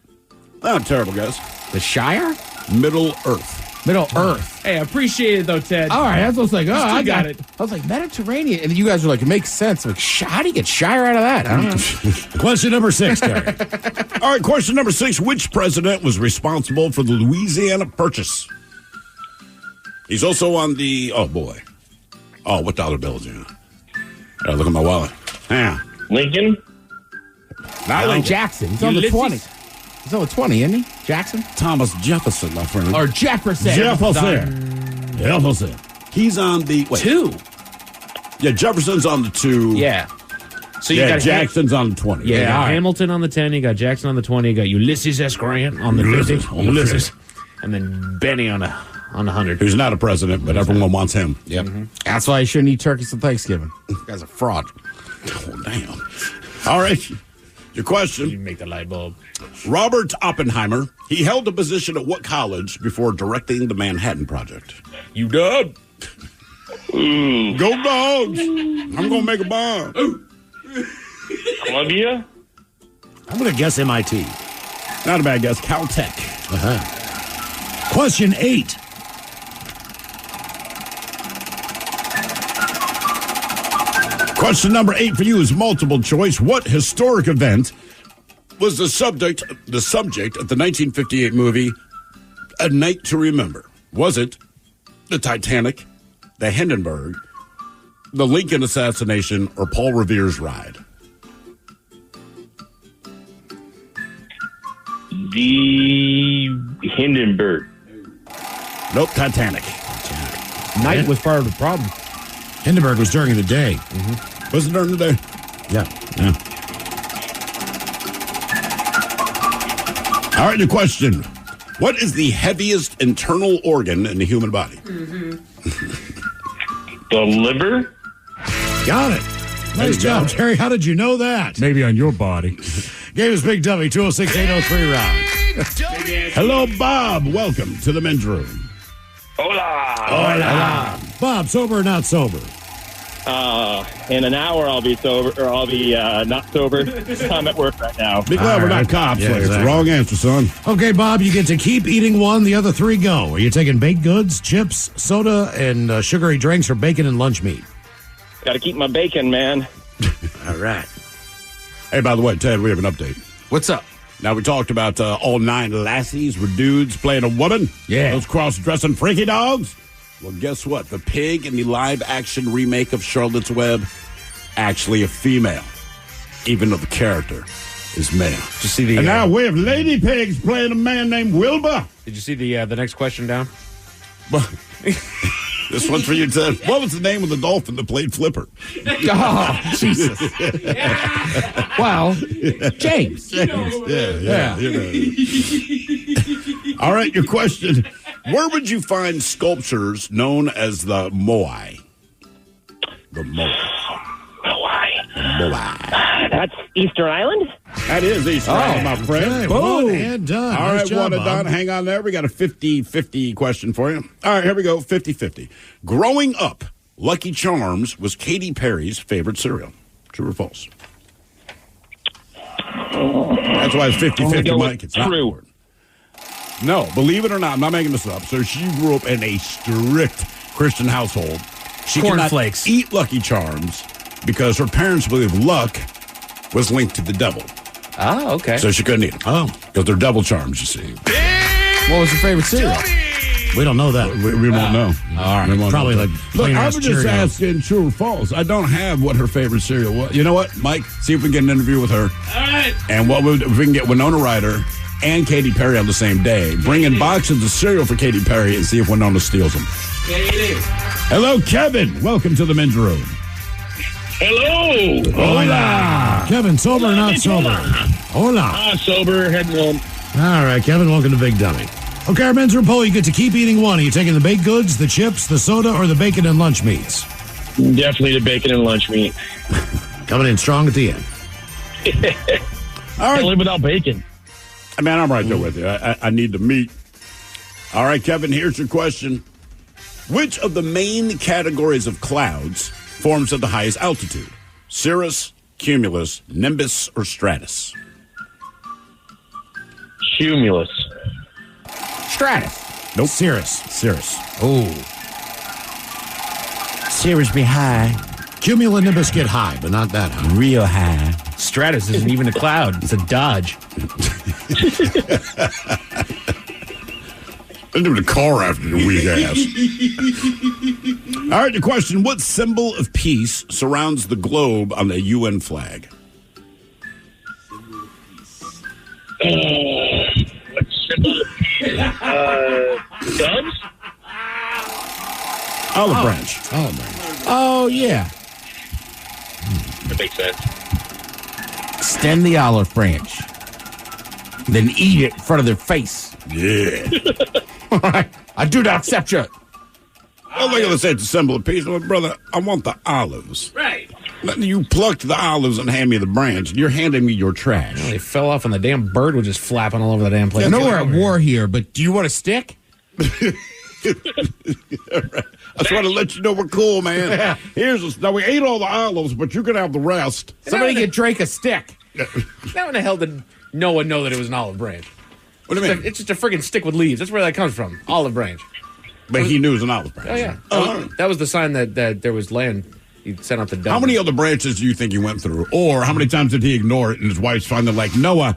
Speaker 11: Not a terrible guess.
Speaker 23: The Shire?
Speaker 11: Middle Earth.
Speaker 23: Middle Earth.
Speaker 15: Hey, I appreciate it, though, Ted.
Speaker 23: All right, that's what I was like, oh, I got
Speaker 15: it.
Speaker 23: I was like, Mediterranean. And you guys were like, it makes sense. Like, how do you get Shire out of that? I don't know.
Speaker 10: Question number 6, Terry.
Speaker 11: All right, question number 6. Which president was responsible for the Louisiana Purchase? He's also on the... Oh, boy. Oh, what dollar bills, yeah. Look at my wallet. Yeah.
Speaker 21: Lincoln?
Speaker 11: Not Lincoln.
Speaker 23: Jackson. He's on the 20. He's on the 20, isn't he? Jackson?
Speaker 11: Thomas Jefferson, my friend.
Speaker 23: Or Jefferson.
Speaker 11: Jefferson. He's on the... Wait.
Speaker 15: 2.
Speaker 11: Yeah, Jefferson's on the 2.
Speaker 15: Yeah. So you got
Speaker 11: Jackson's on the 20.
Speaker 15: Yeah, you got Hamilton on the 10. You got Jackson on the 20. You got Ulysses S. Grant on the 50. Ulysses. And then Benny on the 100.
Speaker 11: Who's not a president, but everyone wants him.
Speaker 23: Yep. That's why you shouldn't eat turkeys on Thanksgiving. This guy's a fraud.
Speaker 11: Oh, damn. All right. Your question.
Speaker 15: You make the light bulb.
Speaker 11: Robert Oppenheimer, he held a position at what college before directing the Manhattan Project?
Speaker 15: You done?
Speaker 11: Go Dogs. I'm going to make a bomb.
Speaker 21: Columbia?
Speaker 10: I'm going to guess MIT.
Speaker 11: Not a bad guess. Caltech.
Speaker 10: Question 8.
Speaker 11: Question number 8 for you is multiple choice. What historic event was the subject of the 1958 movie A Night to Remember? Was it the Titanic, the Hindenburg, the Lincoln assassination, or Paul Revere's ride?
Speaker 21: The Hindenburg.
Speaker 11: Nope, Titanic.
Speaker 15: Night was part of the problem.
Speaker 10: Hindenburg was during the day.
Speaker 11: Was it during the day?
Speaker 10: Yeah.
Speaker 11: All right, the question. What is the heaviest internal organ in the human body?
Speaker 21: The liver?
Speaker 10: Got it. Nice job, Terry. How did you know that? Maybe on your body. Game is Big Dummy, 206-803 round.
Speaker 11: Hello, Bob. Welcome to the men's room.
Speaker 21: Hola.
Speaker 10: Hola. Bob, sober or not sober?
Speaker 21: In an hour, I'll be sober, or I'll be not sober. I'm at work right now.
Speaker 11: Be glad we're not cops.
Speaker 10: Yeah,
Speaker 11: It's the
Speaker 10: exactly.
Speaker 11: wrong answer, son.
Speaker 10: Okay, Bob, you get to keep eating one. The other three go. Are you taking baked goods, chips, soda, and sugary drinks, or bacon and lunch meat?
Speaker 21: Got to keep my bacon, man.
Speaker 10: All right.
Speaker 11: Hey, by the way, Ted, we have an update.
Speaker 23: What's up?
Speaker 11: Now, we talked about all 9 lassies were dudes playing a woman.
Speaker 23: Yeah.
Speaker 11: Those cross-dressing freaky dogs. Well, guess what? The pig in the live-action remake of Charlotte's Web, actually a female, even though the character is male.
Speaker 15: Did you see the?
Speaker 11: And now we have lady pigs playing a man named Wilbur.
Speaker 15: Did you see the next question down?
Speaker 11: This one's for you, Ted. What was the name of the dolphin that played Flipper?
Speaker 23: Oh, Jesus. Well, James.
Speaker 11: Yeah. All right, your question. Where would you find sculptures known as the Moai? The Moai.
Speaker 21: That's Easter Island?
Speaker 11: That is Easter Island, my friend.
Speaker 10: Okay,
Speaker 11: Boom.
Speaker 10: one and done.
Speaker 11: All
Speaker 10: Nice
Speaker 11: right,
Speaker 10: job,
Speaker 11: one and
Speaker 10: Bob.
Speaker 11: done. Hang on there. We got a 50-50 question for you. All right, here we go. 50-50. Growing up, Lucky Charms was Katy Perry's favorite cereal. True or false? That's why it's 50-50, Mike. It's not
Speaker 21: true.
Speaker 11: important. No, believe it or not, I'm not making this up. So she grew up in a strict Christian household. She could not
Speaker 15: Cornflakes.
Speaker 11: eat Lucky Charms because her parents believe luck was linked to the devil.
Speaker 15: Oh, okay.
Speaker 11: So she couldn't eat them. Oh. Because they're double charms, you see.
Speaker 23: What was your favorite cereal?
Speaker 10: We don't know that.
Speaker 11: We won't know.
Speaker 23: All right.
Speaker 11: We won't
Speaker 10: Probably
Speaker 11: know.
Speaker 10: like
Speaker 11: Look,
Speaker 10: plain
Speaker 11: I
Speaker 10: ass
Speaker 11: was just
Speaker 10: Cheerios.
Speaker 11: asking true or false. I don't have what her favorite cereal was. You know what, Mike? See if we can get an interview with her.
Speaker 21: All right.
Speaker 11: And if we can get Winona Ryder and Katy Perry on the same day. Bring in boxes of cereal for Katy Perry and see if Winona steals them. Hello, Kevin. Welcome to the men's room.
Speaker 21: Hello.
Speaker 11: Hola.
Speaker 10: Kevin, sober or not sober? Hola.
Speaker 21: Sober, heading home.
Speaker 10: All right, Kevin, welcome to Big Dummy. Okay, our men's room poll, you get to keep eating one. Are you taking the baked goods, the chips, the soda, or the bacon and lunch meats?
Speaker 21: Definitely the bacon and lunch meat.
Speaker 10: Coming in strong at the end.
Speaker 11: All right.
Speaker 21: Can't live without bacon.
Speaker 11: Man, I'm right there with you. I need the meat. All right, Kevin, here's your question. Which of the main categories of clouds forms at the highest altitude? Cirrus, cumulus, nimbus, or stratus?
Speaker 21: Cumulus.
Speaker 23: Stratus.
Speaker 11: Nope.
Speaker 10: Cirrus.
Speaker 23: Oh. Cirrus be high.
Speaker 10: Cumulonimbus get high, but not that high.
Speaker 23: Real high.
Speaker 15: Stratus isn't even a cloud; it's a Dodge.
Speaker 11: They're doing a car after your weak ass. All right, the question. What symbol of peace surrounds the globe on the UN flag?
Speaker 21: Doves?
Speaker 11: Olive branch.
Speaker 10: Olive branch.
Speaker 23: Oh, yeah.
Speaker 21: That makes sense.
Speaker 23: Extend the olive branch. Then eat it in front of their face.
Speaker 11: Yeah.
Speaker 23: All right. I do not accept you.
Speaker 11: I'm not going to say it's a symbol of peace. Well, brother, I want the olives.
Speaker 21: Right.
Speaker 11: You plucked the olives and hand me the branch. You're handing me your trash.
Speaker 15: They fell off, and the damn bird was just flapping all over the damn place.
Speaker 23: I know we're at war here, but do you want a stick?
Speaker 11: I just want to let you know we're cool, man. Now we ate all the olives, but you can have the rest.
Speaker 23: Somebody get Drake a stick.
Speaker 15: How in the hell did no one know that it was an olive branch?
Speaker 11: What do you mean?
Speaker 15: It's just a friggin' stick with leaves. That's where that comes from. Olive branch.
Speaker 11: But he knew it was an olive branch.
Speaker 15: Oh, yeah. That was the sign that there was land. He sent out the dump.
Speaker 11: How many other branches do you think he went through? Or how many times did he ignore it and his wife's finally like, Noah,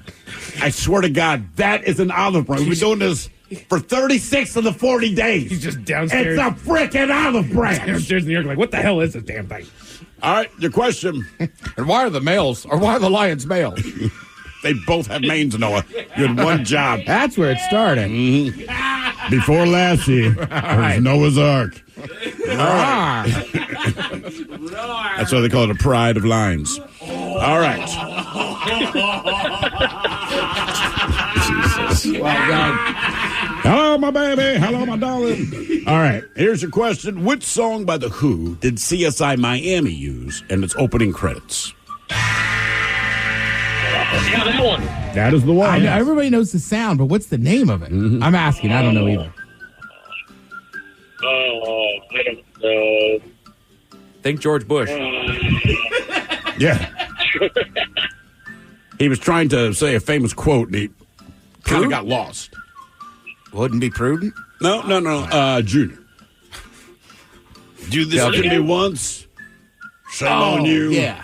Speaker 11: I swear to God, that is an olive branch. We've been doing this for 36 of the 40 days.
Speaker 15: He's just downstairs.
Speaker 11: It's a freaking olive branch.
Speaker 15: Downstairs in New York, like, what the hell is this damn thing?
Speaker 11: All right, your question.
Speaker 23: And why are the males, or why are the lions male?
Speaker 11: They both have manes, Noah. You had one job.
Speaker 23: That's where it started.
Speaker 11: Mm-hmm. Before Lassie, there was Noah's Ark. Right. That's why they call it a pride of lines. All right. Jesus.
Speaker 23: Well done.
Speaker 11: Hello, my baby. Hello, my darling. All right, here's your question. Which song by The Who did CSI Miami use in its opening credits?
Speaker 14: Yeah, that one.
Speaker 11: That is the one.
Speaker 23: I know, everybody knows the sound, but what's the name of it? I'm asking. I don't know either.
Speaker 14: Oh, I don't know.
Speaker 15: Think George Bush.
Speaker 11: Yeah. He was trying to say a famous quote, and he kind of got lost.
Speaker 9: Wouldn't be prudent?
Speaker 11: No. Junior. Do this to me once. Shame on you.
Speaker 23: Yeah.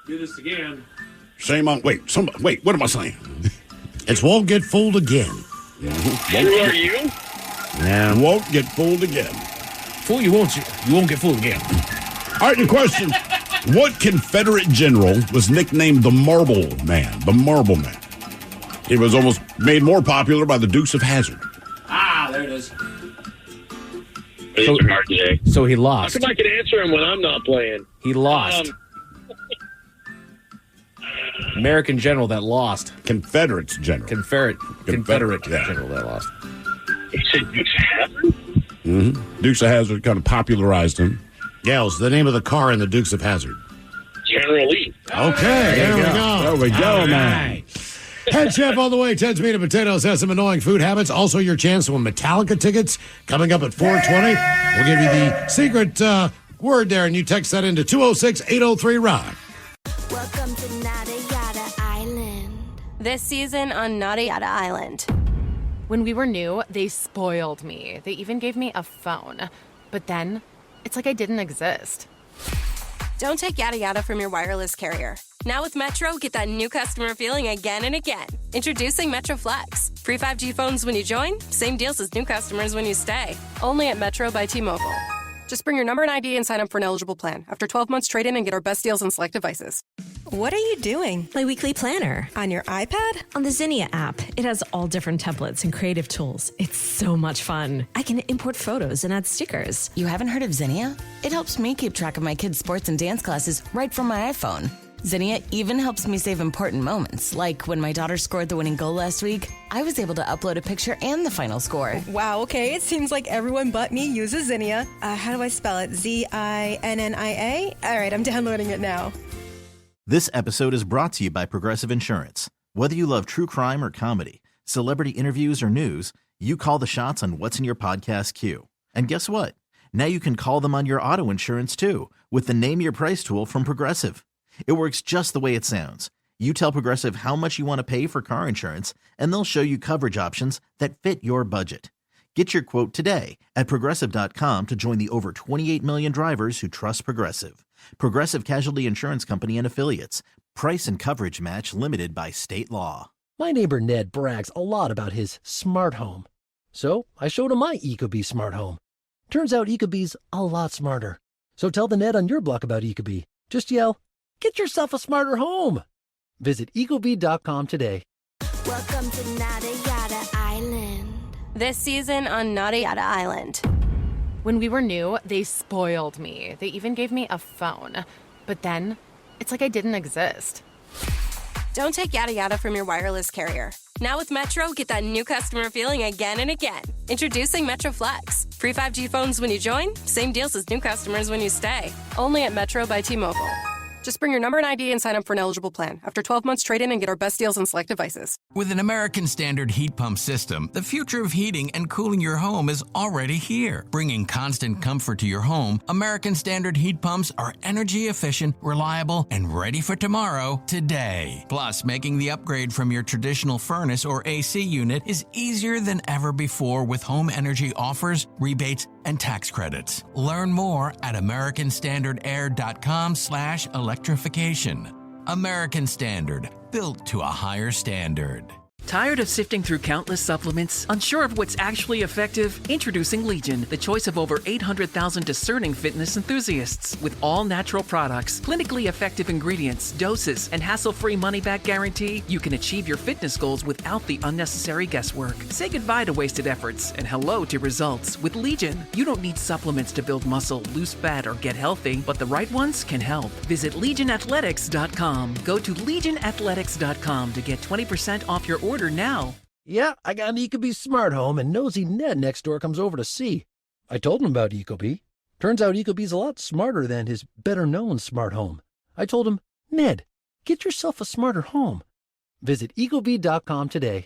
Speaker 15: Do this again.
Speaker 11: Shame on. Wait, what am I saying?
Speaker 10: It's won't get fooled again.
Speaker 14: Who are you?
Speaker 11: Yeah. Won't get fooled again.
Speaker 15: Fool you won't. You won't get fooled again.
Speaker 11: All right, your question. What Confederate general was nicknamed the Marble Man? The Marble Man. He was almost made more popular by the Dukes of Hazzard.
Speaker 15: Ah, there it is.
Speaker 14: Mr. RJ.
Speaker 15: So he
Speaker 14: How
Speaker 15: lost.
Speaker 14: come I can answer him when I'm not playing?
Speaker 15: He lost. American general that lost.
Speaker 11: Confederates general.
Speaker 15: Confederate
Speaker 11: yeah.
Speaker 15: general that lost.
Speaker 14: You said Dukes of Hazzard?
Speaker 11: Dukes of Hazzard kind of popularized him.
Speaker 10: Gals, the name of the car in the Dukes of Hazzard.
Speaker 14: General Lee.
Speaker 10: Okay, there we go.
Speaker 11: There we go, man.
Speaker 10: Head chef all the way. Ted's Meat and Potatoes has some annoying food habits. Also, your chance to win Metallica tickets coming up at 4:20. We'll give you the secret word there, and you text that into 206-803-ROCK.
Speaker 1: Welcome to Nada Yada Island.
Speaker 2: This season on Nada Yada Island.
Speaker 3: When we were new, they spoiled me. They even gave me a phone. But then, it's like I didn't exist.
Speaker 2: Don't take yada yada from your wireless carrier. Now with Metro, get that new customer feeling again and again. Introducing Metro Flex. Free 5G phones when you join, same deals as new customers when you stay. Only at Metro by T-Mobile. Just bring your number and ID and sign up for an eligible plan. After 12 months, trade in and get our best deals on select devices.
Speaker 16: What are you doing? My weekly planner. On your iPad? On the Zinnia app. It has all different templates and creative tools. It's so much fun. I can import photos and add stickers.
Speaker 17: You haven't heard of Zinnia? It helps me keep track of my kids' sports and dance classes right from my iPhone. Zinnia even helps me save important moments, like when my daughter scored the winning goal last week. I was able to upload a picture and the final score.
Speaker 12: Wow, okay. It seems like everyone but me uses Zinnia. How do I spell it? Zinnia? All right, I'm downloading it now.
Speaker 22: This episode is brought to you by Progressive Insurance. Whether you love true crime or comedy, celebrity interviews or news, you call the shots on what's in your podcast queue. And guess what? Now you can call them on your auto insurance too with the Name Your Price tool from Progressive. It works just the way it sounds. You tell Progressive how much you want to pay for car insurance, and they'll show you coverage options that fit your budget. Get your quote today at Progressive.com to join the over 28 million drivers who trust Progressive. Progressive Casualty Insurance Company and Affiliates. Price and coverage match limited by state law.
Speaker 24: My neighbor Ned brags a lot about his smart home. So I showed him my ecobee smart home. Turns out ecobee's a lot smarter. So tell the Ned on your block about ecobee. Just yell, "Get yourself a smarter home." Visit ecobee.com today.
Speaker 1: Welcome to Nada Yada Island.
Speaker 2: This season on Nada Yada Island.
Speaker 3: When we were new, they spoiled me. They even gave me a phone. But then, it's like I didn't exist.
Speaker 2: Don't take yada yada from your wireless carrier. Now with Metro, get that new customer feeling again and again. Introducing Metro Flex. Free 5G phones when you join, same deals as new customers when you stay. Only at Metro by T-Mobile. Just bring your number and ID and sign up for an eligible plan. After 12 months, trade in and get our best deals on select devices.
Speaker 25: With an American Standard heat pump system, the future of heating and cooling your home is already here. Bringing constant comfort to your home, American Standard heat pumps are energy efficient, reliable, and ready for tomorrow, today. Plus, making the upgrade from your traditional furnace or AC unit is easier than ever before with home energy offers, rebates, and tax credits. Learn more at americanstandardair.com/electrification. American Standard, built to a higher standard.
Speaker 26: Tired of sifting through countless supplements? Unsure of what's actually effective? Introducing Legion, the choice of over 800,000 discerning fitness enthusiasts. With all natural products, clinically effective ingredients, doses, and hassle-free money-back guarantee, you can achieve your fitness goals without the unnecessary guesswork. Say goodbye to wasted efforts and hello to results. With Legion, you don't need supplements to build muscle, lose fat, or get healthy, but the right ones can help. Visit LegionAthletics.com. Go to LegionAthletics.com to get 20% off your order now.
Speaker 24: Yeah, I got an ecobee smart home, and nosy Ned next door comes over to see. I told him about ecobee. Turns out ecobee's a lot smarter than his better-known smart home. I told him, Ned, get yourself a smarter home. Visit ecobee.com today.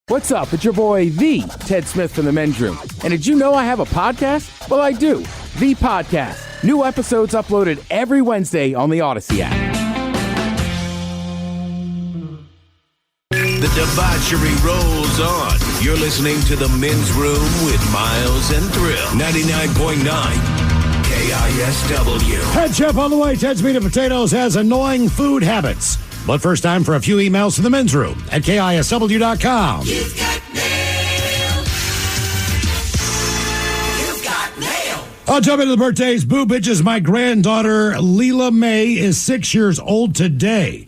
Speaker 4: What's up? It's your boy, the Ted Smith from the Men's Room. And did you know I have a podcast? Well, I do. The Podcast. New episodes uploaded every Wednesday on the Odyssey app.
Speaker 20: The debauchery rolls on. You're listening to the Men's Room with Miles and Thrill. 99.9 KISW.
Speaker 10: Head chef on the way. Ted's Meat and Potatoes has annoying food habits. But first, time for a few emails to the Men's Room at KISW.com.
Speaker 20: You've got mail. You've got mail.
Speaker 10: I'll jump into the birthdays. Boo bitches. My granddaughter, Leela May, is 6 years old today.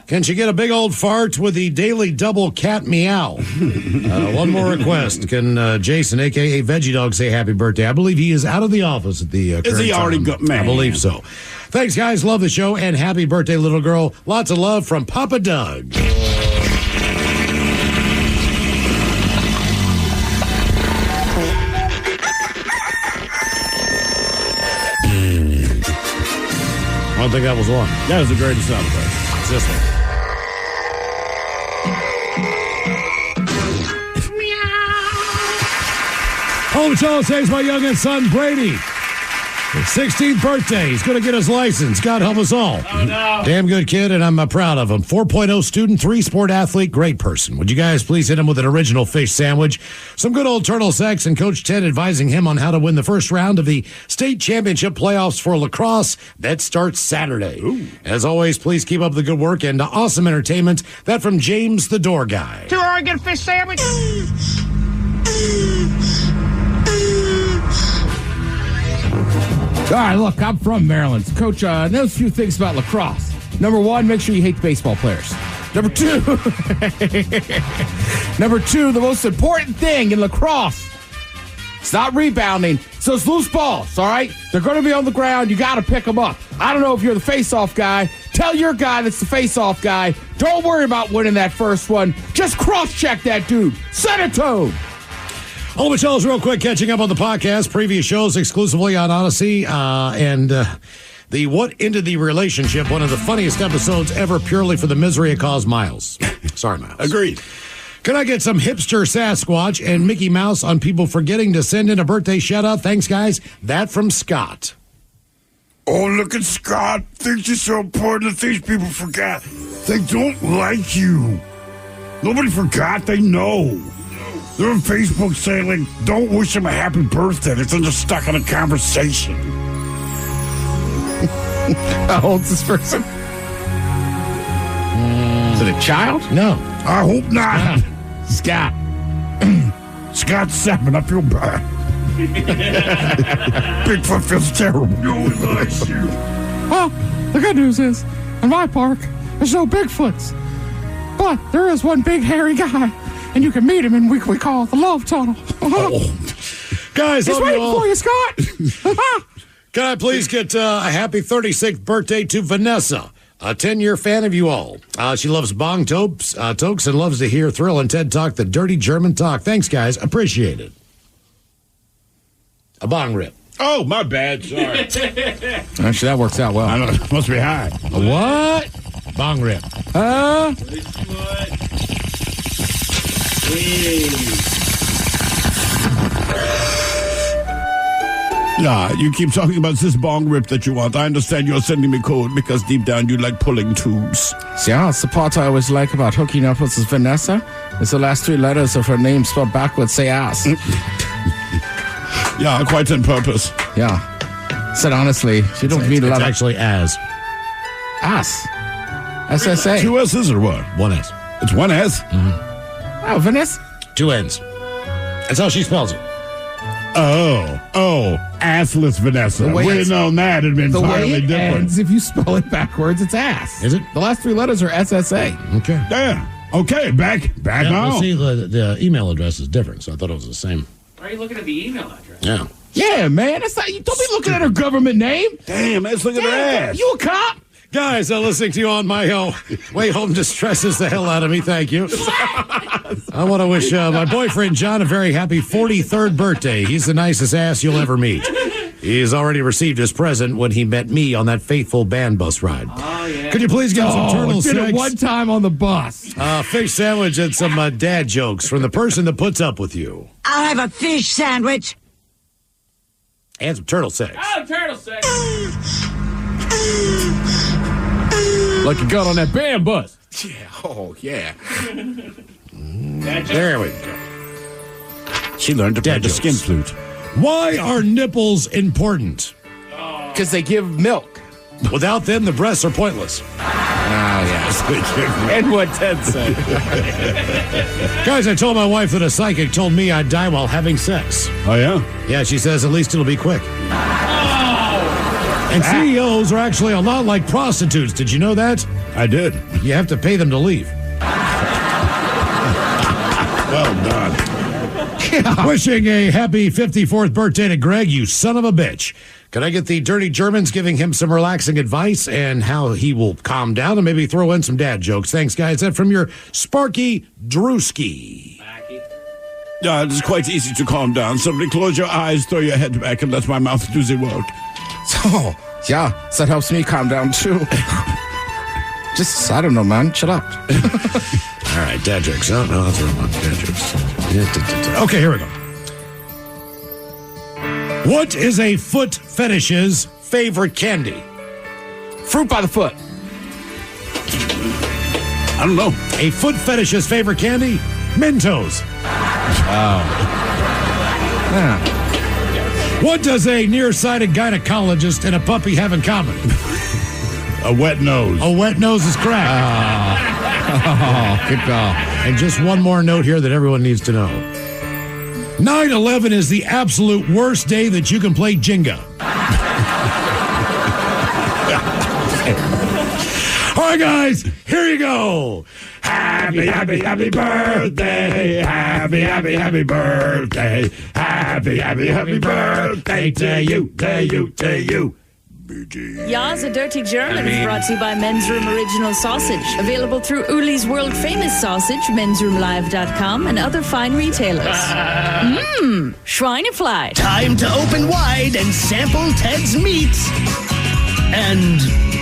Speaker 10: Can she get a big old fart with the daily double cat meow? One more request. Can Jason, a.k.a. Veggie Dog, say happy birthday? I believe he is out of the office at the current
Speaker 11: Is he already
Speaker 10: time.
Speaker 11: got, man?
Speaker 10: I believe so. Thanks, guys. Love the show, and happy birthday, little girl. Lots of love from Papa Doug. I don't think that was one.
Speaker 11: That was the greatest sound effect.
Speaker 10: It's this one. Home show says my youngest son, Brady. His 16th birthday. He's going to get his license. God help us all.
Speaker 15: Oh, no.
Speaker 10: Damn good kid, and I'm proud of him. 4.0 student, 3-sport athlete, great person. Would you guys please hit him with an original fish sandwich, some good old turtle sex, and Coach Ted advising him on how to win the first round of the state championship playoffs for lacrosse that starts Saturday. Ooh. As always, please keep up the good work and awesome entertainment. That from James the Door Guy.
Speaker 5: 2 Oregon fish sandwich.
Speaker 4: All right, look, I'm from Maryland. Coach knows a few things about lacrosse. Number one, make sure you hate the baseball players. Number two, the most important thing in lacrosse, it's not rebounding. So it's loose balls, all right? They're going to be on the ground. You got to pick them up. I don't know if you're the face-off guy. Tell your guy that's the face-off guy. Don't worry about winning that first one. Just cross-check that dude. Set a tone.
Speaker 10: All the shows real quick, catching up on the podcast. Previous shows exclusively on Odyssey. And the What Ended the Relationship, one of the funniest episodes ever, purely for the misery it caused Miles. Sorry, Miles.
Speaker 11: Agreed.
Speaker 10: Can I get some hipster Sasquatch and Mickey Mouse on people forgetting to send in a birthday shout-out? Thanks, guys. That from Scott.
Speaker 11: Oh, look at Scott. Thinks you're so important that these people forgot. They don't like you. Nobody forgot. They know. They're on Facebook saying, like, don't wish them a happy birthday. They're just stuck in a conversation.
Speaker 4: How old's this person? Is it a child?
Speaker 10: No.
Speaker 11: I hope not.
Speaker 4: Scott.
Speaker 11: Scott's 7. I feel bad. Bigfoot feels terrible. No one likes you.
Speaker 4: Well, the good news is, in my park, there's no Bigfoots. But there is one big hairy guy, and you can meet him in what we call the Love Tunnel.
Speaker 10: Guys,
Speaker 4: he's
Speaker 10: love
Speaker 4: waiting
Speaker 10: you all.
Speaker 4: for you, Scott.
Speaker 10: Can I please get a happy 36th birthday to Vanessa, a 10-year fan of you all. She loves bong tokes and loves to hear Thrill and Ted talk the dirty German talk. Thanks, guys. Appreciate it. A bong rip.
Speaker 11: Oh, my bad. Sorry.
Speaker 4: Actually, that works out well.
Speaker 11: I know. Must be high.
Speaker 10: A what? Bong rip.
Speaker 11: Yeah, you keep talking about this bong rip that you want. I understand you're sending me code because deep down you like pulling tubes.
Speaker 4: Yeah, it's the part I always like about hooking up with Vanessa. It's the last 3 letters of her name spelled backwards, say ass.
Speaker 11: Yeah, quite on purpose.
Speaker 4: Yeah. Said honestly, she don't mean a lot.
Speaker 10: It's actually as.
Speaker 4: Ass. SSA.
Speaker 11: 2 S's or what?
Speaker 10: 1 S.
Speaker 11: It's 1 S?
Speaker 4: Mm-hmm. Oh, Vanessa?
Speaker 10: 2 N's. That's how she spells it.
Speaker 11: Oh, assless Vanessa. We didn't know that. It'd been entirely different.
Speaker 4: Ends, if you spell it backwards, it's ass.
Speaker 10: Is it?
Speaker 4: The last 3 letters are SSA.
Speaker 10: Okay.
Speaker 11: Yeah. Okay, back
Speaker 10: yeah,
Speaker 11: on.
Speaker 10: Well, see, the email address is different, so I thought it was the same.
Speaker 15: Why are you looking at the email address?
Speaker 10: Yeah.
Speaker 4: Yeah, man. That's not. Don't be looking at her government name.
Speaker 11: Damn, let's look at her ass.
Speaker 4: You a cop?
Speaker 10: Guys, listening to you on my way home distresses the hell out of me. Thank you. I want to wish my boyfriend, John, a very happy 43rd birthday. He's the nicest ass you'll ever meet. He's already received his present when he met me on that faithful band bus ride. Oh, yeah. Could you please give some turtle
Speaker 23: did
Speaker 10: sex?
Speaker 23: it one time on the bus.
Speaker 10: Fish sandwich and some dad jokes from the person that puts up with you.
Speaker 5: I'll have a fish sandwich.
Speaker 10: And some turtle sex.
Speaker 15: Oh, turtle sex.
Speaker 23: Like you got on that band bus.
Speaker 9: Yeah. Oh, yeah.
Speaker 10: There we go.
Speaker 11: She learned to play the skin flute.
Speaker 10: Why are nipples important?
Speaker 23: Because they give milk.
Speaker 10: Without them, the breasts are pointless.
Speaker 23: And what Ted said.
Speaker 10: Guys, I told my wife that a psychic told me I'd die while having sex.
Speaker 11: Oh, yeah?
Speaker 10: Yeah, she says at least it'll be quick. And CEOs are actually a lot like prostitutes. Did you know that?
Speaker 11: I did.
Speaker 10: You have to pay them to leave.
Speaker 11: Well done.
Speaker 10: Wishing a happy 54th birthday to Greg, you son of a bitch. Can I get the Dirty Germans giving him some relaxing advice and how he will calm down and maybe throw in some dad jokes? Thanks, guys. That from your Sparky Drewski.
Speaker 11: Yeah, it's quite easy to calm down. Simply close your eyes, throw your head back, and let my mouth do the work.
Speaker 23: So, yeah, so that helps me calm down, too. Just, I don't know, man. Chill out.
Speaker 10: All right, dad jokes. Oh, no, that's wrong. Dad jokes. Okay, here we go. What is a foot fetish's favorite candy?
Speaker 23: Fruit by the foot.
Speaker 11: I don't know.
Speaker 10: A foot fetish's favorite candy? Mentos.
Speaker 23: Oh. Yeah.
Speaker 10: What does a nearsighted gynecologist and a puppy have in common?
Speaker 11: A wet nose.
Speaker 10: A wet nose is correct.
Speaker 23: Oh, good call.
Speaker 10: And just one more note here that everyone needs to know. 9/11 is the absolute worst day that you can play Jenga. All right, guys, here you go. Happy, happy, happy birthday. Happy, happy, happy birthday. Happy, happy, happy birthday to you, to you, to you.
Speaker 6: Ya's a Dirty German is brought to you by Men's Room Original Sausage. Available through Uli's World Famous Sausage, mensroomlive.com, and other fine retailers. Mmm, Schweinefleisch.
Speaker 7: Time to open wide and sample Ted's meats and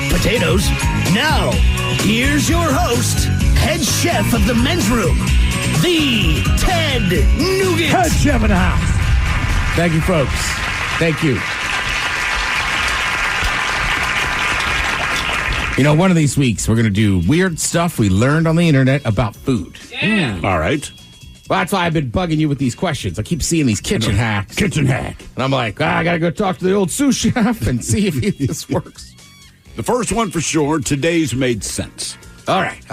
Speaker 7: potatoes. Now, here's your host, head chef of the Men's Room, the Ted Nugent.
Speaker 10: Head chef in the house.
Speaker 23: Thank you, folks. Thank you. You know, one of these weeks, we're going to do weird stuff we learned on the internet about food.
Speaker 11: Yeah. All right.
Speaker 23: Well, that's why I've been bugging you with these questions. I keep seeing these kitchen hacks.
Speaker 11: Kitchen hack.
Speaker 23: And I'm like, I got to go talk to the old sous chef and see if this works.
Speaker 11: The first one for sure, today's made sense.
Speaker 23: All right.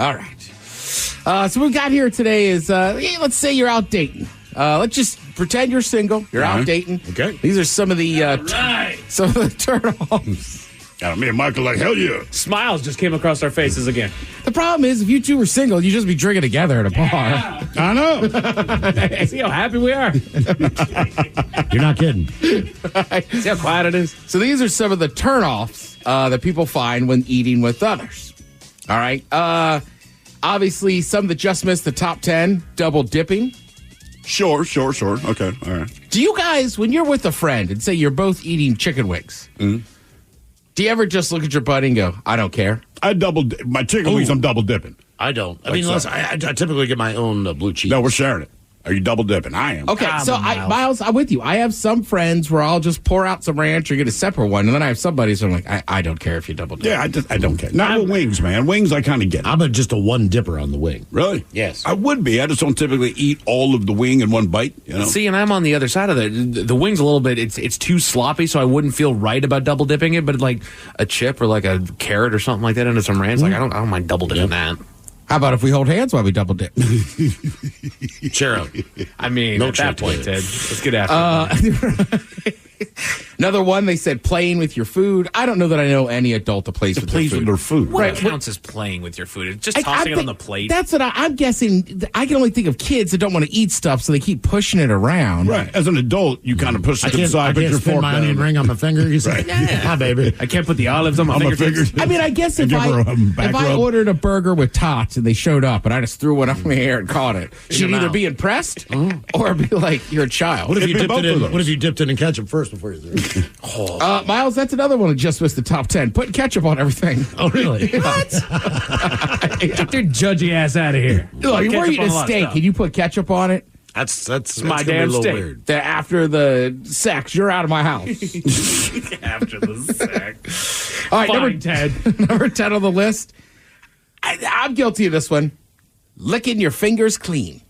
Speaker 23: So what we got here today is, let's say you're out dating. Let's just pretend you're single. You're out dating.
Speaker 11: Okay.
Speaker 23: These are some of the some of the turn-offs.
Speaker 11: Me and Michael like, hell yeah.
Speaker 15: Smiles just came across our faces again.
Speaker 23: The problem is, if you two were single, you'd just be drinking together at a bar.
Speaker 11: I know.
Speaker 15: See how happy we are.
Speaker 10: You're not kidding.
Speaker 15: See how quiet it is.
Speaker 23: So these are some of the turnoffs that people find when eating with others. All right. Obviously, some that just missed the top 10, double dipping.
Speaker 11: Sure. Okay, all right.
Speaker 23: Do you guys, when you're with a friend and say you're both eating chicken wings, do you ever just look at your buddy and go, I don't care?
Speaker 11: My chicken wings, I'm double dipping.
Speaker 10: I don't. I mean, unless I typically get my own blue cheese.
Speaker 11: No, we're sharing it. Are you double dipping? I am.
Speaker 23: Okay, so Miles, I'm with you. I have some friends where I'll just pour out some ranch or get a separate one, and then I have some buddies who I'm like, I don't care if you double dip.
Speaker 11: Yeah, I don't care. Not with wings, man. Wings, I kind of get it.
Speaker 10: I'm just a one dipper on the wing.
Speaker 11: Really?
Speaker 10: Yes.
Speaker 11: I would be. I just don't typically eat all of the wing in one bite. You know.
Speaker 15: See, and I'm on the other side of the wings a little bit. It's too sloppy, so I wouldn't feel right about double dipping it. But like a chip or like a carrot or something like that into some ranch, like I don't mind double dipping that.
Speaker 23: How about if we hold hands while we double dip?
Speaker 10: Sure.
Speaker 15: I mean,
Speaker 10: No
Speaker 15: at that
Speaker 10: chip
Speaker 15: point,
Speaker 10: to it.
Speaker 15: Ted, let's get after it.
Speaker 23: Another one, they said playing with your food. I don't know that I know any adult that plays with their food.
Speaker 15: What counts as playing with your food? It's just tossing it on the plate.
Speaker 23: That's what I'm guessing. I can only think of kids that don't want to eat stuff, so they keep pushing it around.
Speaker 11: Right. As an adult, you kind of push it to the side.
Speaker 10: I can't spin my onion ring on my finger. You say, hi, baby.
Speaker 15: I can't put the olives on my fingertips.
Speaker 23: I mean, I guess if I ordered a burger with tots and they showed up and I just threw one up in the air and caught it, she'd either be impressed or be like, you're a child.
Speaker 10: What if you dipped it in ketchup first before you threw it?
Speaker 23: Miles, that's another one that just missed the top 10. Putting ketchup on everything.
Speaker 10: Oh, really?
Speaker 23: What?
Speaker 15: Get your judgy ass out of here.
Speaker 23: Look, you were eating a steak and you put ketchup on it.
Speaker 10: That's
Speaker 23: my damn steak. Weird. After the sex, you're out of my house.
Speaker 15: After the sex.
Speaker 23: All right,
Speaker 15: Fine,
Speaker 23: number 10 on the list. I'm guilty of this one. Licking your fingers clean.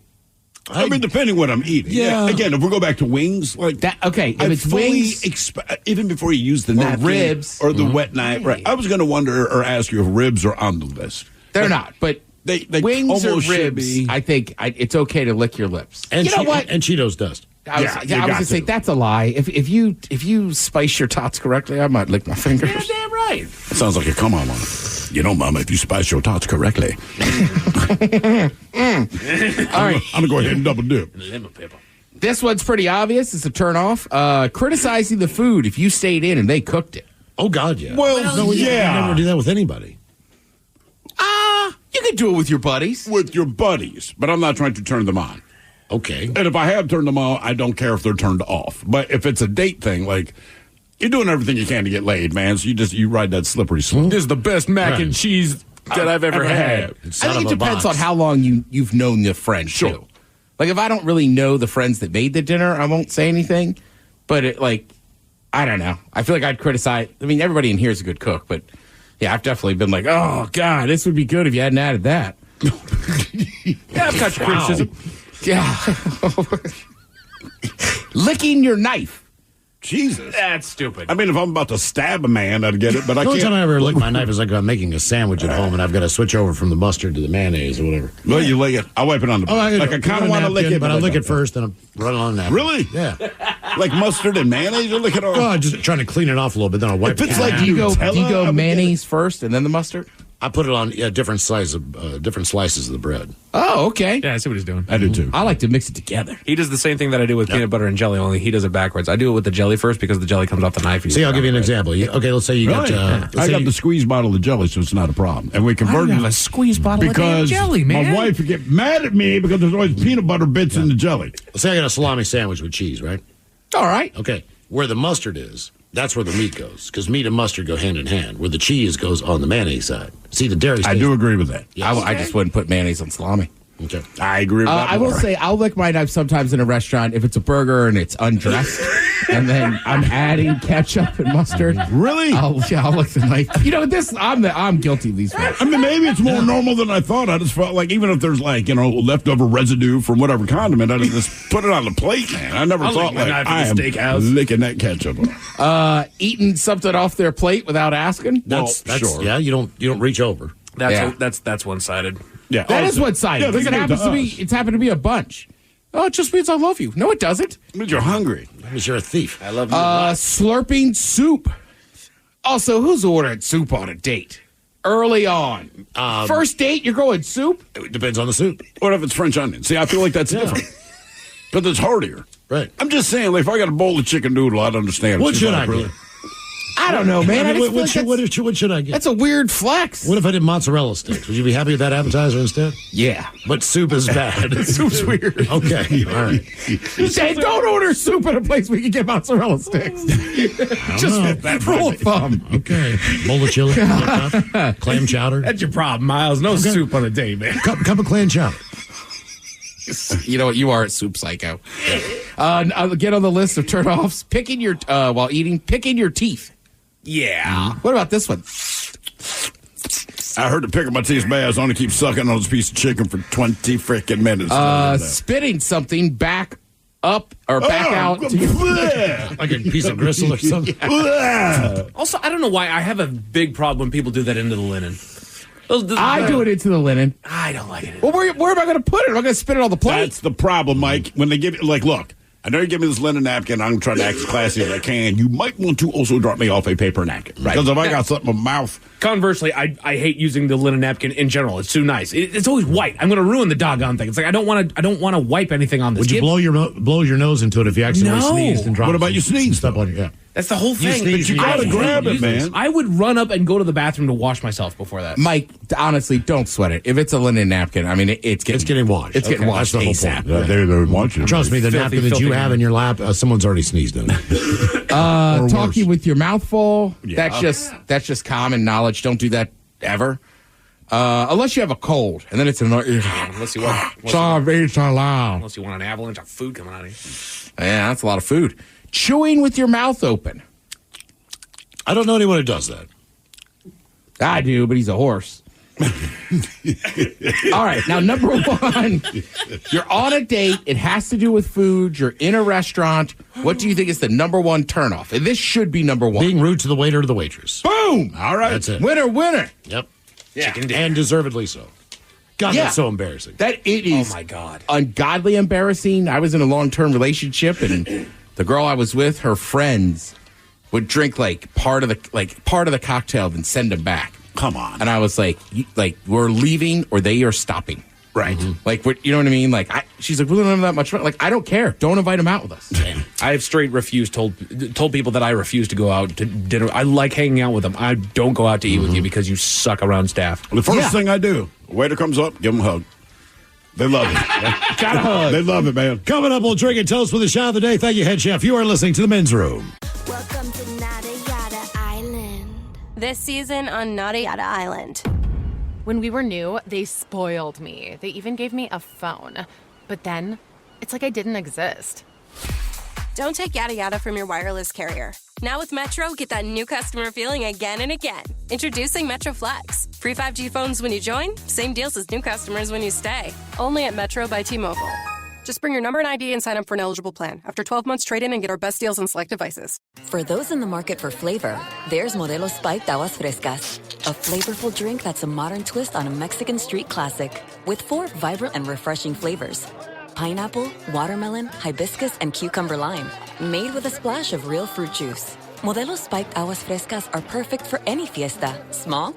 Speaker 11: I mean, depending what I'm eating.
Speaker 23: Yeah.
Speaker 11: Again, if we go back to wings, like
Speaker 23: that. Okay, if it's wings,
Speaker 11: even before you use the napkin
Speaker 23: ribs
Speaker 11: or the wet knife. Right. I was going to wonder or ask you if ribs are on the list.
Speaker 23: They're not, but
Speaker 11: they
Speaker 23: wings or
Speaker 11: almost should
Speaker 23: ribs.
Speaker 11: be.
Speaker 23: I think it's okay to lick your lips.
Speaker 10: And
Speaker 23: you know what?
Speaker 10: And Cheetos dust.
Speaker 23: I was going to say that's a lie. If you spice your tots correctly, I might lick my fingers.
Speaker 15: Yeah, damn right.
Speaker 11: Sounds like a come on one. You know, Mama, if you spice your tots correctly.
Speaker 23: All right,
Speaker 11: I'm gonna go ahead and double dip.
Speaker 15: Lemon pepper.
Speaker 23: This one's pretty obvious. It's a turn off. Criticizing the food if you stayed in and they cooked it.
Speaker 10: Oh God, yeah.
Speaker 11: Well,
Speaker 10: no,
Speaker 11: yeah.
Speaker 10: You never do that with anybody.
Speaker 23: You could do it with your buddies.
Speaker 11: With your buddies, but I'm not trying to turn them on.
Speaker 10: Okay.
Speaker 11: And if I have turned them on, I don't care if they're turned off. But if it's a date thing, like you're doing everything you can to get laid, man. So you ride that slippery slope.
Speaker 15: This is the best mac and cheese that I've ever had.
Speaker 23: I think it depends on how long you've known the friend.
Speaker 11: Sure.
Speaker 23: Too. Like if I don't really know the friends that made the dinner, I won't say anything. But I don't know. I feel like I'd criticize. I mean, everybody in here is a good cook, but yeah, I've definitely been like, oh God, this would be good if you hadn't added that.
Speaker 15: Yeah, I've got your criticism.
Speaker 23: Yeah. Licking your knife.
Speaker 11: Jesus.
Speaker 15: That's stupid.
Speaker 11: I mean, if I'm about to stab a man, I'd get it, but I
Speaker 10: The only
Speaker 11: can't.
Speaker 10: time I ever lick my knife is like I'm making a sandwich at home and I've got to switch over from the mustard to the mayonnaise or whatever.
Speaker 11: Well, you lick it. I wipe it on the plate. I kind of want to lick it,
Speaker 10: but I lick it first and I run it on that.
Speaker 11: Really?
Speaker 10: Yeah.
Speaker 11: Like mustard and mayonnaise, you lick it off?
Speaker 10: Oh, I'm just trying to clean it off a little bit, then I'll wipe it.
Speaker 11: If it's like
Speaker 23: Do you go
Speaker 11: Nutella,
Speaker 23: mayonnaise first and then the mustard?
Speaker 10: I put it on different slices of the bread.
Speaker 23: Oh, okay.
Speaker 15: Yeah, I see what he's doing.
Speaker 11: I do too.
Speaker 23: I like to mix it together.
Speaker 15: He does the same thing that I do with peanut butter and jelly, only he does it backwards. I do it with the jelly first because the jelly comes off the knife.
Speaker 10: See, I'll give you an example. Okay, let's say you
Speaker 11: Really?
Speaker 10: got...
Speaker 11: I got the squeeze bottle of jelly, so it's not a problem. And we converted
Speaker 15: a squeeze bottle of
Speaker 11: because
Speaker 15: damn jelly, man.
Speaker 11: my wife would get mad at me because there's always peanut butter bits in the jelly.
Speaker 10: Let's say I got a salami sandwich with cheese, right?
Speaker 23: All right.
Speaker 10: Okay, where the mustard is, that's where the meat goes, because meat and mustard go hand in hand, where the cheese goes on the mayonnaise side. See, the dairy
Speaker 11: I do agree with that.
Speaker 10: Yes.
Speaker 23: I just wouldn't put mayonnaise on salami.
Speaker 10: Okay.
Speaker 11: I agree with that.
Speaker 23: I will say I'll lick my knife sometimes in a restaurant if it's a burger and it's undressed, and then I'm adding ketchup and mustard.
Speaker 11: Really?
Speaker 23: I'll lick the knife. You know this. I'm guilty of these things.
Speaker 11: I mean, maybe it's more normal than I thought. I just felt like even if there's leftover residue from whatever condiment, I just put it on the plate, man. I never thought I am licking that ketchup up.
Speaker 23: Eating something off their plate without asking.
Speaker 10: That's
Speaker 11: sure.
Speaker 10: Yeah, you don't reach over.
Speaker 15: That's one-sided.
Speaker 11: Yeah,
Speaker 23: that is one-sided.
Speaker 11: Yeah,
Speaker 23: because it happens to me. It's happened to be a bunch. Oh, it just means I love you. No, it doesn't.
Speaker 11: It means you're hungry.
Speaker 10: That means you're a thief.
Speaker 15: I love you.
Speaker 23: Slurping soup. Also, who's ordering soup on a date? Early on. First date, you're going soup?
Speaker 10: It depends on the soup.
Speaker 11: What if it's French onion? See, I feel like that's different. Because it's heartier.
Speaker 10: Right.
Speaker 11: I'm just saying, if I got a bowl of chicken noodle, I'd understand.
Speaker 10: What should I get?
Speaker 23: I don't know, man.
Speaker 10: What should I get?
Speaker 23: That's a weird flex.
Speaker 10: What if I did mozzarella sticks? Would you be happy with that appetizer instead?
Speaker 23: Yeah.
Speaker 10: But soup is bad.
Speaker 23: Soup's weird.
Speaker 10: Okay, all right.
Speaker 23: Say, don't order soup at a place where you can get mozzarella sticks. Just rule of thumb.
Speaker 10: Okay. Bowl of chili. Clam chowder.
Speaker 15: That's your problem, Miles. No soup on a date, man.
Speaker 10: Cup of clam chowder.
Speaker 23: You know what? You are a soup psycho. I'll get on the list of turnoffs. Picking your while eating, picking your teeth.
Speaker 15: Yeah.
Speaker 23: What about this one?
Speaker 11: I heard the picking my teeth bad. I was only keep sucking on this piece of chicken for 20 freaking minutes.
Speaker 23: Spitting something back up or back out. To your
Speaker 10: like a piece of gristle or something.
Speaker 15: Also, I don't know why I have a big problem when people do that into the linen.
Speaker 23: I do it into the linen.
Speaker 15: I don't like it.
Speaker 23: Well, where am I going to put it? Am I going to spit it on the plate?
Speaker 11: That's the problem, Mike. When they give it, look, I know you give me this linen napkin. I'm trying to act as classy as I can. You might want to also drop me off a paper napkin.
Speaker 15: Right.
Speaker 11: Because if I got something in my mouth.
Speaker 15: Conversely, I hate using the linen napkin in general. It's too nice. It's always white. I'm going to ruin the doggone thing. It's like I don't want to wipe anything on this.
Speaker 10: Would you blow your nose into it if you accidentally sneezed and dropped?
Speaker 11: What about you sneeze?
Speaker 10: Stuff on your
Speaker 15: That's the whole thing.
Speaker 11: But you gotta grab it, man.
Speaker 15: I would run up and go to the bathroom to wash myself before that.
Speaker 23: Mike, honestly, don't sweat it. If it's a linen napkin, I mean, it's getting
Speaker 10: washed.
Speaker 23: It's getting washed
Speaker 10: That's the whole
Speaker 23: ASAP.
Speaker 10: point.
Speaker 11: They're watching.
Speaker 10: Trust me, the napkin that you have in your lap, someone's already sneezed in it.
Speaker 23: Talking with your mouth full,
Speaker 10: Yeah.
Speaker 23: that's just common knowledge. Don't do that ever. Unless you have a cold, and then it's an
Speaker 15: Unless you want an avalanche of food coming out of you.
Speaker 23: Yeah, that's a lot of food. Chewing with your mouth open.
Speaker 10: I don't know anyone who does that.
Speaker 23: I do, but he's a horse. All right, now number one, you're on a date. It has to do with food. You're in a restaurant. What do you think is the number one turnoff? And this should be number one.
Speaker 10: Being rude to the waiter or the waitress.
Speaker 23: Boom!
Speaker 10: All right. That's it.
Speaker 23: Winner.
Speaker 10: Yep.
Speaker 23: Yeah.
Speaker 10: And deservedly so. God,
Speaker 23: Yeah.
Speaker 10: that's so embarrassing.
Speaker 23: That it is.
Speaker 15: Oh my God.
Speaker 23: Ungodly embarrassing. I was in a long-term relationship, and the girl I was with, her friends would drink part of the cocktail and send them back.
Speaker 11: Come on.
Speaker 23: And I was like, we're leaving or they are stopping.
Speaker 11: Right.
Speaker 23: Like, you know what I mean? Like, she's like, we don't have that much fun. Like, I don't care. Don't invite him out with us.
Speaker 15: I have straight told people that I refuse to go out to dinner. I like hanging out with them. I don't go out to eat with you because you suck around staff.
Speaker 11: The first thing I do, waiter comes up, give him a hug. They love it.
Speaker 23: Got a hug.
Speaker 11: They love it, man.
Speaker 10: Coming up, we'll drink and toast with the shot of the day. Thank you, Head Chef. You are listening to The Men's Room.
Speaker 1: Welcome to Nada Yada Island.
Speaker 2: This season on Nada Yada Island.
Speaker 3: When we were new, they spoiled me. They even gave me a phone. But then, it's like I didn't exist.
Speaker 2: Don't take yada yada from your wireless carrier. Now with Metro, get that new customer feeling again and again. Introducing Metro Flex. Free 5G phones when you join, same deals as new customers when you stay. Only at Metro by T-Mobile. Just bring your number and ID and sign up for an eligible plan. After 12 months, trade in and get our best deals on select devices.
Speaker 8: For those in the market for flavor, there's Modelo Spiked Aguas Frescas, a flavorful drink that's a modern twist on a Mexican street classic with 4 vibrant and refreshing flavors. Pineapple, watermelon, hibiscus, and cucumber lime, made with a splash of real fruit juice. Modelo Spiked Aguas Frescas are perfect for any fiesta, small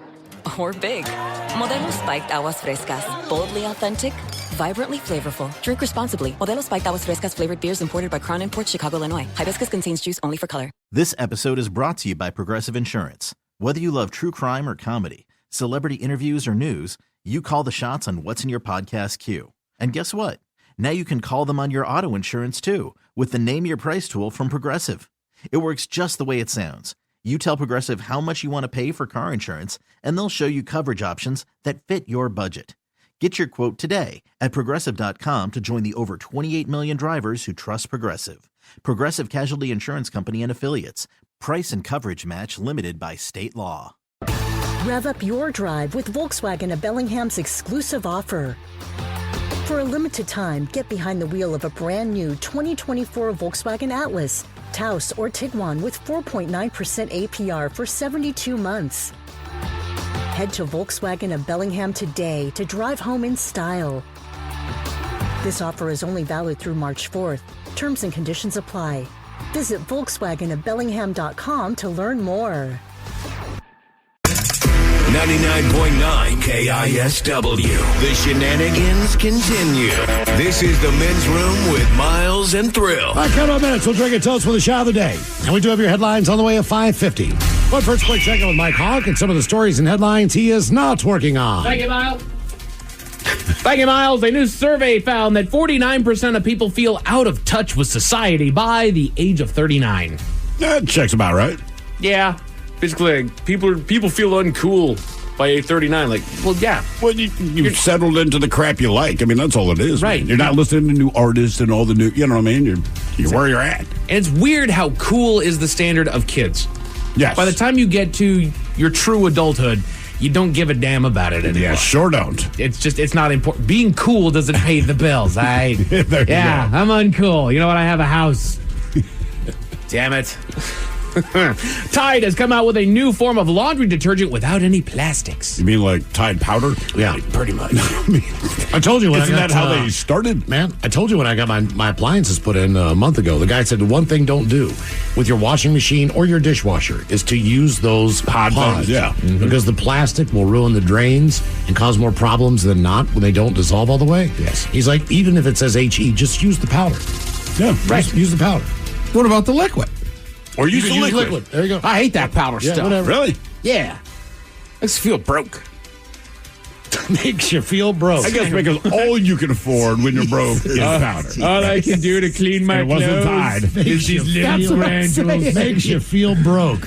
Speaker 8: or big. Modelo Spiked Aguas Frescas, boldly authentic, vibrantly flavorful. Drink responsibly. Modelo Spiked Aguas Frescas flavored beers imported by Crown Imports, Chicago, Illinois. Hibiscus contains juice only for color.
Speaker 22: This episode is brought to you by Progressive Insurance. Whether you love true crime or comedy, celebrity interviews or news, you call the shots on what's in your podcast queue. And guess what? Now you can call them on your auto insurance too with the Name Your Price tool from Progressive. It works just the way it sounds. You tell Progressive how much you want to pay for car insurance, and they'll show you coverage options that fit your budget. Get your quote today at Progressive.com to join the over 28 million drivers who trust Progressive. Progressive Casualty Insurance Company and Affiliates. Price and coverage match limited by state law.
Speaker 13: Rev up your drive with Volkswagen at Bellingham's exclusive offer. For a limited time, get behind the wheel of a brand new 2024 Volkswagen Atlas, Taos, or Tiguan with 4.9% APR for 72 months. Head to Volkswagen of Bellingham today to drive home in style. This offer is only valid through March 4th. Terms and conditions apply. Visit VolkswagenofBellingham.com to learn more.
Speaker 20: 99.9 KISW. The shenanigans continue. This is the Men's Room with Miles and Thrill.
Speaker 10: All right, couple of minutes. We'll drink and toast with the shot of the day. And we do have your headlines on the way at 5:50. But first, quick check-in with Mike Hawk and some of the stories and headlines he is not working on.
Speaker 15: Thank you, Miles. Thank you, Miles. A new survey found that 49% of people feel out of touch with society by the age of 39.
Speaker 11: That checks about right.
Speaker 15: Yeah. Basically, people feel uncool by age 39. Like, well, yeah.
Speaker 11: Well, you've settled into the crap you like. I mean, that's all it is.
Speaker 15: Right.
Speaker 11: Man. You're not listening to new artists and all the new, you know what I mean? You're where you're at.
Speaker 15: And it's weird how cool is the standard of kids.
Speaker 11: Yes.
Speaker 15: By the time you get to your true adulthood, you don't give a damn about it anymore.
Speaker 11: Yeah, sure don't.
Speaker 15: It's not important. Being cool doesn't pay the bills. I'm uncool. You know what? I have a house. Damn it. Tide has come out with a new form of laundry detergent without any plastics.
Speaker 11: You mean like Tide powder?
Speaker 15: Yeah, pretty much.
Speaker 10: I told you when
Speaker 11: Isn't
Speaker 10: I got
Speaker 11: that how they started?
Speaker 10: Man, I told you when I got my appliances put in a month ago. The guy said the one thing don't do with your washing machine or your dishwasher is to use those pods.
Speaker 11: things, yeah.
Speaker 10: Because the plastic will ruin the drains and cause more problems than not when they don't dissolve all the way.
Speaker 11: Yes.
Speaker 10: He's like, even if it says HE, just use the powder.
Speaker 11: Yeah,
Speaker 10: Right. Use the powder.
Speaker 23: What about the liquid?
Speaker 11: Or use
Speaker 10: You
Speaker 11: the
Speaker 10: can use
Speaker 11: liquid.
Speaker 10: There you go.
Speaker 23: I hate that powder
Speaker 10: Yeah,
Speaker 23: stuff.
Speaker 10: whatever.
Speaker 11: Really?
Speaker 23: Yeah. I just feel broke.
Speaker 10: Makes you feel broke.
Speaker 11: I guess because all you can afford when you're broke is powder.
Speaker 15: All I can do to clean my
Speaker 11: And it wasn't
Speaker 15: clothes
Speaker 11: Tide.
Speaker 15: is these
Speaker 10: That's
Speaker 15: little
Speaker 10: what I'm saying.
Speaker 15: granules.
Speaker 10: Makes you feel broke.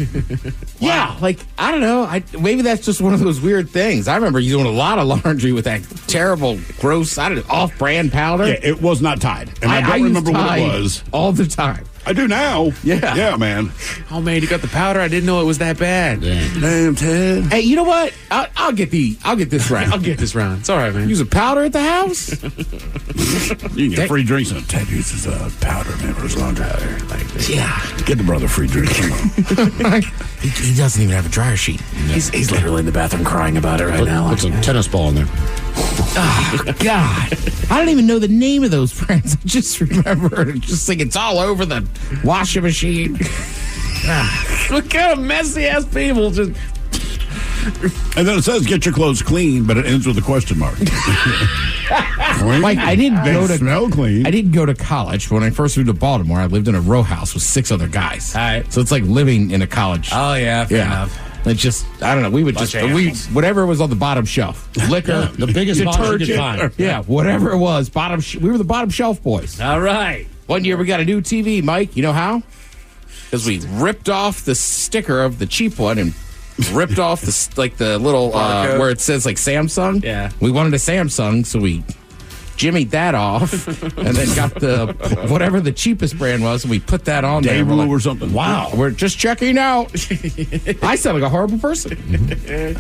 Speaker 23: Yeah, like I don't know. Maybe that's just one of those weird things. I remember you doing a lot of laundry with that terrible, gross, I don't know, off-brand powder.
Speaker 11: Yeah, it was not Tide. And I,
Speaker 23: use
Speaker 11: don't remember what
Speaker 23: Tide
Speaker 11: it was.
Speaker 23: all the time.
Speaker 11: I do now.
Speaker 23: Yeah.
Speaker 11: Yeah, man.
Speaker 15: Oh man, you got the powder. I didn't know it was that bad.
Speaker 11: Damn, Ted.
Speaker 23: Hey, you know what? I'll get this round.
Speaker 15: I'll get this round. It's all right, man.
Speaker 23: Use a powder at the house.
Speaker 11: You can get free drinks on Ted uses powder, man, for his laundry.
Speaker 23: Yeah.
Speaker 11: Get the brother free drinks. Come on.
Speaker 23: He doesn't even have a dryer sheet.
Speaker 15: He's literally in the bathroom crying about it right now.
Speaker 10: Put some tennis ball in there.
Speaker 23: Oh, God. I don't even know the name of those brands. I just remember just think it's all over the washing machine.
Speaker 15: Look at messy ass people just.
Speaker 11: And then it says get your clothes clean, but it ends with a question mark.
Speaker 23: Mike, I didn't
Speaker 11: They
Speaker 23: go to
Speaker 11: smell clean.
Speaker 23: I didn't go to college. When I first moved to Baltimore, I lived in a row house with 6 other guys.
Speaker 15: All right.
Speaker 23: So it's like living in a college.
Speaker 15: Oh yeah, fair enough.
Speaker 23: It's just I don't know. We would
Speaker 15: Bunch
Speaker 23: just
Speaker 15: of animals.
Speaker 23: whatever was on the bottom shelf, liquor,
Speaker 10: The biggest bottle you could find.
Speaker 23: detergent, yeah, whatever it was. We were the bottom shelf boys.
Speaker 15: All right.
Speaker 23: One year we got a new TV, Mike. You know how? Because we ripped off the sticker of the cheap one and ripped off the little
Speaker 15: Barcode.
Speaker 23: where it says like Samsung.
Speaker 15: Yeah.
Speaker 23: We wanted a Samsung, so we jimmied that off and then got the whatever the cheapest brand was, and we put that on there.
Speaker 11: Daewoo
Speaker 23: We're like,
Speaker 11: or something.
Speaker 23: Wow, we're just checking out. I sound like a horrible person.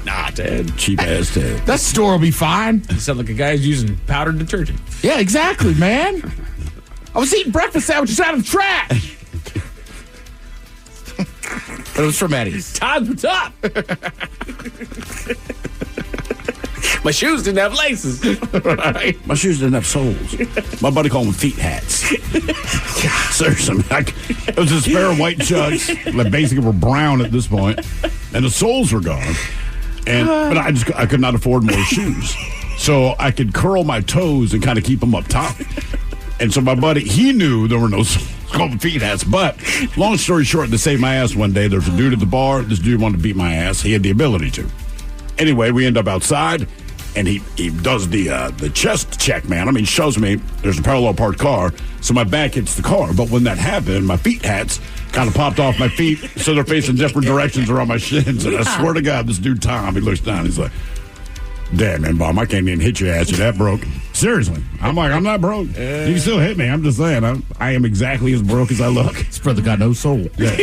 Speaker 15: Nah, Ted.
Speaker 11: Cheap ass Ted.
Speaker 23: That store will be fine.
Speaker 15: You sound like a guy who's using powdered detergent.
Speaker 23: Yeah, exactly, man. I was eating breakfast sandwiches out of the trash. But it was from Eddie's.
Speaker 15: Time's what's up. My shoes didn't have laces.
Speaker 23: Right.
Speaker 11: My shoes didn't have soles. My buddy called them feet hats. Seriously, it was just a pair of white chucks that basically were brown at this point, and the soles were gone. But I could not afford more shoes, so I could curl my toes and kind of keep them up top. And so my buddy, he knew there were no called feet hats. But long story short, to save my ass one day, there's a dude at the bar. This dude wanted to beat my ass. He had the ability to. Anyway, we end up outside, and he does the chest check, man. I mean, shows me there's a parallel parked car, so my back hits the car. But when that happened, my feet hats kind of popped off my feet, so they're facing different directions around my shins. And I swear to God, this dude Tom, he looks down, he's like, "Damn, man, Bob, I can't even hit your ass. You're that broke." Seriously. I'm like, I'm not broke. You can still hit me. I'm just saying, I am exactly as broke as I look.
Speaker 23: This brother got no soul.
Speaker 11: Yeah.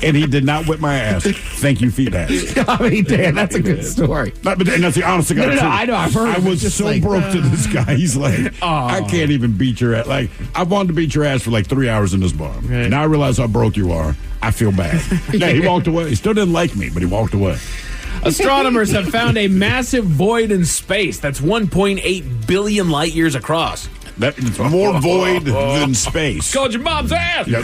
Speaker 11: And he did not whip my ass. Thank you, feet hats.
Speaker 23: I mean, Dan, that's a good story.
Speaker 11: And that's the honest to God truth.
Speaker 23: I know. I've heard.
Speaker 11: I was
Speaker 23: just
Speaker 11: so
Speaker 23: like,
Speaker 11: broke to this guy. He's like, I can't even beat your ass. Like, I wanted to beat your ass for like 3 hours in this bar. Right. Now I realize how broke you are. I feel bad. Yeah, he walked away. He still didn't like me, but he walked away.
Speaker 15: Astronomers have found a massive void in space that's 1.8 billion light years across.
Speaker 11: It's more void than space.
Speaker 15: Called your mom's ass.
Speaker 11: Yeah.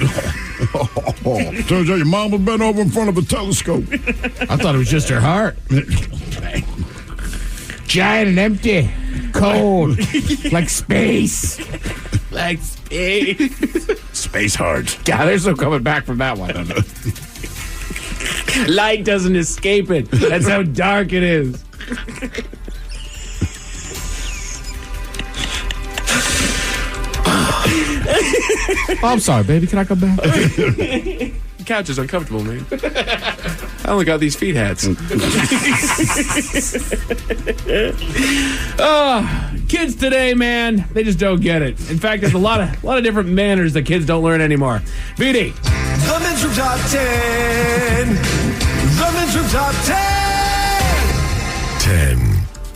Speaker 11: Turns out your mom was bent over in front of a telescope.
Speaker 23: I thought it was just her heart. Giant and empty, cold, like space. Like space.
Speaker 11: Space hard.
Speaker 23: God, there's no coming back from that one.
Speaker 15: Light doesn't escape it. That's how dark it is.
Speaker 23: Oh, I'm sorry, baby. Can I come back?
Speaker 15: The couch is uncomfortable, man. I only got these feet hats. Kids today, man, they just don't get it. In fact, there's a lot of different manners that kids don't learn anymore. BD.
Speaker 14: The Men's Room Top 10. The Men's Room Top 10.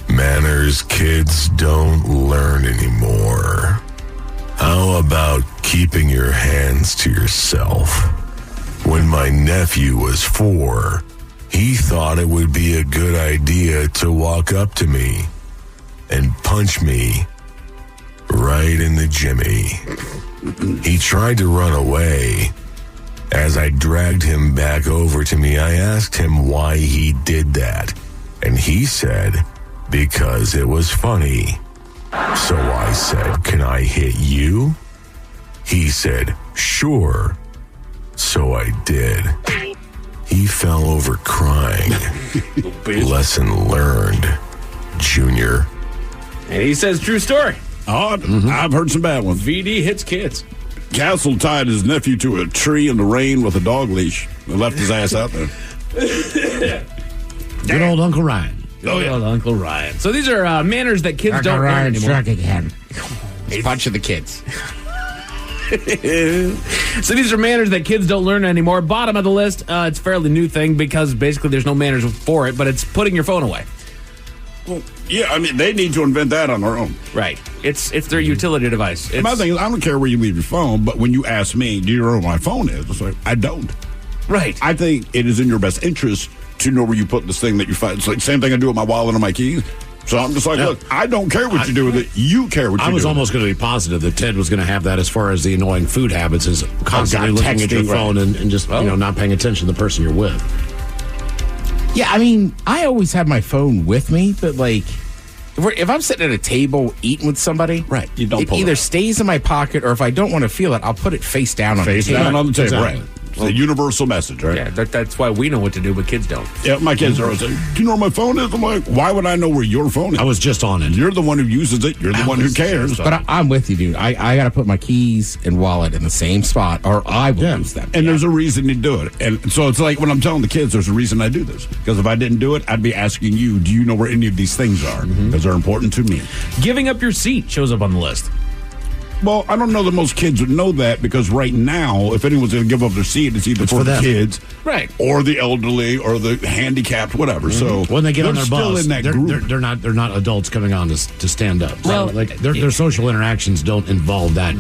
Speaker 20: 10 manners kids don't learn anymore. How about keeping your hands to yourself When my nephew was 4, he thought it would be a good idea to walk up to me and punch me right in the jimmy. He tried to run away. As I dragged him back over to me, I asked him why he did that. And he said, because it was funny. So I said, can I hit you? He said, sure. So I did. He fell over crying. Lesson learned, Junior.
Speaker 15: And he says, true story.
Speaker 11: Oh, I've heard some bad ones.
Speaker 15: VD hits kids.
Speaker 11: Castle tied his nephew to a tree in the rain with a dog leash and left his ass out there.
Speaker 10: Good old Uncle Ryan.
Speaker 15: Good old Uncle Ryan. So these are manners that kids don't learn anymore.
Speaker 23: It's a bunch of the kids.
Speaker 15: So these are manners that kids don't learn anymore. Bottom of the list, it's a fairly new thing because basically there's no manners for it, but it's putting your phone away.
Speaker 11: Well, yeah, I mean, they need to invent that on their own.
Speaker 15: Right. It's their utility device.
Speaker 11: My thing is, I don't care where you leave your phone, but when you ask me, do you know where my phone is? It's like, I don't.
Speaker 15: Right.
Speaker 11: I think it is in your best interest to know where you put this thing that you find. It's like same thing I do with my wallet and my keys. So I'm just like, look, I don't care what you do with it. You care what you do.
Speaker 10: I was almost going to be positive that Ted was going to have that as far as the annoying food habits is constantly looking at your phone and just not paying attention to the person you're with.
Speaker 23: Yeah, I mean, I always have my phone with me, but like, if I'm sitting at a table eating with somebody,
Speaker 11: right, you don't.
Speaker 23: It either stays in my pocket, or if I don't want to feel it, I'll put it face down on the table.
Speaker 11: Face down on the table,
Speaker 23: Exactly.
Speaker 11: right? It's a universal message, right?
Speaker 15: Yeah, that's why we know what to do, but kids don't.
Speaker 11: Yeah, my kids are always like, do you know where my phone is? I'm like, why would I know where your phone is?
Speaker 10: I was just on it.
Speaker 11: You're the one who uses it. You're the one who cares.
Speaker 23: But I'm with you, dude. I got to put my keys and wallet in the same spot, or I will lose them.
Speaker 11: And there's a reason you do it. And so it's like when I'm telling the kids, there's a reason I do this. Because if I didn't do it, I'd be asking you, do you know where any of these things are? Because they're important to me.
Speaker 15: Giving up your seat shows up on the list.
Speaker 11: Well, I don't know that most kids would know that because right now, if anyone's going to give up their seat, it's either for the kids,
Speaker 15: right,
Speaker 11: or the elderly, or the handicapped, whatever. So
Speaker 10: when they get on their
Speaker 11: still
Speaker 10: bus,
Speaker 11: in that group.
Speaker 10: they're not adults coming on to stand up.
Speaker 11: Well,
Speaker 10: so, like their social interactions don't involve that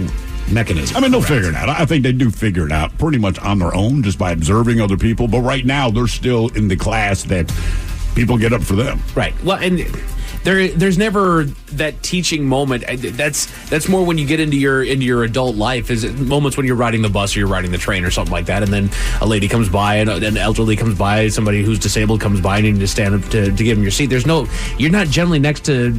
Speaker 10: mechanism.
Speaker 11: I mean, they'll figure it out. I think they do figure it out pretty much on their own just by observing other people. But right now, they're still in the class that people get up for them.
Speaker 15: Right. Well, and there's never that teaching moment. That's more when you get into your adult life. Is moments when you're riding the bus or you're riding the train or something like that, and then a lady comes by and an elderly comes by, somebody who's disabled comes by, and you need to stand up to give them your seat. You're not generally next to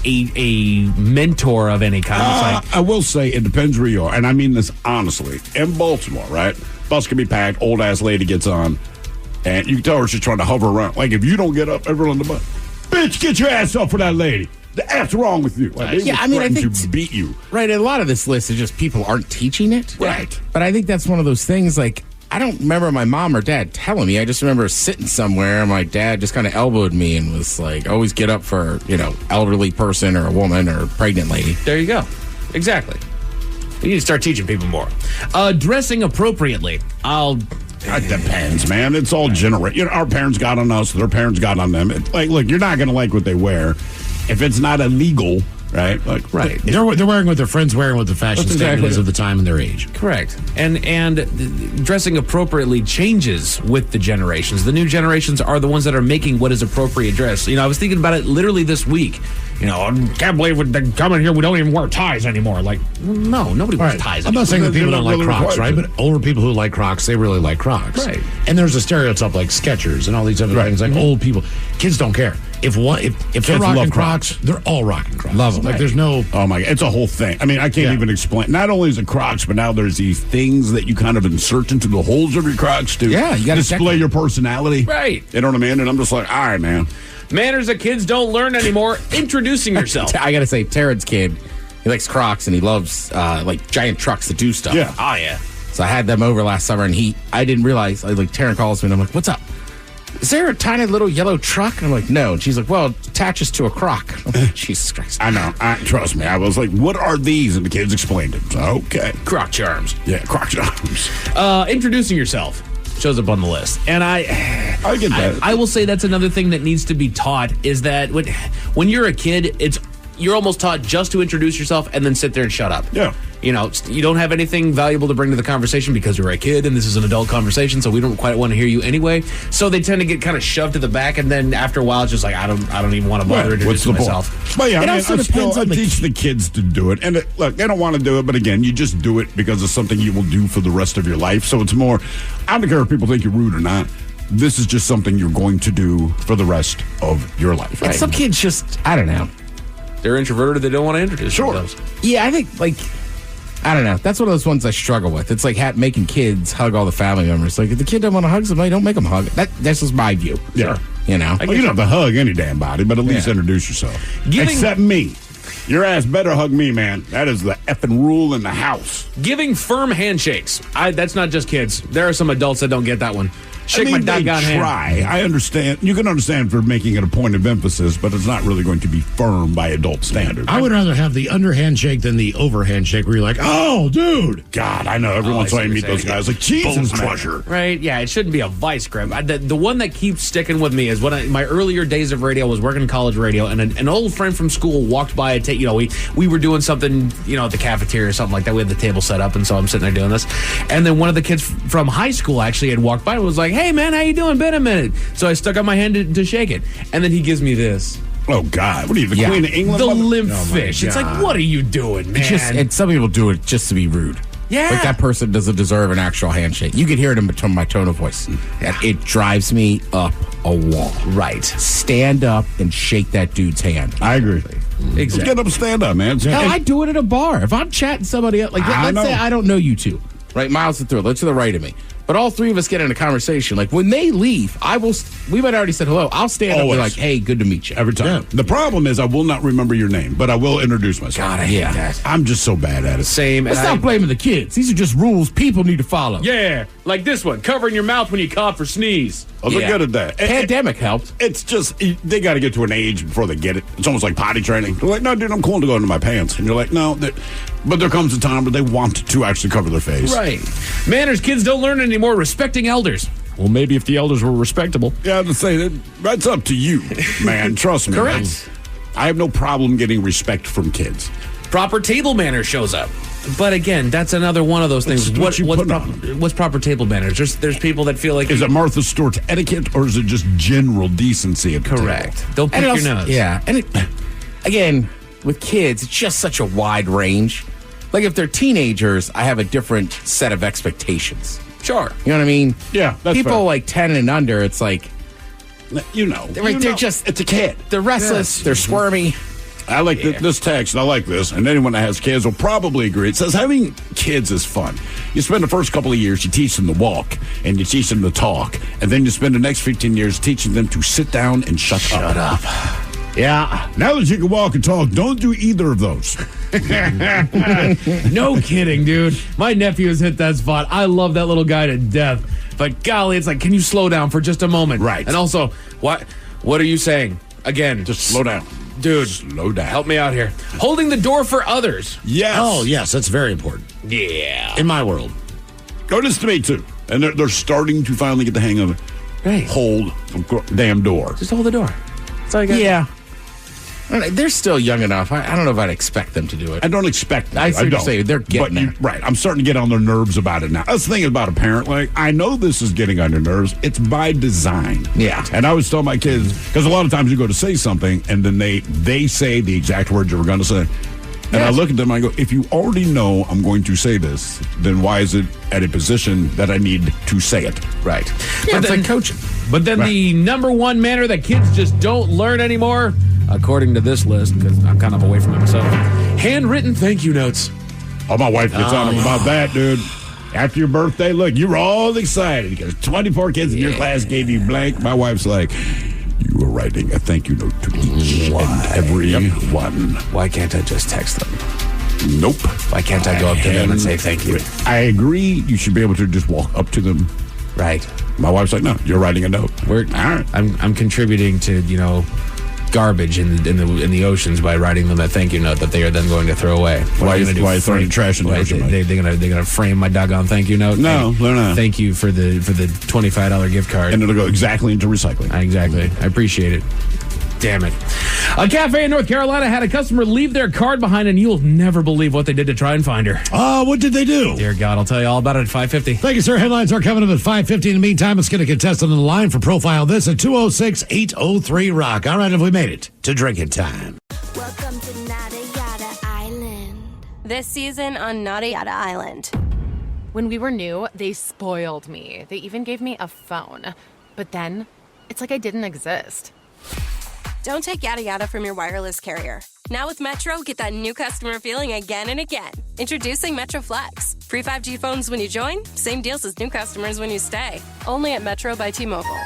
Speaker 15: a mentor of any kind.
Speaker 11: I will say it depends where you are, and I mean this honestly. In Baltimore, right, bus can be packed, old ass lady gets on, and you can tell her she's trying to hover around. Like if you don't get up, everyone on the bus. Bitch, get your ass up for that lady. The F's wrong with you. Like, I think to beat you.
Speaker 23: Right, a lot of this list is just people aren't teaching it.
Speaker 11: Right.
Speaker 23: But I think that's one of those things, like, I don't remember my mom or dad telling me. I just remember sitting somewhere and my dad just kind of elbowed me and was like, always get up for, elderly person or a woman or a pregnant lady.
Speaker 15: There you go. Exactly. We need to start teaching people more. Dressing appropriately.
Speaker 11: It depends, man. It's all generated. Our parents got on us. Their parents got on them. Look, you're not going to like what they wear. If it's not illegal, right?
Speaker 15: Right.
Speaker 10: They're wearing what their friends wearing, what the fashion standard is of the time and their age.
Speaker 15: Correct. And dressing appropriately changes with the generations. The new generations are the ones that are making what is appropriate dress. I was thinking about it literally this week. I can't believe they come in here. We don't even wear ties anymore. Like, no, nobody wears ties anymore.
Speaker 10: I'm not saying that people don't like
Speaker 11: really
Speaker 10: Crocs, right? But older people who like Crocs, they really like Crocs.
Speaker 15: Right.
Speaker 10: And there's a stereotype like Skechers and all these other things. Like old people, kids don't care. If they're rocking Crocs, they're all rocking Crocs.
Speaker 23: Love them.
Speaker 10: Like there's no.
Speaker 11: Oh my God, it's a whole thing. I mean, I can't even explain. Not only is it Crocs, but now there's these things that you kind of insert into the holes of your Crocs to
Speaker 23: you gotta
Speaker 11: display your personality.
Speaker 15: Right.
Speaker 11: You know what I mean? And I'm just like, all right, man.
Speaker 15: Manners that kids don't learn anymore. Introducing yourself.
Speaker 23: I got to say, Taryn's kid, he likes Crocs and he loves giant trucks that do stuff.
Speaker 11: Yeah.
Speaker 15: Oh, yeah.
Speaker 23: So I had them over last summer and I didn't realize, Taryn calls me and I'm like, what's up? Is there a tiny little yellow truck? And I'm like, no. And she's like, well, it attaches to a Croc. I'm like, Jesus Christ.
Speaker 11: I know. Trust me. I was like, what are these? And the kids explained it. So, okay.
Speaker 15: Croc charms.
Speaker 11: Yeah, Croc charms.
Speaker 15: Introducing yourself shows up on the list. And I get that. I will say that's another thing that needs to be taught is that when you're a kid, it's you're almost taught just to introduce yourself and then sit there and shut up.
Speaker 11: Yeah.
Speaker 15: You know, you don't have anything valuable to bring to the conversation because you're a kid and this is an adult conversation, so we don't quite want to hear you anyway. So they tend to get kind of shoved to the back, and then after a while, it's just like, I don't even want to bother introducing myself.
Speaker 11: But yeah,
Speaker 23: It
Speaker 11: I
Speaker 23: also
Speaker 11: mean,
Speaker 23: depends on
Speaker 11: I
Speaker 23: the
Speaker 11: teach the kids to do it. And look, they don't want to do it, but again, you just do it because it's something you will do for the rest of your life. So it's more, I don't care if people think you're rude or not. This is just something you're going to do for the rest of your life.
Speaker 23: And some kids just, I don't know.
Speaker 15: They're introverted, they don't want to introduce themselves.
Speaker 23: Yeah, I think, like, I don't know. That's one of those ones I struggle with. It's like making kids hug all the family members. Like, if the kid doesn't want to hug somebody, don't make them hug. That's just my view.
Speaker 11: Yeah.
Speaker 23: You know?
Speaker 11: Well, you don't have to hug any damn body, but at least introduce yourself. Except me. Your ass better hug me, man. That is the effing rule in the house.
Speaker 15: Giving firm handshakes. That's not just kids. There are some adults that don't get that one. Shake my doggone hand.
Speaker 11: Try. I understand. You can understand for making it a point of emphasis, but it's not really going to be firm by adult standards.
Speaker 10: I would rather have the underhand shake than the overhand shake where you're like, oh, dude.
Speaker 11: God, I know. Every once in a while I meet those guys like, Jesus,
Speaker 10: Bone
Speaker 11: crusher.
Speaker 15: Right? Yeah, it shouldn't be a vice grip. The one that keeps sticking with me is when my earlier days of radio, I was working college radio, and an old friend from school walked by and we were doing something, at the cafeteria or something like that. We had the table set up, and so I'm sitting there doing this. And then one of the kids from high school actually had walked by and was like, hey, man, how you doing? Been a minute. So I stuck out my hand to shake it. And then he gives me this.
Speaker 11: Oh, God. What are you, the Queen of England?
Speaker 15: The limp fish. It's like, what are you doing, man?
Speaker 23: And some people do it just to be rude.
Speaker 15: Yeah.
Speaker 23: Like, that person doesn't deserve an actual handshake. You can hear it in my tone of voice. And it drives me up a wall.
Speaker 15: Right.
Speaker 23: Stand up and shake that dude's hand.
Speaker 11: I agree.
Speaker 15: Exactly.
Speaker 11: Just get up and stand up, man.
Speaker 23: Hell, I do it at a bar. If I'm chatting somebody up, like, let's say I don't know you two, right? Miles to the to the right of me. But all three of us get in a conversation. Like, when they leave, we might already said hello. I'll stand up and be like, hey, good to meet you.
Speaker 11: Every time. Yeah. The problem is I will not remember your name, but I will introduce myself.
Speaker 23: God, I hate that.
Speaker 11: I'm just so bad at it.
Speaker 15: Same.
Speaker 23: Let's not blaming the kids. These are just rules people need to follow.
Speaker 15: Yeah, like this one, covering your mouth when you cough or sneeze.
Speaker 11: Oh, they're good at that.
Speaker 23: Pandemic helped.
Speaker 11: It's just, they got to get to an age before they get it. It's almost like potty training. They're like, no, dude, I'm cool to go into my pants. And you're like, no. But there comes a time where they want to actually cover their face.
Speaker 15: Right. Manners kids don't learn anymore. Respecting elders. Well, maybe if the elders were respectable.
Speaker 11: Yeah, I have to say, that's up to you, man. Trust me.
Speaker 15: Correct.
Speaker 11: I have no problem getting respect from kids.
Speaker 15: Proper table manners shows up. But again, that's another one of those things. What's proper table manners? There's people that feel like...
Speaker 11: Is it Martha Stewart etiquette, or is it just general decency at the
Speaker 15: correct.
Speaker 11: table?
Speaker 15: Don't pick your nose.
Speaker 23: Yeah. And again, with kids, it's just such a wide range. Like, if they're teenagers, I have a different set of expectations.
Speaker 15: Sure.
Speaker 23: You know what I mean?
Speaker 11: Yeah, that's
Speaker 23: people
Speaker 11: fair.
Speaker 23: like 10 and under, it's like...
Speaker 11: They're
Speaker 23: just...
Speaker 11: It's a kid.
Speaker 23: They're restless. Yes. They're squirmy.
Speaker 11: I like this text. I like this. And anyone that has kids will probably agree. It says having kids is fun. You spend the first couple of years, you teach them to walk, and you teach them to talk. And then you spend the next 15 years teaching them to sit down and shut up. Yeah. Now that you can walk and talk, don't do either of those.
Speaker 15: No kidding, dude. My nephew has hit that spot. I love that little guy to death. But golly, it's like, can you slow down for just a moment?
Speaker 11: Right.
Speaker 15: And also, what are you saying? Again,
Speaker 11: just slow down.
Speaker 15: Dude,
Speaker 11: slow down.
Speaker 15: Help me out here. Holding the door for others.
Speaker 11: Yes.
Speaker 10: Oh, yes, that's very important.
Speaker 15: Yeah.
Speaker 10: In my world.
Speaker 11: Notice to me, too. And they're starting to finally get the hang of it.
Speaker 15: Right.
Speaker 11: Hold the damn door.
Speaker 15: Just hold the door. That's all you got.
Speaker 23: Yeah. They're still young enough. I don't know if I'd expect them to do it.
Speaker 11: I don't expect them.
Speaker 23: I see what you're saying. They're getting there.
Speaker 11: Right. I'm starting to get on their nerves about it now. That's the thing about a parent. Like, I know this is getting on your nerves. It's by design.
Speaker 23: Yeah.
Speaker 11: And I always tell my kids, because a lot of times you go to say something, and then they say the exact words you were going to say. And I look at them and I go, if you already know I'm going to say this, then why is it at a position that I need to say it?
Speaker 15: Right.
Speaker 23: Yeah, it's like coaching.
Speaker 15: But then the number one manner that kids just don't learn anymore, according to this list, because I'm kind of away from it myself, handwritten thank you notes.
Speaker 11: Oh, my wife gets on about that, dude. After your birthday, look, you were all excited because 24 kids in your class gave you blank. My wife's like, you were writing a thank you note to each and every one.
Speaker 15: Why can't I just text them?
Speaker 11: Nope.
Speaker 15: Why can't I go up to them and say thank you?
Speaker 11: I agree. You should be able to just walk up to them.
Speaker 15: Right.
Speaker 11: My wife's like, no, you're writing a note.
Speaker 15: All right. I'm contributing to, garbage in the oceans by writing them that thank you note that they are then going to throw away.
Speaker 11: Why are you throwing trash in the ocean?
Speaker 15: They're gonna frame my doggone thank you note.
Speaker 11: No, they're not.
Speaker 15: Thank you for the $25 gift card,
Speaker 11: and it'll go exactly into recycling.
Speaker 15: Exactly. I appreciate it. damn it. A cafe in North Carolina had a customer leave their card behind, and you'll never believe what they did to try and find her.
Speaker 10: What did they do?
Speaker 15: Dear God, I'll tell you all about it at 5:50.
Speaker 10: Thank you, sir. Headlines are coming up at 5:50. In the meantime, let's get a contestant on the line for Profile This at 206-803-ROCK. All right, have we made it to drinking time?
Speaker 1: Welcome to Nada Yada Island.
Speaker 2: This season on Nada Yada Island.
Speaker 3: When we were new, they spoiled me. They even gave me a phone. But then, it's like I didn't exist.
Speaker 2: Don't take yada yada from your wireless carrier. Now with Metro, get that new customer feeling again and again. Introducing Metro Flex. Free 5G phones when you join, same deals as new customers when you stay. Only at Metro by T-Mobile.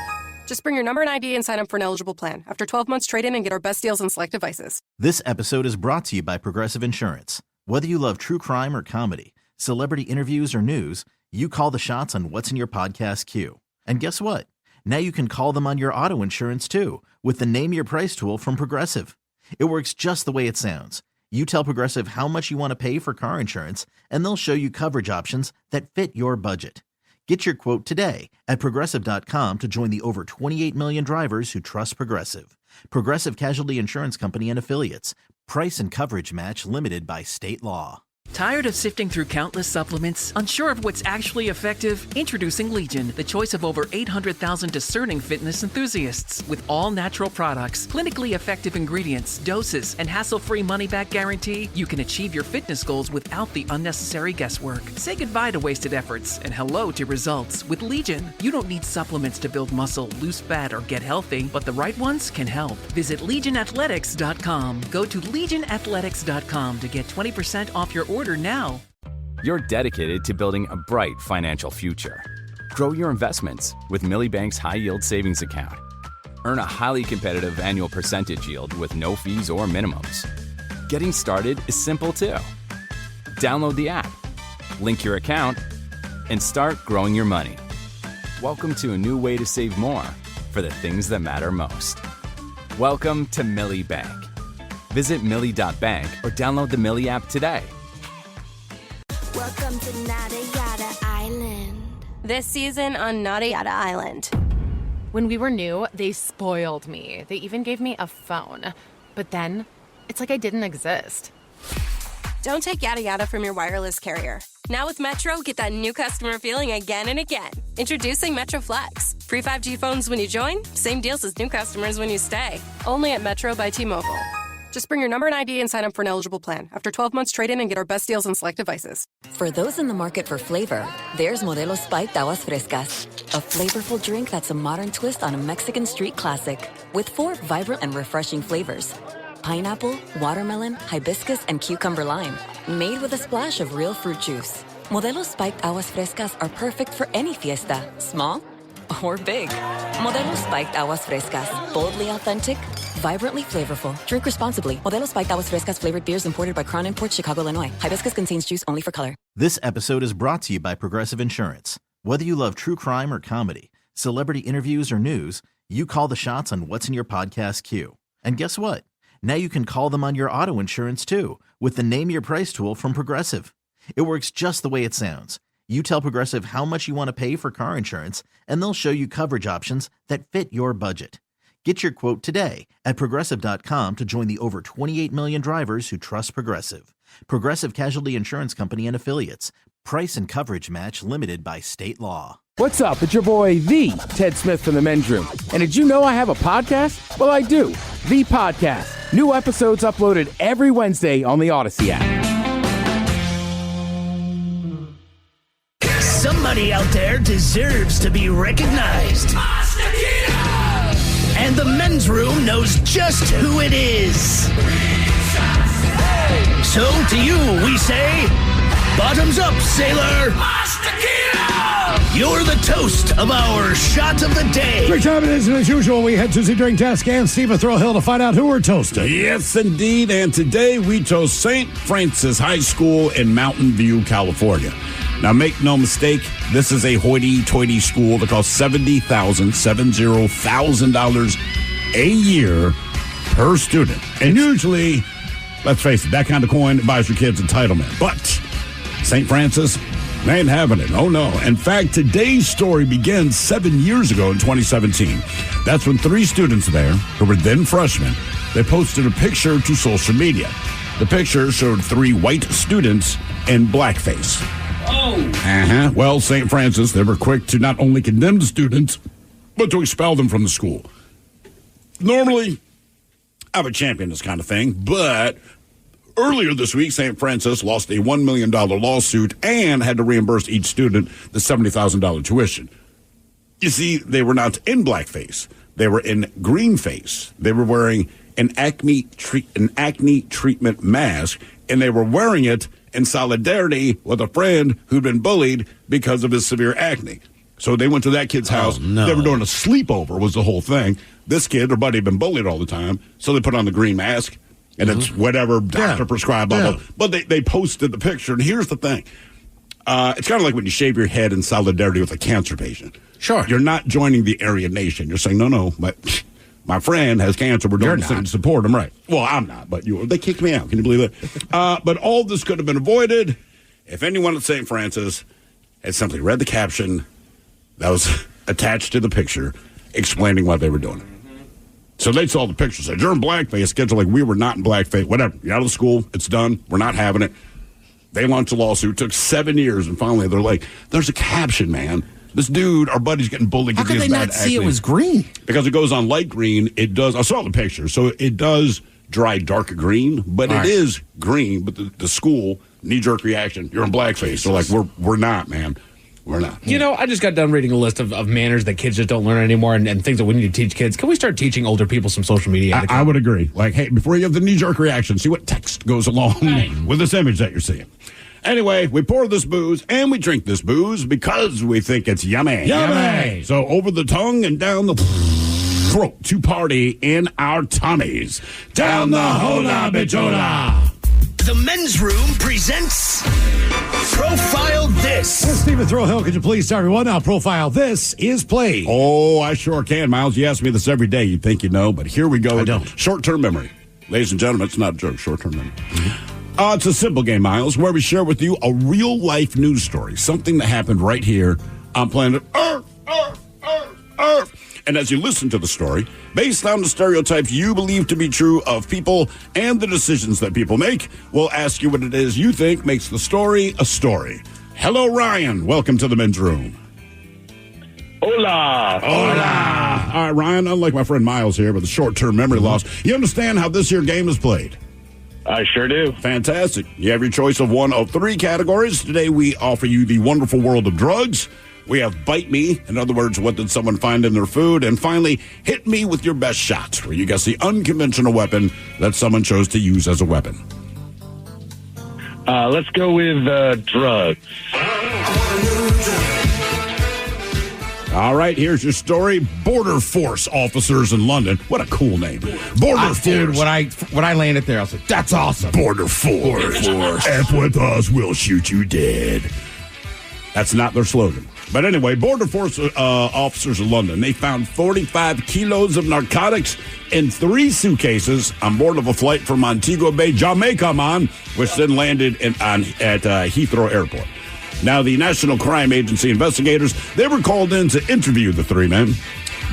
Speaker 2: Just bring your number and ID and sign up for an eligible plan. After 12 months, trade in and get our best deals on select devices.
Speaker 22: This episode is brought to you by Progressive Insurance. Whether you love true crime or comedy, celebrity interviews or news, you call the shots on what's in your podcast queue. And guess what? Now you can call them on your auto insurance too with the Name Your Price tool from Progressive. It works just the way it sounds. You tell Progressive how much you want to pay for car insurance, and they'll show you coverage options that fit your budget. Get your quote today at Progressive.com to join the over 28 million drivers who trust Progressive. Progressive Casualty Insurance Company and Affiliates. Price and coverage match limited by state law.
Speaker 26: Tired of sifting through countless supplements? Unsure of what's actually effective? Introducing Legion, the choice of over 800,000 discerning fitness enthusiasts. With all natural products, clinically effective ingredients, doses, and hassle-free money-back guarantee, you can achieve your fitness goals without the unnecessary guesswork. Say goodbye to wasted efforts and hello to results. With Legion, you don't need supplements to build muscle, lose fat, or get healthy, but the right ones can help. Visit LegionAthletics.com. Go to LegionAthletics.com to get 20% off your order now.
Speaker 12: You're dedicated to building a bright financial future. Grow your investments with Millie Bank's High Yield Savings Account. Earn a highly competitive annual percentage yield with no fees or minimums. Getting started is simple too. Download the app, link your account, and start growing your money. Welcome to a new way to save more for the things that matter most. Welcome to Millie Bank. Visit Millie.bank or download the Millie app today.
Speaker 1: Welcome to Nada Yada Island.
Speaker 2: This season on Nada Yada Island.
Speaker 3: When we were new, they spoiled me. They even gave me a phone. But then, it's like I didn't exist.
Speaker 2: Don't take yada yada from your wireless carrier. Now with Metro, get that new customer feeling again and again. Introducing Metro Flex. Free 5G phones when you join, same deals as new customers when you stay. Only at Metro by T-Mobile. Just bring your number and ID and sign up for an eligible plan. After 12 months, trade in and get our best deals on select devices.
Speaker 8: For those in the market for flavor, there's Modelo Spiked Aguas Frescas, a flavorful drink that's a modern twist on a Mexican street classic. With 4 vibrant and refreshing flavors: pineapple, watermelon, hibiscus, and cucumber lime. Made with a splash of real fruit juice. Modelo Spiked Aguas Frescas are perfect for any fiesta, small or big. Modelo Spiked Aguas Frescas, boldly authentic, vibrantly flavorful. Drink responsibly. Modelo Spiked Aguas Frescas flavored beers imported by Crown Imports, Chicago, Illinois. Hibiscus contains juice only for color.
Speaker 22: This episode is brought to you by Progressive Insurance. Whether you love true crime or comedy, celebrity interviews or news, you call the shots on what's in your podcast queue. And guess what? Now you can call them on your auto insurance too with the Name Your Price tool from Progressive. It works just the way it sounds. You tell Progressive how much you want to pay for car insurance, and they'll show you coverage options that fit your budget. Get your quote today at Progressive.com to join the over 28 million drivers who trust Progressive. Progressive Casualty Insurance Company and Affiliates. Price and coverage match limited by state law.
Speaker 23: What's up? It's your boy, the Ted Smith from the Men's Room. And did you know I have a podcast? Well, I do. The Podcast. New episodes uploaded every Wednesday on the Odyssey app.
Speaker 7: Somebody out there deserves to be recognized. And the Men's Room knows just who it is. So to you, we say, bottoms up, sailor. You're the toast of our shot of the day.
Speaker 10: Great time it is, and as usual, we head to the drink desk and Steve Thrill to find out who we're toasting.
Speaker 11: Yes, indeed. And today we toast St. Francis High School in Mountain View, California. Now, make no mistake, this is a hoity-toity school that costs $70,000 a year per student. And usually, let's face it, that kind of coin buys your kids entitlement. But St. Francis They ain't having it. Oh, no. In fact, today's story begins 7 years ago in 2017. That's when 3 students there, who were then freshmen, they posted a picture to social media. The picture showed 3 white students in blackface.
Speaker 15: Oh!
Speaker 11: Well, St. Francis, they were quick to not only condemn the students, but to expel them from the school. Normally, I would champion this kind of thing, but earlier this week, St. Francis lost a $1 million lawsuit and had to reimburse each student the $70,000 tuition. You see, they were not in blackface. They were in green face. They were wearing an acne treatment mask, and they were wearing it in solidarity with a friend who'd been bullied because of his severe acne. So they went to that kid's house.
Speaker 10: no.
Speaker 11: They were doing a sleepover was the whole thing. This kid, their buddy, had been bullied all the time, so they put on the green mask. And it's whatever doctor prescribed, blah, blah. But they posted the picture. And here's the thing. It's kind of like when you shave your head in solidarity with a cancer patient.
Speaker 23: Sure.
Speaker 11: You're not joining the Aryan Nation. You're saying, no, my friend has cancer. We're doing this thing to support him. Right. Well, I'm not, but they kicked me out. Can you believe it? But all this could have been avoided if anyone at St. Francis had simply read the caption that was attached to the picture explaining what they were doing. So they saw the picture, said, you're in blackface. Kids are like, we were not in blackface. Whatever. You're out of the school. It's done. We're not having it. They launched a lawsuit. It took 7 years, and finally they're like, there's a caption, man. This dude, our buddy's getting bullied.
Speaker 23: How could they not see it was green?
Speaker 11: Because it goes on light green. It does. I saw the picture. So it does dry dark green, but it is green. But the school, knee-jerk reaction, you're in blackface. So, like, we're not, man. We're not.
Speaker 15: You know, I just got done reading a list of manners that kids just don't learn anymore and things that we need to teach kids. Can we start teaching older people some social media?
Speaker 11: I would agree. Like, hey, before you have the knee-jerk reaction, see what text goes along with this image that you're seeing. Anyway, we pour this booze and we drink this booze because we think it's yummy.
Speaker 23: Yummy!
Speaker 11: So over the tongue and down the throat to party in our tummies. Down the hola bichola.
Speaker 7: The Men's Room presents Profile This.
Speaker 10: Well, Stephen Throwhill, could you please tell everyone how Profile This is played?
Speaker 11: Oh, I sure can, Miles. You ask me this every day. You'd think you know, but here we go.
Speaker 10: I don't.
Speaker 11: Short-term memory. Ladies and gentlemen, it's not a joke. Short-term memory. It's a simple game, Miles, where we share with you a real-life news story, something that happened right here on planet Earth. And as you listen to the story, based on the stereotypes you believe to be true of people and the decisions that people make, we'll ask you what it is you think makes the story a story. Hello, Ryan. Welcome to the Men's Room.
Speaker 16: Hola.
Speaker 11: Hola. All right, Ryan, unlike my friend Miles here with a short-term memory loss, you understand how this here game is played?
Speaker 16: I sure do.
Speaker 11: Fantastic. You have your choice of one of 3 categories. Today we offer you the wonderful world of drugs. We have Bite Me, in other words, what did someone find in their food? And finally, Hit Me with Your Best Shot, where you guess the unconventional weapon that someone chose to use as a weapon.
Speaker 16: Let's go with drugs.
Speaker 11: All right, here's your story. Border Force officers in London. What a cool name. Border Force.
Speaker 23: Dude, when I landed there, I was like, that's awesome.
Speaker 11: Border Force. F with us, we'll shoot you dead. That's not their slogan. But anyway, Border Force officers in London, they found 45 kilos of narcotics in 3 suitcases on board of a flight from Montego Bay, Jamaica, which then landed at Heathrow Airport. Now, the National Crime Agency investigators, they were called in to interview the 3 men.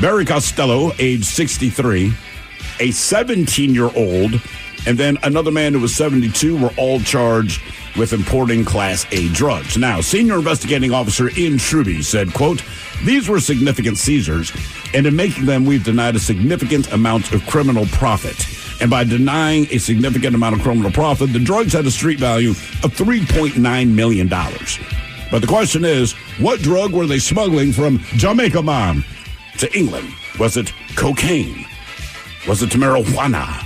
Speaker 11: Barry Costello, age 63, a 17-year-old, and then another man who was 72 were all charged with importing Class A drugs. Now, senior investigating officer Ian Truby said, quote, these were significant seizures, and in making them, we've denied a significant amount of criminal profit. And by denying a significant amount of criminal profit, the drugs had a street value of $3.9 million. But the question is, what drug were they smuggling from Jamaica, to England? Was it cocaine? Was it marijuana?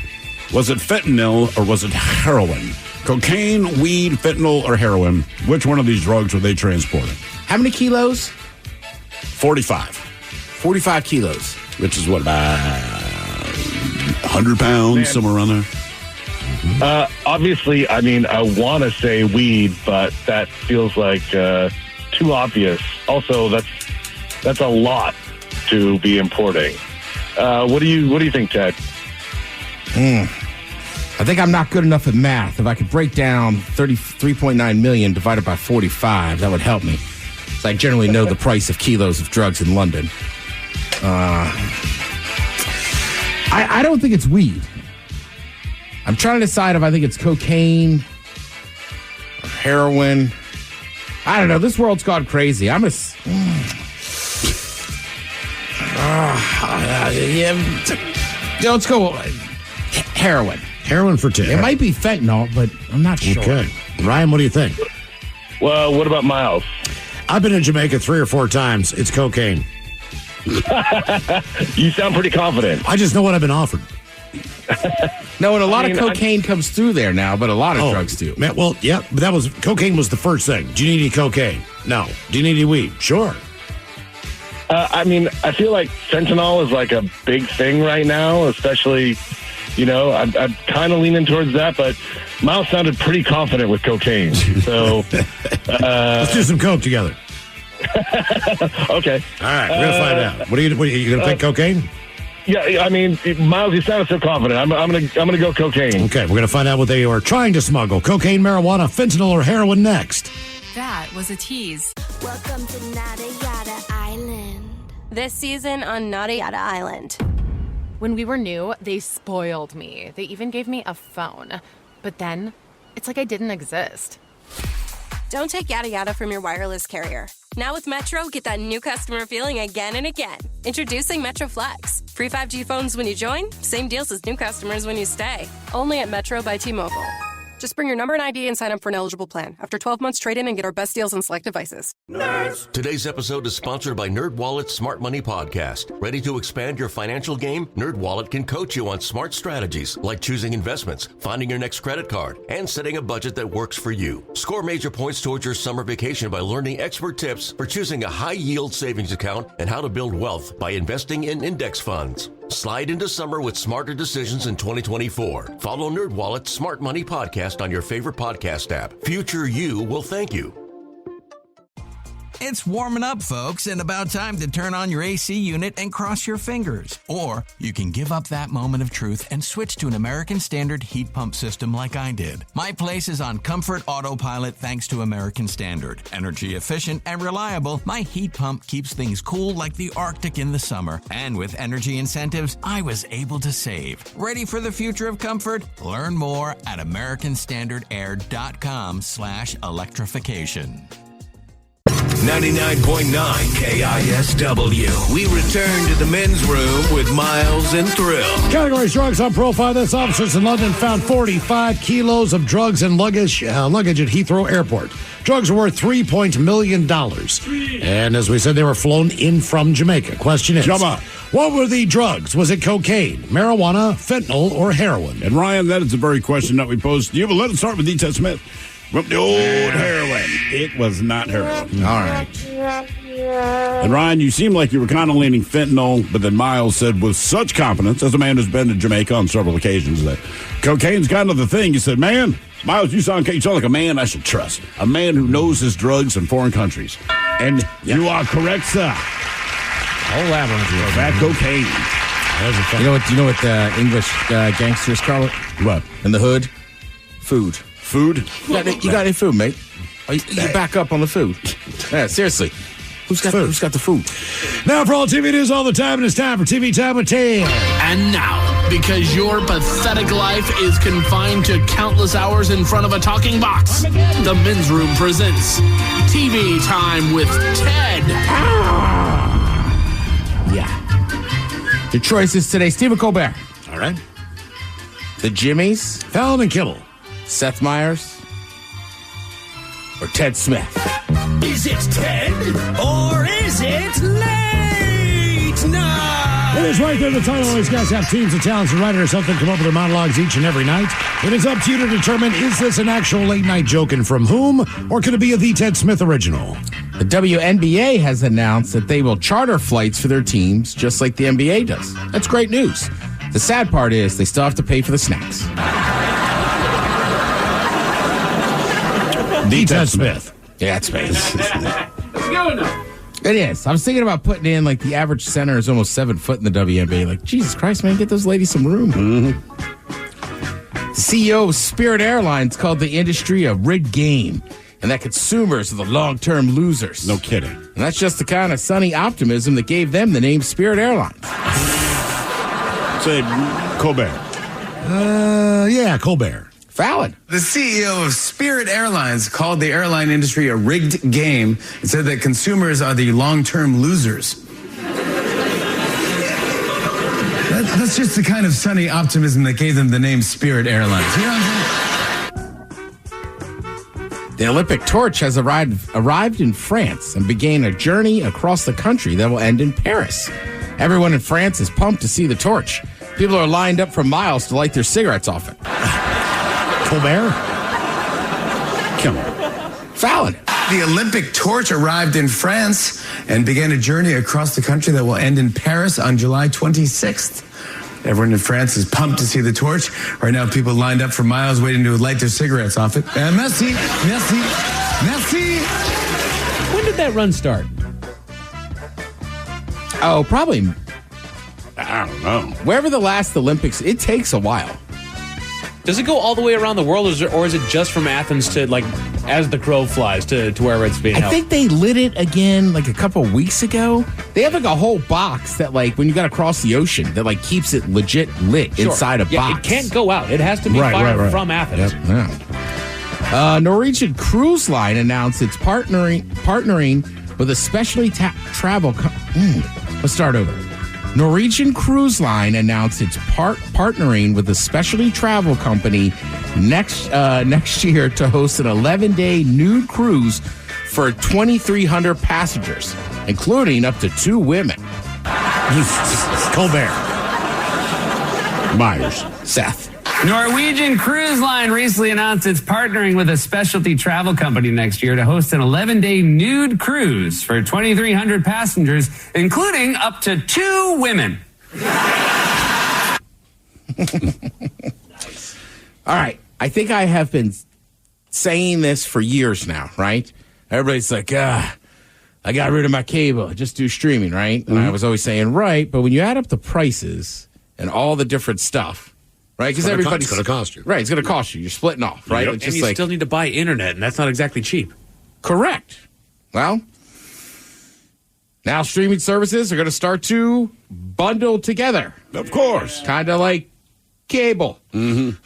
Speaker 11: Was it fentanyl or was it heroin? Cocaine, weed, fentanyl, or heroin? Which one of these drugs were they transporting?
Speaker 23: How many kilos?
Speaker 11: 45.
Speaker 23: 45 kilos.
Speaker 11: Which is what, about 100 pounds, somewhere around there?
Speaker 16: Obviously, I mean, I want to say weed, but that feels like too obvious. Also, that's a lot to be importing. What do you think, Ted?
Speaker 23: I think I'm not good enough at math. If I could break down 33.9 million divided by 45, that would help me. So I generally know the price of kilos of drugs in London. I don't think it's weed. I'm trying to decide if I think it's cocaine or heroin. I don't know. This world's gone crazy. Yeah, let's go heroin.
Speaker 10: Heroin for 10.
Speaker 23: It might be fentanyl, but I'm not sure.
Speaker 10: Okay. Ryan, what do you think?
Speaker 16: Well, what about Miles?
Speaker 10: I've been in Jamaica 3 or 4 times. It's cocaine.
Speaker 16: You sound pretty confident.
Speaker 10: I just know what I've been offered.
Speaker 23: No, and a lot of cocaine comes through there now, but a lot of drugs do.
Speaker 10: Well, yeah, but cocaine was the first thing. Do you need any cocaine? No. Do you need any weed? Sure.
Speaker 16: I feel like fentanyl is like a big thing right now, especially, I'm kind of leaning towards that, but Miles sounded pretty confident with cocaine. So
Speaker 10: let's do some coke together.
Speaker 16: Okay.
Speaker 10: All right, we're going to find out. What are you going to pick cocaine?
Speaker 16: Yeah, Miles, you sounded so confident. I'm gonna go cocaine.
Speaker 10: Okay, we're going to find out what they are trying to smuggle. Cocaine, marijuana, fentanyl, or heroin next.
Speaker 2: That was a tease.
Speaker 1: Welcome to Nada Yada Island.
Speaker 2: This season on Nada Yada Island.
Speaker 3: When we were new, they spoiled me. They even gave me a phone. But then, it's like I didn't exist.
Speaker 2: Don't take yada yada from your wireless carrier. Now with Metro, get that new customer feeling again and again. Introducing Metro Flex. Free 5G phones when you join, same deals as new customers when you stay. Only at Metro by T-Mobile. Just bring your number and ID and sign up for an eligible plan. After 12 months, trade in and get our best deals on select devices.
Speaker 17: Nerds! Today's episode is sponsored by NerdWallet's Smart Money Podcast. Ready to expand your financial game? NerdWallet can coach you on smart strategies like choosing investments, finding your next credit card, and setting a budget that works for you. Score major points towards your summer vacation by learning expert tips for choosing a high-yield savings account and how to build wealth by investing in index funds. Slide into summer with smarter decisions in 2024. Follow NerdWallet's Smart Money Podcast on your favorite podcast app. Future you will thank you.
Speaker 18: It's warming up, folks, and about time to turn on your AC unit and cross your fingers. Or you can give up that moment of truth and switch to an American Standard heat pump system like I did. My place is on Comfort Autopilot thanks to American Standard. Energy efficient and reliable, my heat pump keeps things cool like the Arctic in the summer. And with energy incentives, I was able to save. Ready for the future of comfort? Learn more at americanstandardair.com/electrification.
Speaker 14: 99.9 KISW. We return to the men's room with Miles and Thrill.
Speaker 10: Categories drugs on profile. This officers in London found 45 kilos of drugs and luggage at Heathrow Airport. Drugs were worth $3 million. And as we said, they were flown in from Jamaica. Question is, what were the drugs? Was it cocaine, marijuana, fentanyl, or heroin?
Speaker 11: And Ryan, that is the very question that we posed to you. But let us start with D-Ted Smith. From the old heroin. It was not heroin.
Speaker 23: All right.
Speaker 11: And Ryan, you seem like you were kind of leaning fentanyl, but then Miles said with such confidence, as a man who's been to Jamaica on several occasions, that cocaine's kind of the thing. You said, man, Miles, you sound like a man I should trust. A man who knows his drugs in foreign countries. And you are correct, sir.
Speaker 23: Whole labyrinth of
Speaker 11: that cocaine.
Speaker 23: You know what English gangsters call it?
Speaker 11: What?
Speaker 23: In the hood? Food.
Speaker 11: Food?
Speaker 23: You got any food, mate? You back up on the food. Yeah, seriously. Who's got the food?
Speaker 10: Now for all TV news all the time, it's time for TV Time with Ted.
Speaker 19: And now, because your pathetic life is confined to countless hours in front of a talking box, the Men's Room presents TV Time with Ted.
Speaker 23: Yeah. Your choices today, Stephen Colbert.
Speaker 10: All right.
Speaker 23: The Jimmys.
Speaker 10: Fallon and Kimmel.
Speaker 23: Seth Meyers. Or Ted Smith.
Speaker 7: Is it Ted or is it late night?
Speaker 10: It is right there. The title. These guys have teams of talented writers or something come up with their monologues each and every night. It is up to you to determine, is this an actual late night joke and from whom, or could it be a The Ted Smith original?
Speaker 23: The WNBA has announced that they will charter flights for their teams just like the NBA does. That's great news. The sad part is they still have to pay for the snacks.
Speaker 10: The Ted Smith.
Speaker 23: Yeah, it's space. It is. I was thinking about putting in, like, the average center is almost 7 foot in the WNBA. Like, Jesus Christ, man, get those ladies some room.
Speaker 10: Mm-hmm.
Speaker 23: The CEO of Spirit Airlines called the industry a rigged game and that consumers are the long-term losers.
Speaker 11: No kidding.
Speaker 23: And that's just the kind of sunny optimism that gave them the name Spirit Airlines.
Speaker 11: Say Colbert.
Speaker 10: Yeah, Colbert.
Speaker 23: Fallon.
Speaker 4: The CEO of Spirit Airlines called the airline industry a rigged game and said that consumers are the long-term losers. That's just the kind of sunny optimism that gave them the name Spirit Airlines. You know what I'm saying?
Speaker 23: The Olympic torch has arrived in France and began a journey across the country that will end in Paris. Everyone in France is pumped to see the torch. People are lined up for miles to light their cigarettes off it.
Speaker 10: Colbert?
Speaker 11: Come on.
Speaker 23: Fallon.
Speaker 4: The Olympic torch arrived in France and began a journey across the country that will end in Paris on July 26th. Everyone in France is pumped to see the torch. Right now, people lined up for miles waiting to light their cigarettes off it. Merci, merci, merci.
Speaker 15: When did that run start?
Speaker 23: Oh, probably.
Speaker 11: I don't know.
Speaker 23: Wherever the last Olympics, it takes a while.
Speaker 15: Does it go all the way around the world, or is it just from Athens to, like, as the crow flies to wherever it's being held?
Speaker 23: I think they lit it again, like, a couple weeks ago. They have, like, a whole box that, like, when you got to cross the ocean, that, like, keeps it legit lit inside a box.
Speaker 15: It can't go out. It has to be fired from Athens.
Speaker 23: Yep. Yeah. Norwegian Cruise Line announced it's partnering with a specialty travel let's start over. Norwegian Cruise Line announced it's partnering with a specialty travel company next year to host an 11-day nude cruise for 2,300 passengers, including up to 2 women.
Speaker 10: Colbert.
Speaker 23: Myers. Seth.
Speaker 5: Norwegian Cruise Line recently announced it's partnering with a specialty travel company next year to host an 11-day nude cruise for 2,300 passengers, including up to 2 women.
Speaker 23: All right. I think I have been saying this for years now, right? Everybody's like, I got rid of my cable. I just do streaming, right? And I was always saying, right, but when you add up the prices and all the different stuff, right? Because everybody's
Speaker 10: going to cost you.
Speaker 23: Right, it's going to cost you. You're splitting off, right?
Speaker 15: Yep.
Speaker 23: It's
Speaker 15: and
Speaker 23: just
Speaker 15: you
Speaker 23: like,
Speaker 15: still need to buy internet, and that's not exactly cheap.
Speaker 23: Correct. Well, now streaming services are going to start to bundle together.
Speaker 11: Of course.
Speaker 23: Kind of like cable.
Speaker 11: Mm-hmm.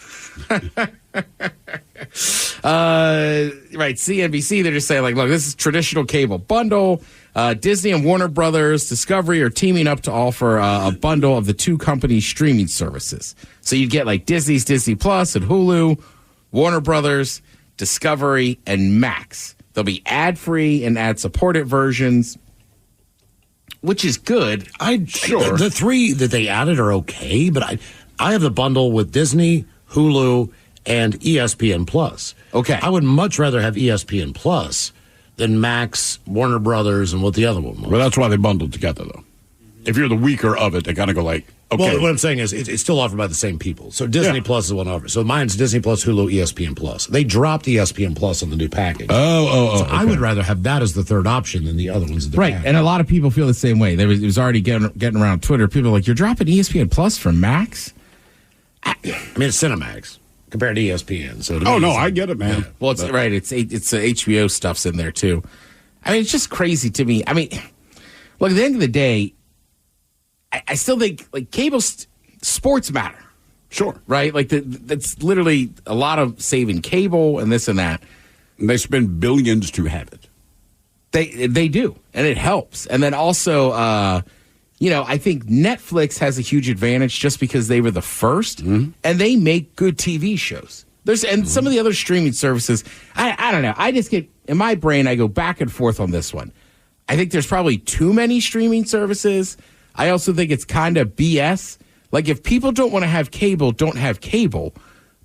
Speaker 23: Right, CNBC, they're just saying, like, look, this is traditional cable bundle. Disney and Warner Brothers Discovery are teaming up to offer a bundle of the 2 companies' streaming services. So you get, like, Disney's Disney Plus and Hulu, Warner Brothers, Discovery, and Max. There'll be ad-free and ad-supported versions, which is good.
Speaker 10: Sure. The 3 that they added are okay, but I have the bundle with Disney, Hulu, and ESPN Plus.
Speaker 23: Okay.
Speaker 10: I would much rather have ESPN Plus than Max, Warner Brothers, and what the other one was.
Speaker 11: Well, that's why they bundled together, though. If you're the weaker of it, they kind of go like, okay.
Speaker 10: Well, what I'm saying is it's still offered by the same people. So Disney Plus is one offer. So mine's Disney Plus, Hulu, ESPN Plus. They dropped ESPN Plus on the new package.
Speaker 11: So
Speaker 10: okay. I would rather have that as the third option than the other ones.
Speaker 23: Right, and a lot of people feel the same way. It was already getting around Twitter. People are like, you're dropping ESPN Plus for Max?
Speaker 10: I mean, it's Cinemax compared to ESPN. So
Speaker 11: I get it, man.
Speaker 23: Yeah. Well, it's right. It's HBO stuff's in there too. I mean, it's just crazy to me. I mean, look, at the end of the day, I still think like cable sports matter.
Speaker 11: Sure,
Speaker 23: right? Like that's literally a lot of saving cable and this and that.
Speaker 11: And they spend billions to have it.
Speaker 23: They do, and it helps. And then also, I think Netflix has a huge advantage just because they were the first, and they make good TV shows. And some of the other streaming services, I don't know. I just get, in my brain, I go back and forth on this one. I think there's probably too many streaming services. I also think it's kind of BS. Like, if people don't want to have cable, don't have cable.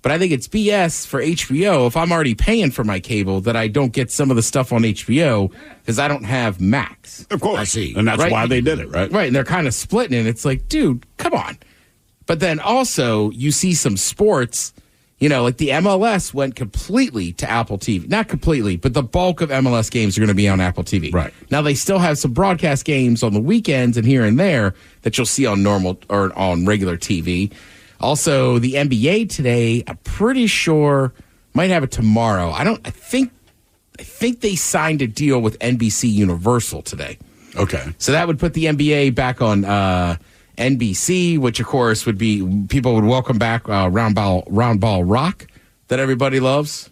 Speaker 23: But I think it's BS for HBO, if I'm already paying for my cable, that I don't get some of the stuff on HBO because I don't have Max.
Speaker 11: Of course.
Speaker 10: I see.
Speaker 11: And that's why they did it, right?
Speaker 23: Right, and they're kind of splitting it. It's like, dude, come on. But then also, you see some sports, like the MLS went completely to Apple TV. Not completely, but the bulk of MLS games are going to be on Apple TV.
Speaker 11: Right.
Speaker 23: Now, they still have some broadcast games on the weekends and here and there that you'll see on normal or on regular TV. Also, the NBA today, I'm pretty sure might have it tomorrow. I think they signed a deal with NBC Universal today.
Speaker 11: Okay.
Speaker 23: So that would put the NBA back on NBC, which of course would be people would welcome back Round Ball Rock that everybody loves.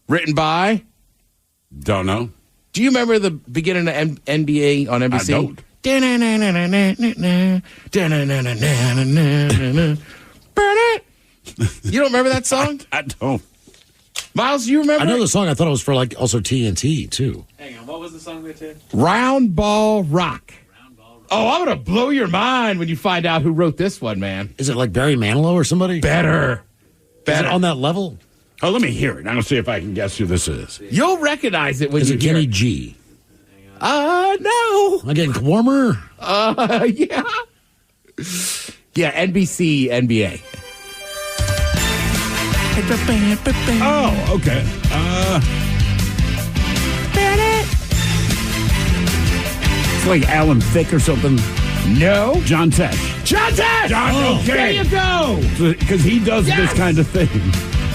Speaker 23: Written by?
Speaker 11: Don't know.
Speaker 23: Do you remember the beginning of NBA on NBC?
Speaker 11: I don't.
Speaker 23: You don't remember that song?
Speaker 11: I don't.
Speaker 23: Miles, you remember?
Speaker 10: I know the song. I thought it was for like also TNT too.
Speaker 15: Hang on, what was the song they did?
Speaker 23: Round Ball Rock. Oh, I'm going to blow your mind when you find out who wrote this one, man.
Speaker 10: Is it like Barry Manilow or somebody?
Speaker 23: Better.
Speaker 10: Is it on that level?
Speaker 11: Oh, let me hear it. I'm going to see if I can guess who this is.
Speaker 23: You'll recognize it when
Speaker 10: Is
Speaker 23: you
Speaker 10: it
Speaker 23: hear
Speaker 10: Kenny
Speaker 23: it.
Speaker 10: G?
Speaker 23: No.
Speaker 10: Am I getting warmer?
Speaker 23: Yeah. Yeah, NBC, NBA.
Speaker 11: Oh, okay. It's like Alan Thicke or something.
Speaker 23: No.
Speaker 11: John Tesh.
Speaker 23: John Tesh!
Speaker 11: Okay.
Speaker 23: There you go!
Speaker 11: Because he does this kind of thing.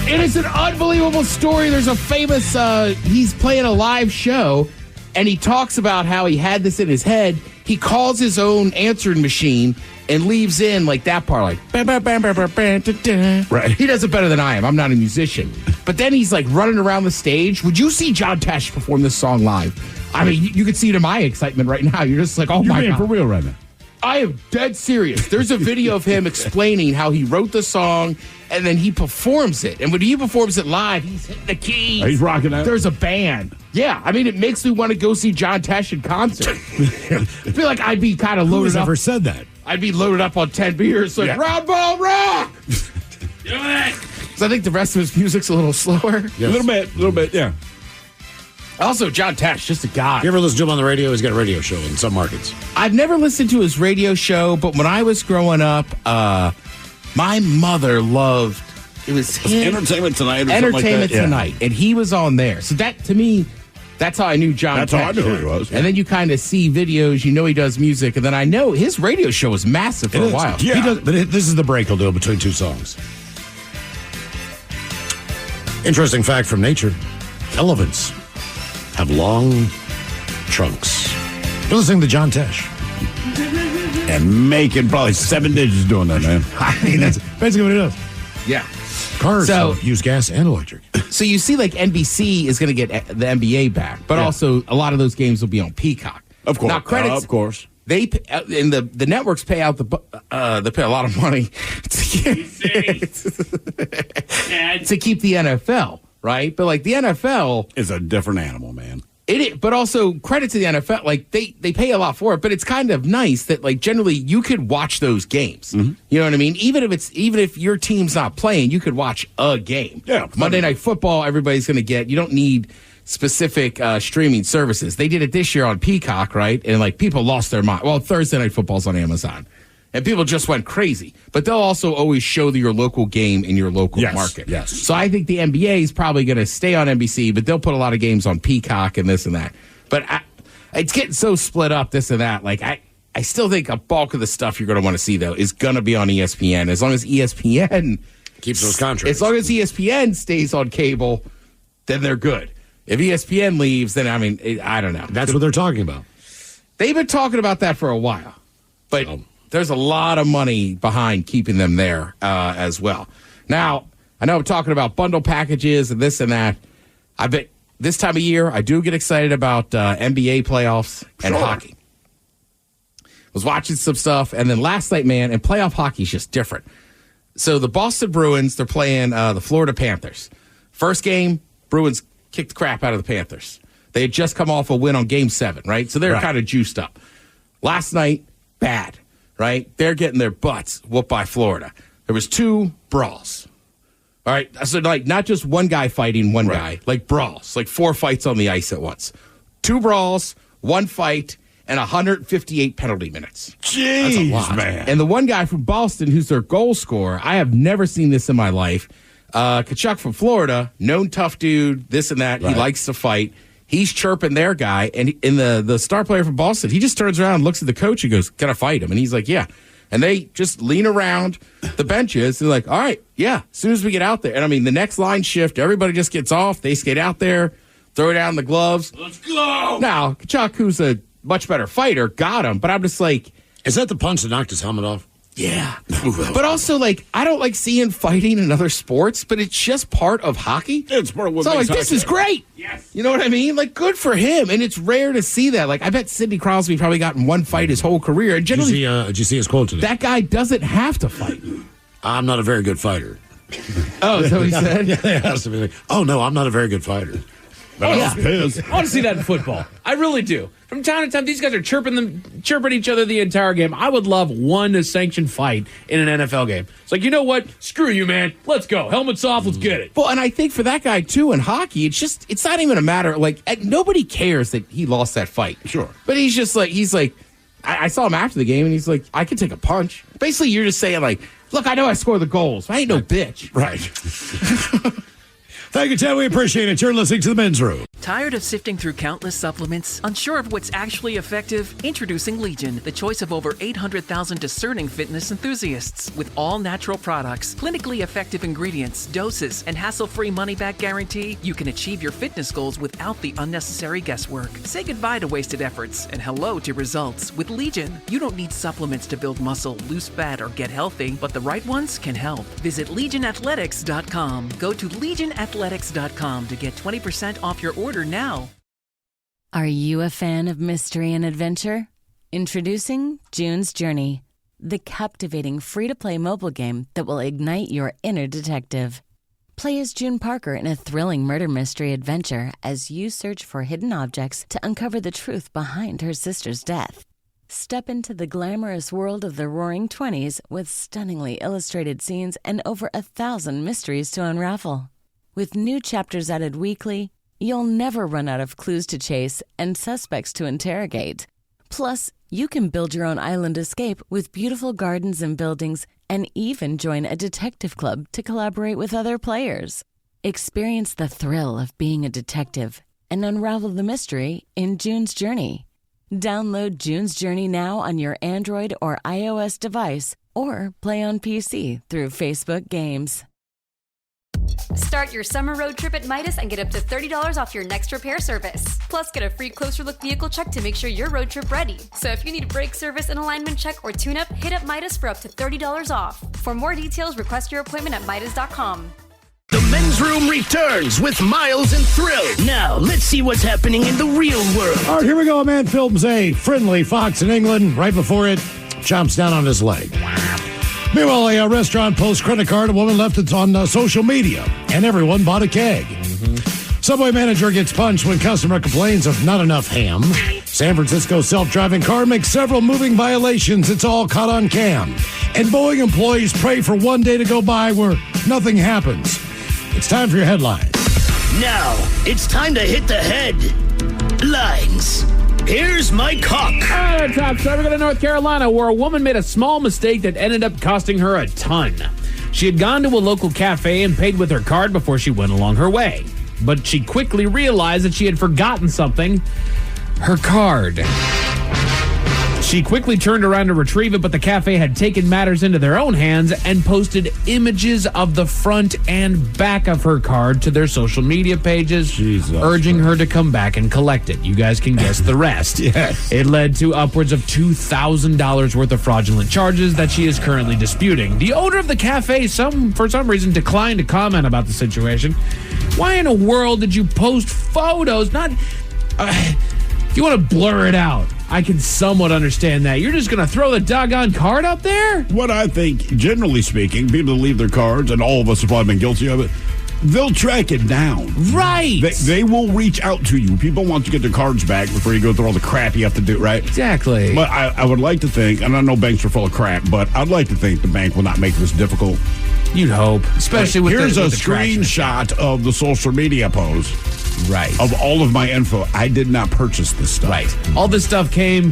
Speaker 23: It is an unbelievable story. There's a famous, he's playing a live show, and he talks about how he had this in his head. He calls his own answering machine and leaves in like that part, like right. He does it better than I am. I'm not a musician. But then he's like running around the stage. Would you see John Tesh perform this song live? I mean, you could see it in my excitement right now. You're just like, oh my God.
Speaker 11: For real right now.
Speaker 23: I am dead serious. There's a video of him explaining how he wrote the song and then he performs it. And when he performs it live, he's hitting the keys.
Speaker 11: He's rocking out.
Speaker 23: There's a band. Yeah, I mean, it makes me want to go see John Tesh in concert. I feel like I'd be kind of loaded
Speaker 10: Who's
Speaker 23: up.
Speaker 10: ever said that?
Speaker 23: I'd be loaded up on 10 beers, like, Round Ball Rock! Do it! So I think the rest of his music's a little slower.
Speaker 11: Yes. A little bit, yeah.
Speaker 23: Also, John Tesh, just a guy.
Speaker 10: You ever listen to him on the radio? He's got a radio show in some markets.
Speaker 23: I've never listened to his radio show, but when I was growing up, my mother loved, it was him.
Speaker 11: Entertainment Tonight or
Speaker 23: Entertainment
Speaker 11: something like that. Yeah.
Speaker 23: Tonight. And he was on there. So that, to me, that's how I knew John
Speaker 11: That's
Speaker 23: Tesh.
Speaker 11: how I knew who he was.
Speaker 23: And then you kind of see videos, you know he does music, and then I know his radio show was massive for a while.
Speaker 10: Yeah. This is the break he'll do between two songs. Interesting fact from nature. Elephants have long trunks. You're listening to John Tesh.
Speaker 11: And making probably 7 digits doing that, man.
Speaker 10: I mean, that's basically what it is.
Speaker 23: Yeah.
Speaker 10: Cars use gas and electric.
Speaker 23: So you see, like, NBC is going to get the NBA back, but also a lot of those games will be on Peacock.
Speaker 11: Of course.
Speaker 23: Now, credits,
Speaker 11: of course.
Speaker 23: They and the networks pay out they pay a lot of money to keep the NFL, right? But like the NFL
Speaker 11: is a different animal, man.
Speaker 23: But also credit to the NFL, like they pay a lot for it. But it's kind of nice that like generally you could watch those games. Mm-hmm. You know what I mean? Even if your team's not playing, you could watch a game.
Speaker 11: Yeah,
Speaker 23: Monday Night Football, everybody's going to get. You don't need specific streaming services. They did it this year on Peacock, right? And like people lost their mind. Well, Thursday Night Football's on Amazon. And people just went crazy. But they'll also always show your local game in your local market.
Speaker 11: Yes.
Speaker 23: So I think the NBA is probably going to stay on NBC, but they'll put a lot of games on Peacock and this and that. But it's getting so split up, this and that. Like I still think a bulk of the stuff you're going to want to see, though, is going to be on ESPN. As long as ESPN
Speaker 10: keeps those contracts.
Speaker 23: As long as ESPN stays on cable, then they're good. If ESPN leaves, then, I mean, I don't know.
Speaker 10: That's what they're talking about.
Speaker 23: They've been talking about that for a while. But there's a lot of money behind keeping them there as well. Now, I know I'm talking about bundle packages and this and that. I bet this time of year, I do get excited about NBA playoffs and hockey. Was watching some stuff, and then last night, man, and playoff hockey is just different. So the Boston Bruins, they're playing the Florida Panthers. First game, Bruins kicked the crap out of the Panthers. They had just come off a win on Game 7, right? So they're kind of juiced up. Last night, bad, right? They're getting their butts whooped by Florida. There was 2 brawls. All right, so like not just one guy fighting one guy, like brawls, like 4 fights on the ice at once. 2 brawls, 1 fight, and 158 penalty minutes.
Speaker 11: Jeez,
Speaker 23: that's a lot,
Speaker 11: man.
Speaker 23: And the one guy from Boston, who's their goal scorer, I have never seen this in my life. Kachuk from Florida, known tough dude, this and that. He likes to fight. He's chirping their guy, and the star player from Boston, he just turns around and looks at the coach and goes, "Can I fight him?" And he's like, "Yeah." And they just lean around the benches and like, all right, yeah, as soon as we get out there. And I mean, the next line shift, everybody just gets off. They skate out there, throw down the gloves.
Speaker 11: Let's go.
Speaker 23: Now, Kachuk, who's a much better fighter, got him. But I'm just like.
Speaker 10: Is that the punch that knocked his helmet off?
Speaker 23: Yeah. But also, like, I don't like seeing fighting in other sports, but it's just part of hockey.
Speaker 11: It's part of what
Speaker 23: so,
Speaker 11: makes
Speaker 23: like, this
Speaker 11: hockey.
Speaker 23: is great.
Speaker 11: Yes.
Speaker 23: You know what I mean? Like, good for him. And it's rare to see that. Like, I bet Sidney Crosby probably got in one fight his whole career. And generally,
Speaker 10: did you see his quote today?
Speaker 23: That guy doesn't have to fight.
Speaker 10: I'm not a very good fighter.
Speaker 23: Oh, is that what he said?
Speaker 10: Yeah, it has to be like, oh, no, I'm not a very good fighter.
Speaker 11: But I was pissed.
Speaker 15: I want to see that in football. I really do. From time to time, these guys are chirping each other the entire game. I would love one sanctioned fight in an NFL game. It's like, you know what? Screw you, man. Let's go. Helmets off. Let's get it.
Speaker 23: Well, and I think for that guy, too, in hockey, it's not even a matter, like, nobody cares that he lost that fight.
Speaker 11: Sure.
Speaker 23: But he's like, I saw him after the game, and he's like, I can take a punch. Basically, you're just saying, like, look, I know I score the goals. I ain't no bitch.
Speaker 10: Right. Thank you, Ted. We appreciate it. You're listening to The Men's Room.
Speaker 26: Tired of sifting through countless supplements? Unsure of what's actually effective? Introducing Legion, the choice of over 800,000 discerning fitness enthusiasts. With all natural products, clinically effective ingredients, doses, and hassle-free money-back guarantee, you can achieve your fitness goals without the unnecessary guesswork. Say goodbye to wasted efforts and hello to results. With Legion, you don't need supplements to build muscle, lose fat, or get healthy, but the right ones can help. Visit LegionAthletics.com. Go to LegionAthletics.com to get 20% off your order now.
Speaker 6: Are you a fan of mystery and adventure? Introducing June's Journey, the captivating free-to-play mobile game that will ignite your inner detective. Play as June Parker in a thrilling murder mystery adventure as you search for hidden objects to uncover the truth behind her sister's death. Step into the glamorous world of the Roaring '20s with stunningly illustrated scenes and over 1,000 mysteries to unravel. With new chapters added weekly, you'll never run out of clues to chase and suspects to interrogate. Plus, you can build your own island escape with beautiful gardens and buildings and even join a detective club to collaborate with other players. Experience the thrill of being a detective and unravel the mystery in June's Journey. Download June's Journey now on your Android or iOS device or play on PC through Facebook Games.
Speaker 9: Start your summer road trip at Midas and get up to $30 off your next repair service. Plus, get a free closer look vehicle check to make sure your road trip ready. So if you need a brake service and alignment check or tune-up, hit up Midas for up to $30 off. For more details, request your appointment at Midas.com.
Speaker 7: The Men's Room returns with Miles and Thrill. Now, let's see what's happening in the real world.
Speaker 10: All right, here we go. A man films a friendly fox in England. Right before it chomps down on his leg. Meanwhile, a restaurant posts credit card. A woman left it on social media, and everyone bought a keg. Subway manager gets punched when customer complains of not enough ham. San Francisco self-driving car makes several moving violations. It's all caught on cam. And Boeing employees pray for one day to go by where nothing happens. It's time for your headlines.
Speaker 7: Now, it's time to hit the headlines. Here's Mike Hawk.
Speaker 15: All right, top story. We're going to North Carolina, where a woman made a small mistake that ended up costing her a ton. She had gone to a local cafe and paid with her card before she went along her way. But she quickly realized that she had forgotten something: her card. She quickly turned around to retrieve it, but the cafe had taken matters into their own hands and posted images of the front and back of her card to their social media pages, urging her to come back and collect it. You guys can guess the rest.
Speaker 10: Yes.
Speaker 15: It led to upwards of $2,000 worth of fraudulent charges that she is currently disputing. The owner of the cafe, for some reason, declined to comment about the situation. Why in the world did you post photos? If you want to blur it out, I can somewhat understand that. You're just going to throw the doggone card up there?
Speaker 11: What I think, generally speaking, people that leave their cards, and all of us have probably been guilty of it, they'll track it down.
Speaker 15: Right.
Speaker 11: They will reach out to you. People want to get their cards back before you go through all the crap you have to do, right?
Speaker 15: Exactly.
Speaker 11: But I would like to think, and I know banks are full of crap, but I'd like to think the bank will not make this difficult.
Speaker 15: You'd hope. Especially with
Speaker 11: Here's
Speaker 15: the
Speaker 11: a
Speaker 15: traction.
Speaker 11: screenshot of the social media post.
Speaker 15: Right.
Speaker 11: Of all of my info. I did not purchase this stuff.
Speaker 15: Right. All this stuff came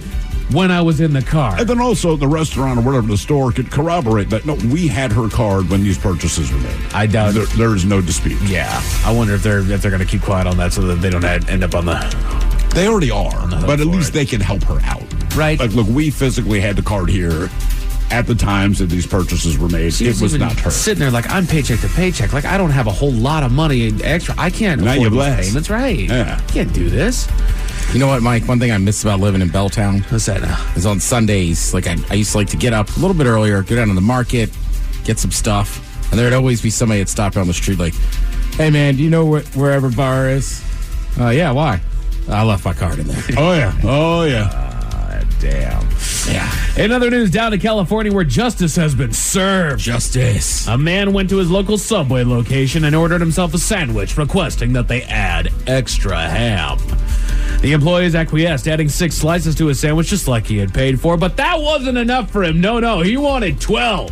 Speaker 15: when I was in the car.
Speaker 11: And then also the restaurant or whatever, the store could corroborate that. No, we had her card when these purchases were made.
Speaker 15: I doubt
Speaker 11: there is no dispute.
Speaker 15: Yeah. I wonder if they're going to keep quiet on that so that they don't end up on the...
Speaker 11: They already are, but at least they can help her out.
Speaker 15: Right.
Speaker 11: Like, look, we physically had the card here, at the times that these purchases were made.
Speaker 15: She's
Speaker 11: it was
Speaker 15: even
Speaker 11: not her.
Speaker 15: sitting there like, I'm paycheck to paycheck. Like, I don't have a whole lot of money extra. I can't
Speaker 11: Now
Speaker 15: afford
Speaker 11: you're
Speaker 15: these
Speaker 11: blessed.
Speaker 15: payments. Right.
Speaker 11: Yeah.
Speaker 15: I can't do this.
Speaker 23: You know what, Mike? One thing I miss about living in Belltown.
Speaker 15: What's that now?
Speaker 23: Is on Sundays, like I used to like to get up a little bit earlier, go down to the market, get some stuff, and there'd always be somebody that stopped on the street like, hey man, do you know where every bar is? Yeah, why? I left my card in there.
Speaker 11: Oh yeah.
Speaker 15: Damn.
Speaker 23: Yeah.
Speaker 15: In other news, down to California where justice has been served.
Speaker 23: Justice.
Speaker 15: A man went to his local Subway location and ordered himself a sandwich, requesting that they add extra ham. The employees acquiesced, adding 6 slices to his sandwich just like he had paid for, but that wasn't enough for him. No, he wanted 12.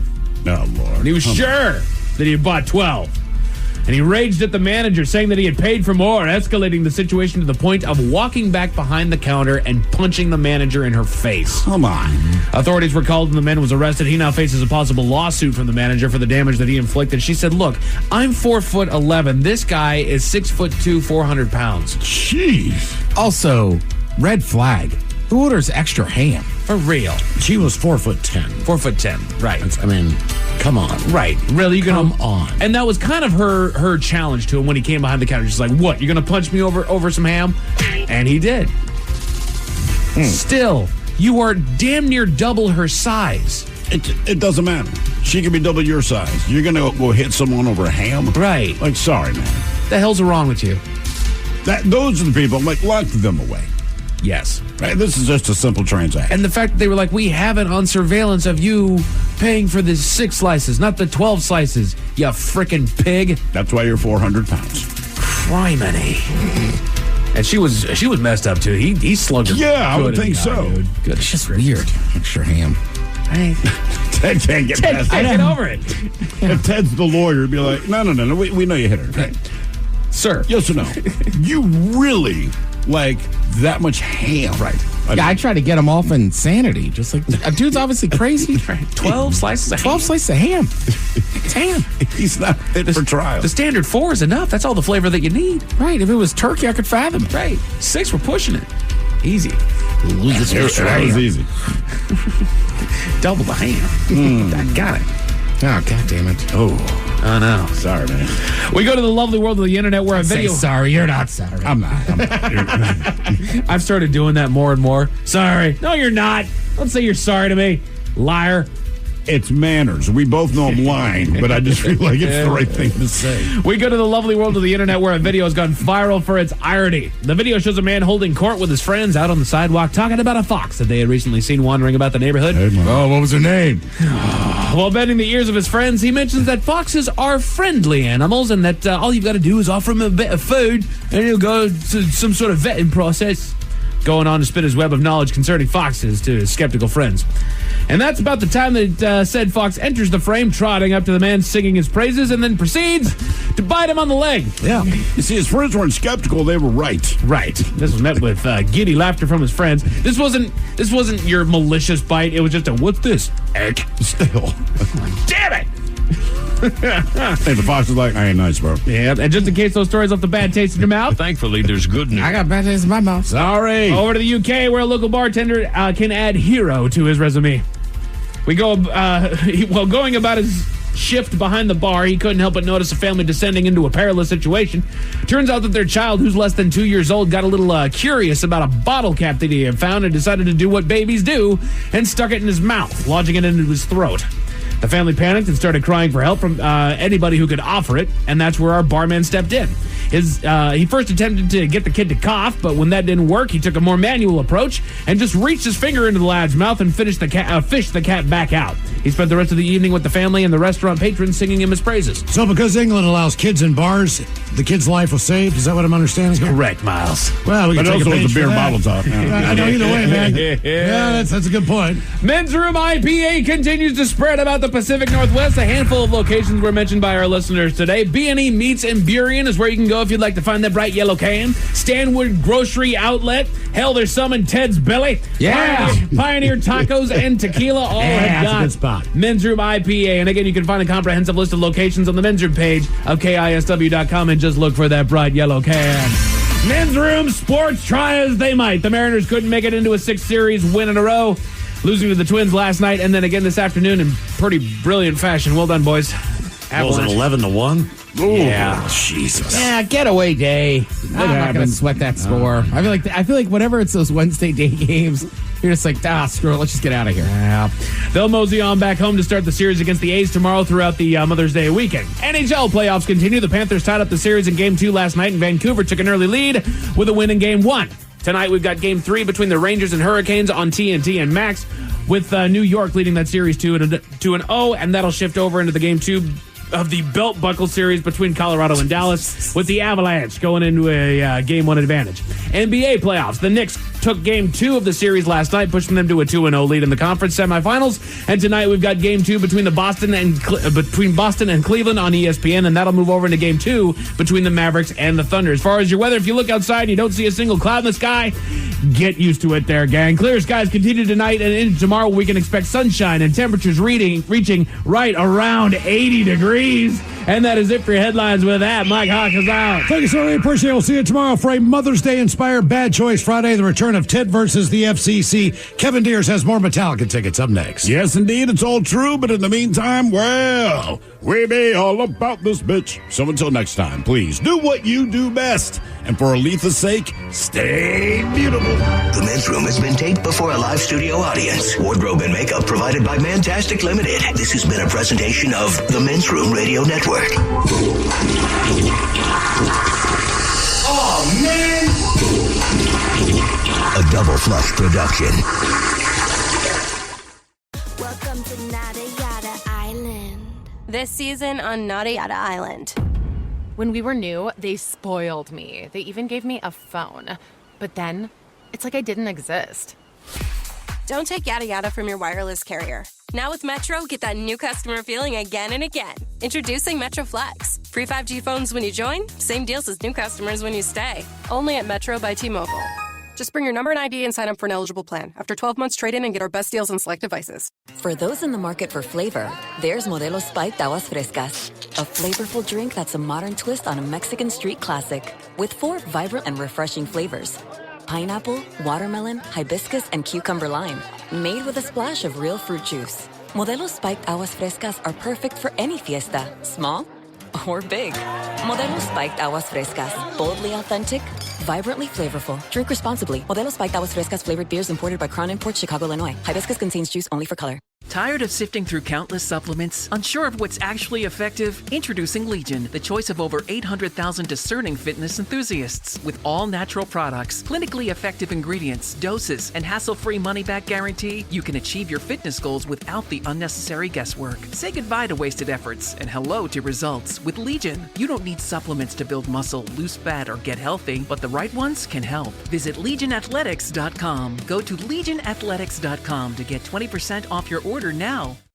Speaker 11: Oh, Lord.
Speaker 15: And he was sure that he had bought 12. And he raged at the manager, saying that he had paid for more, escalating the situation to the point of walking back behind the counter and punching the manager in her face.
Speaker 11: Come on.
Speaker 15: Authorities were called and the man was arrested. He now faces a possible lawsuit from the manager for the damage that he inflicted. She said, look, I'm 4'11". This guy is 6'2", 400 pounds.
Speaker 11: Jeez.
Speaker 23: Also, red flag. Who orders extra ham?
Speaker 15: For real.
Speaker 10: She was 4'10".
Speaker 15: 4'10", right.
Speaker 10: I mean, come on.
Speaker 15: Right. Really? You're
Speaker 10: Come
Speaker 15: gonna,
Speaker 10: on.
Speaker 15: And that was kind of her challenge to him when he came behind the counter. She's like, what? You're going to punch me over some ham? And he did. Still, you are damn near double her size.
Speaker 11: It doesn't matter. She could be double your size. You're going to go hit someone over a ham?
Speaker 15: Right.
Speaker 11: Like, sorry, man.
Speaker 15: The hell's wrong with you?
Speaker 11: Those are the people, like, lock them away.
Speaker 15: Yes.
Speaker 11: Right? This is just a simple transaction.
Speaker 15: And the fact that they were like, we have it on surveillance of you paying for the 6 slices, not the 12 slices, you frickin' pig.
Speaker 11: That's why you're 400 pounds.
Speaker 15: Criminy. And she was messed up, too. He slugged her.
Speaker 11: Yeah, I
Speaker 15: good
Speaker 11: would
Speaker 15: in the
Speaker 11: think
Speaker 15: eye,
Speaker 11: so.
Speaker 15: dude. Good.
Speaker 23: It's just weird. Extra ham.
Speaker 11: Ted can't get past
Speaker 15: Ted,
Speaker 11: that.
Speaker 15: get over it.
Speaker 11: If Ted's the lawyer, he'd be like, no, we know you hit her. Okay.
Speaker 15: Sir.
Speaker 11: Yes or no? You really like that much ham.
Speaker 23: Right. Yeah, I try to get him off insanity. Just like, a dude's obviously crazy.
Speaker 15: 12 slices of
Speaker 23: 12
Speaker 15: ham.
Speaker 23: slices of ham. It's ham.
Speaker 11: He's not fit for trial.
Speaker 15: The standard 4 is enough. That's all the flavor that you need.
Speaker 23: Right. If it was turkey, I could fathom it.
Speaker 15: Right. 6, we're pushing it. Easy.
Speaker 11: That was easy.
Speaker 15: Double the ham. I got it.
Speaker 23: Oh, God damn it.
Speaker 11: Oh,
Speaker 15: no.
Speaker 11: Sorry, man.
Speaker 15: We go to the lovely world of the internet where a video...
Speaker 23: Say sorry. You're not sorry.
Speaker 11: I'm not.
Speaker 15: I've started doing that more and more. Sorry. No, you're not. Don't say you're sorry to me. Liar.
Speaker 11: It's manners. We both know I'm lying, but I just feel like it's the right thing to say.
Speaker 15: We go to the lovely world of the internet where a video has gone viral for its irony. The video shows a man holding court with his friends out on the sidewalk talking about a fox that they had recently seen wandering about the neighborhood.
Speaker 23: Oh, what was her name?
Speaker 15: While bending the ears of his friends, he mentions that foxes are friendly animals and that all you've got to do is offer him a bit of food and he'll go to some sort of vetting process. Going on to spit his web of knowledge concerning foxes to his skeptical friends. And that's about the time that said fox enters the frame, trotting up to the man, singing his praises, and then proceeds to bite him on the leg.
Speaker 11: Yeah. You see, his friends weren't skeptical. They were right.
Speaker 15: Right. This was met with giddy laughter from his friends. This wasn't your malicious bite. It was just a, what's this? Egg.
Speaker 11: Still.
Speaker 15: Damn it!
Speaker 11: Hey, the fox is like, I ain't nice, bro.
Speaker 15: Yeah, and just in case those stories left the bad taste in your mouth.
Speaker 14: Thankfully, there's good news.
Speaker 23: I got bad taste in my mouth.
Speaker 11: Sorry.
Speaker 15: Over to the UK, where a local bartender can add hero to his resume. We go, while going about his shift behind the bar, he couldn't help but notice a family descending into a perilous situation. Turns out that their child, who's less than 2 years old, got a little curious about a bottle cap that he had found and decided to do what babies do and stuck it in his mouth, lodging it into his throat. The family panicked and started crying for help from anybody who could offer it, and that's where our barman stepped in. He first attempted to get the kid to cough, but when that didn't work, he took a more manual approach and just reached his finger into the lad's mouth and fished the cat back out. He spent the rest of the evening with the family and the restaurant patrons singing him his praises.
Speaker 10: So because England allows kids in bars, the kid's life was saved? Is that what I'm understanding here?
Speaker 15: Correct, Miles.
Speaker 10: Well, we can
Speaker 11: But
Speaker 10: take
Speaker 11: also
Speaker 10: a
Speaker 11: with
Speaker 10: page
Speaker 11: the beer
Speaker 10: for that.
Speaker 11: bottle top.
Speaker 10: I know, either way, man. Yeah, that's a good point.
Speaker 15: Men's Room IPA continues to spread about the Pacific Northwest. A handful of locations were mentioned by our listeners today. B&E Meats in Burien is where you can go if you'd like to find that bright yellow can. Stanwood Grocery Outlet. Hell, there's some in Ted's Belly.
Speaker 23: Yeah.
Speaker 15: Pioneer Tacos and Tequila all have
Speaker 10: that's a
Speaker 15: got
Speaker 10: good spot.
Speaker 15: Men's Room IPA. And again, you can find a comprehensive list of locations on the Men's Room page of KISW.com and just look for that bright yellow can. Men's Room sports, try as they might. The Mariners couldn't make it into a 6 series win in a row. losing to the Twins last night and then again this afternoon in pretty brilliant fashion. Well done, boys.
Speaker 11: What was it, 11-1?
Speaker 23: Yeah.
Speaker 11: Jesus.
Speaker 23: Yeah, getaway day. I'm not going to sweat that score. I feel like whenever it's those Wednesday day games, you're just like, screw it. Let's just get out of here.
Speaker 15: Yeah. They'll mosey on back home to start the series against the A's tomorrow throughout the Mother's Day weekend. NHL playoffs continue. The Panthers tied up the series in Game 2 last night, and Vancouver took an early lead with a win in Game 1. Tonight, we've got Game 3 between the Rangers and Hurricanes on TNT and Max, with New York leading that series 2-0, and that'll shift over into the Game 2 of the belt buckle series between Colorado and Dallas, with the Avalanche going into a Game 1 advantage. NBA playoffs. The Knicks took Game 2 of the series last night, pushing them to a 2-0 lead in the conference semifinals. And tonight we've got Game 2 between Boston and Cleveland on ESPN, and that'll move over into Game 2 between the Mavericks and the Thunder. As far as your weather, if you look outside and you don't see a single cloud in the sky, get used to it there, gang. Clear skies continue tonight, and into tomorrow we can expect sunshine and temperatures reaching right around 80 degrees. And that is it for your headlines. With that, Mike Hawk is out.
Speaker 10: Thank you, sir. We appreciate it. We'll see you tomorrow for a Mother's Day inspired Bad Choice Friday, the return of Ted versus the FCC. Kevin Deers has more Metallica tickets up next.
Speaker 11: Yes, indeed. It's all true. But in the meantime, well, we be all about this bitch. So until next time, please do what you do best. And for Aletha's sake, stay beautiful.
Speaker 7: The Men's Room has been taped before a live studio audience. Wardrobe and makeup provided by Mantastic Limited. This has been a presentation of the Men's Room Radio Network. Oh, man! A Double Flush production.
Speaker 1: Welcome to Nada Yada Island.
Speaker 2: This season on Nada Yada Island.
Speaker 3: When we were new, they spoiled me. They even gave me a phone. But then, it's like I didn't exist.
Speaker 2: Don't take yada yada from your wireless carrier. Now with Metro, get that new customer feeling again and again. Introducing Metro Flex. Free 5G phones when you join, same deals as new customers when you stay. Only at Metro by T-Mobile. Just bring your number and ID and sign up for an eligible plan. After 12 months, trade in and get our best deals on select devices.
Speaker 8: For those in the market for flavor, there's Modelo Spiked Aguas Frescas, a flavorful drink that's a modern twist on a Mexican street classic, with 4 vibrant and refreshing flavors: pineapple, watermelon, hibiscus, and cucumber lime, made with a splash of real fruit juice. Modelo Spiked Aguas Frescas are perfect for any fiesta, small or big. Modelo Spiked Aguas Frescas, boldly authentic, vibrantly flavorful. Drink responsibly. Modelo Spiked Aguas Frescas flavored beers imported by Crown Imports, Chicago, Illinois. Hibiscus contains juice only for color.
Speaker 26: Tired of sifting through countless supplements? Unsure of what's actually effective? Introducing Legion, the choice of over 800,000 discerning fitness enthusiasts. With all natural products, clinically effective ingredients, doses, and hassle-free money-back guarantee, you can achieve your fitness goals without the unnecessary guesswork. Say goodbye to wasted efforts and hello to results. With Legion, you don't need supplements to build muscle, lose fat, or get healthy, but the right ones can help. Visit LegionAthletics.com. Go to LegionAthletics.com to get 20% off your order now.